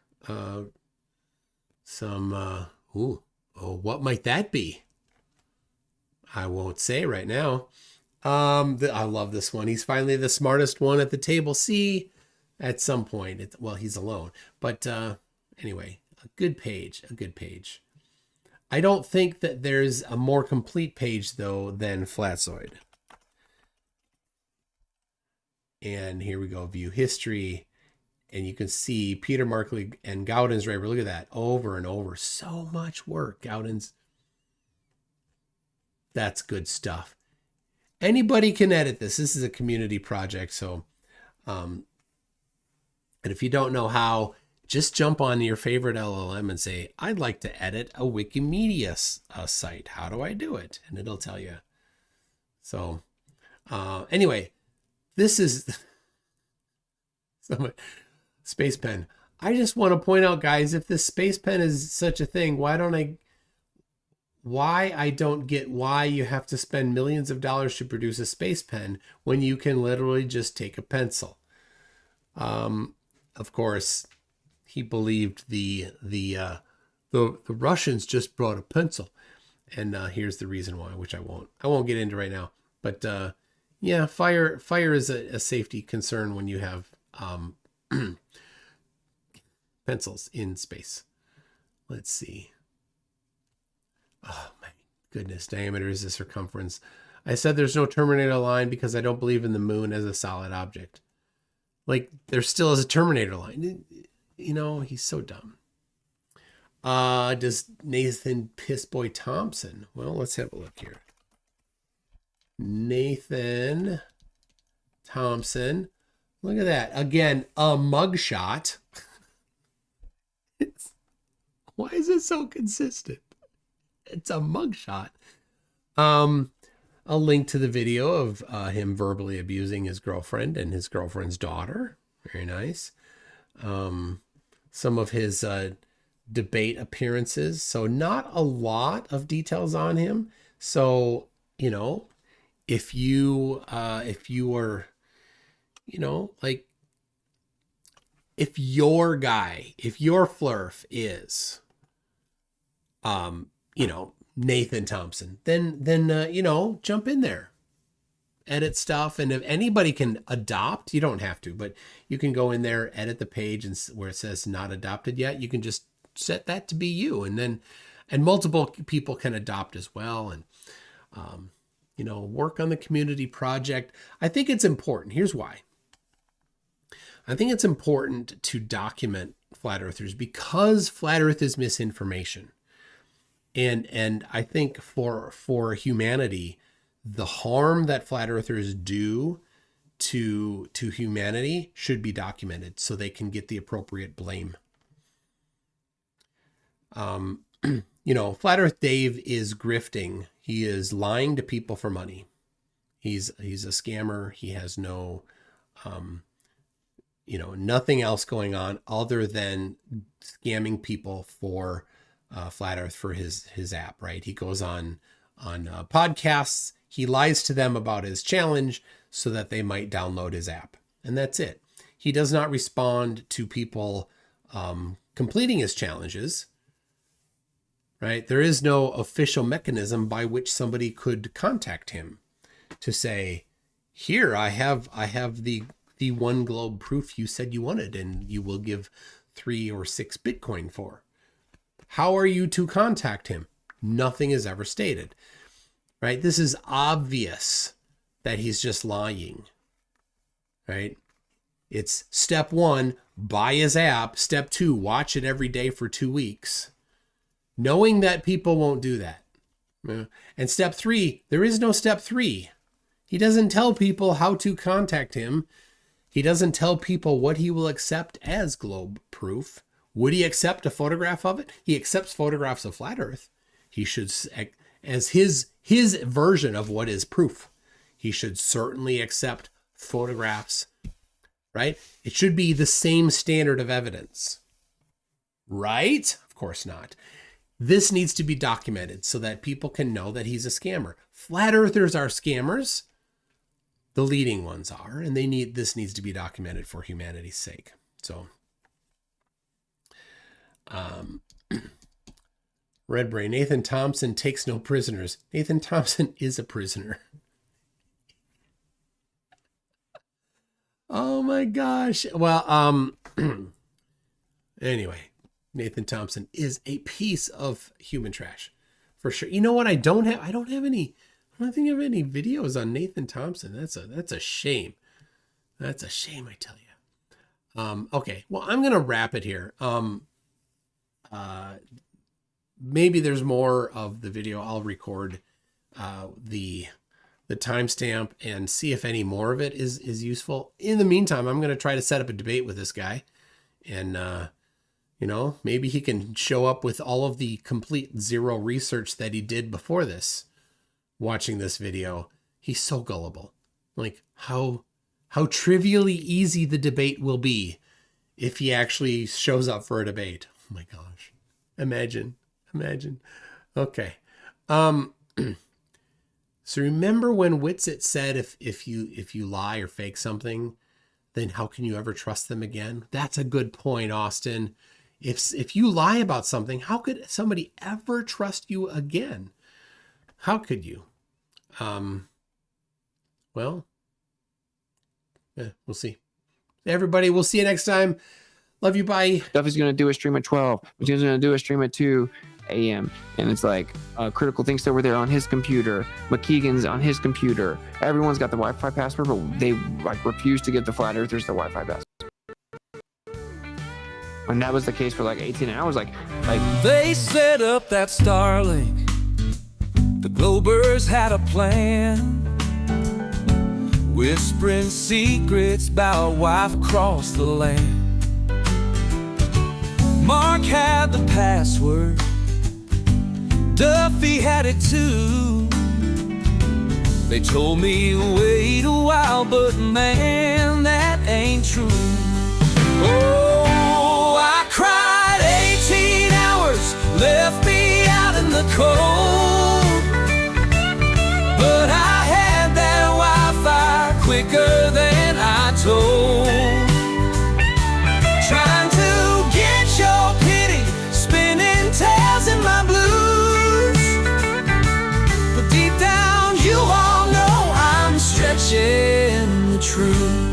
What might that be? I won't say right now. I love this one. He's finally the smartest one at the table. See, at some point, well, he's alone. But anyway, a good page, a good page. I don't think that there's a more complete page, though, than Flatzoid. And here we go, view history. And you can see Peter Markley and Gowden's Raver. Look at that, over and over. So much work, Gowden's. That's good stuff. Anybody can edit this. This is a community project. So, and if you don't know how, just jump on your favorite LLM and say, I'd like to edit a Wikimedia site. How do I do it? And it'll tell you. So, anyway, this is Space Pen. I just want to point out, guys, if this Space Pen is such a thing, why I don't get why you have to spend millions of dollars to produce a Space Pen when you can literally just take a pencil. Of course, he believed the Russians just brought a pencil, and here's the reason why, which I won't get into right now. But yeah, fire is a safety concern when you have pencils in space. Let's see. Oh my goodness, diameter is the circumference. I said there's no Terminator line because I don't believe in the moon as a solid object. Like, there still is a Terminator line. You know, he's so dumb. Does Nathan Pissboy Thompson? Well, let's have a look here. Nathan Thompson. Look at that. Again, a mugshot. Why is it so consistent? It's a mugshot. A link to the video of him verbally abusing his girlfriend and his girlfriend's daughter. Very nice. Some of his debate appearances. So not a lot of details on him. So, you know, if you are, you know, like, if your guy, if your Flurf is, you know, Nathan Thompson, then you know, jump in there, edit stuff. And if anybody can adopt, you don't have to, but you can go in there, edit the page, and where it says not adopted yet, you can just set that to be you. And then, and multiple people can adopt as well. And, you know, work on the community project. I think it's important. Here's why. I think it's important to document flat earthers because flat earth is misinformation. And I think for humanity, the harm that flat earthers do to humanity should be documented so they can get the appropriate blame. You know, Flat Earth Dave is grifting. He is lying to people for money. He's a scammer. He has no, you know, nothing else going on other than scamming people for Flat Earth for his app, right? He goes on podcasts. He lies to them about his challenge so that they might download his app. And that's it. He does not respond to people completing his challenges, right? There is no official mechanism by which somebody could contact him to say, here, I have the one globe proof you said you wanted and you will give 3 or 6 Bitcoin for. How are you to contact him? Nothing is ever stated, right? This is obvious that he's just lying, right? It's step 1, buy his app. Step 2, watch it every day for 2 weeks, knowing that people won't do that. And step 3, there is no step 3. He doesn't tell people how to contact him. He doesn't tell people what he will accept as globe proof. Would he accept a photograph of it? He accepts photographs of flat Earth. He should, as his version of what is proof, he should certainly accept photographs, right? It should be the same standard of evidence, right? Of course not. This needs to be documented so that people can know that he's a scammer. Flat Earthers are scammers. The leading ones are, and this needs to be documented for humanity's sake. So, Red Brain. Nathan Thompson takes no prisoners. Nathan Thompson is a prisoner. Oh my gosh. Well, anyway, Nathan Thompson is a piece of human trash for sure. You know what? I don't think I have any videos on Nathan Thompson. That's a shame. That's a shame, I tell you. Okay. Well, I'm going to wrap it here. Maybe there's more of the video. I'll record the timestamp and see if any more of it is useful. In the meantime, I'm going to try to set up a debate with this guy, and you know, maybe he can show up with all of the complete zero research that he did before this. Watching this video, he's so gullible. Like how trivially easy the debate will be if he actually shows up for a debate. Oh my gosh. Imagine. Okay. So remember when Whitsitt said if you lie or fake something, then how can you ever trust them again? That's a good point, Austin. If you lie about something, how could somebody ever trust you again? How could you? Well, yeah, we'll see. Everybody, we'll see you next time. Love you. Bye. Duffy's going to do a stream at 12. He's going to do a stream at 2 a.m. And it's like Critical Thinks over there on his computer. McKeegan's on his computer. Everyone's got the Wi-Fi password, but they like refuse to give the flat earthers the Wi-Fi password. And that was the case for like 18 hours. Like they set up that Starlink. The Globers had a plan, whispering secrets about wife across the land. Mark had the password, Duffy had it too. They told me wait a while, but man, that ain't true. Oh, I cried 18 hours, left me out in the cold. But I had that Wi-Fi quicker than I told. Trying to get your pity, spinning tails in my blues. But deep down you all know I'm stretching the truth.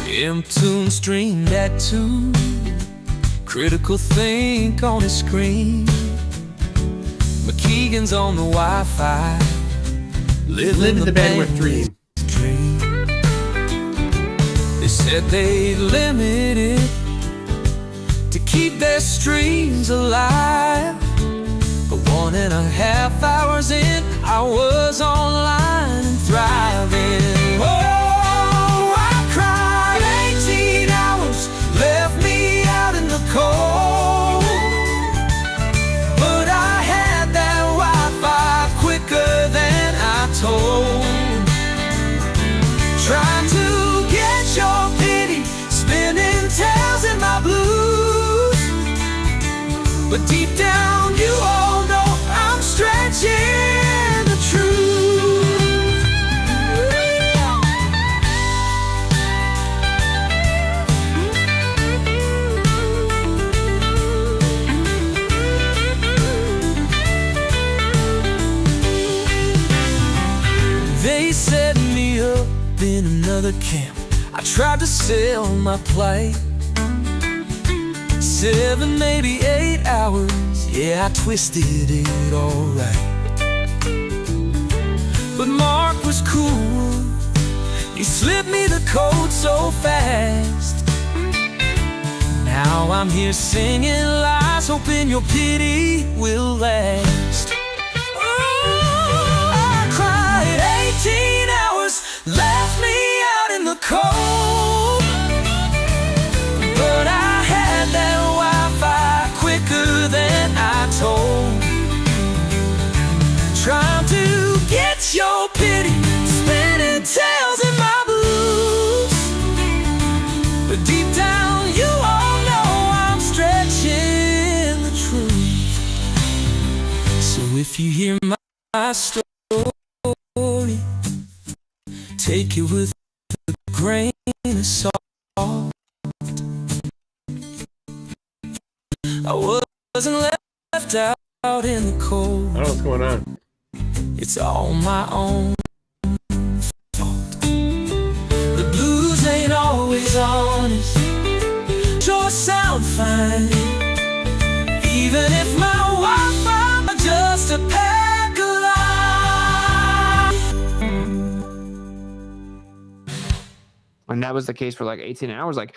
MCToon streamed at 2. Critical Think on his screen. McKeegan's on the Wi-Fi, living the bandwidth dream. They said they limit it to keep their streams alive. But 1.5 hours in, I was online and thriving. Oh, I cried 18 hours, left me out in the cold. But I had that Wi-Fi quicker than I told. Trying to get your pity, spinning tails in my blues. But deep down you all know I'm stretching the truth. They set me up in another camp. I tried to sell my plight. 7, maybe 8 hours, yeah, I twisted it alright. But Mark was cool, he slipped me the code so fast. Now I'm here singing lies, hoping your pity will last. Oh, I cried 18 hours, left me out in the cold. But I had that Wi-Fi quicker than I told. Trying to get your pity, spinning tails in my blues. But deep down you all know I'm stretching the truth. So if you hear my story, take it with a grain of salt. I wasn't left left out in the cold. I don't know what's going on. It's all my own fault. The blues ain't always honest. Sure sound fine. Even if my Wi-Fi are just a pack of lies. And that was the case for like 18 hours. Like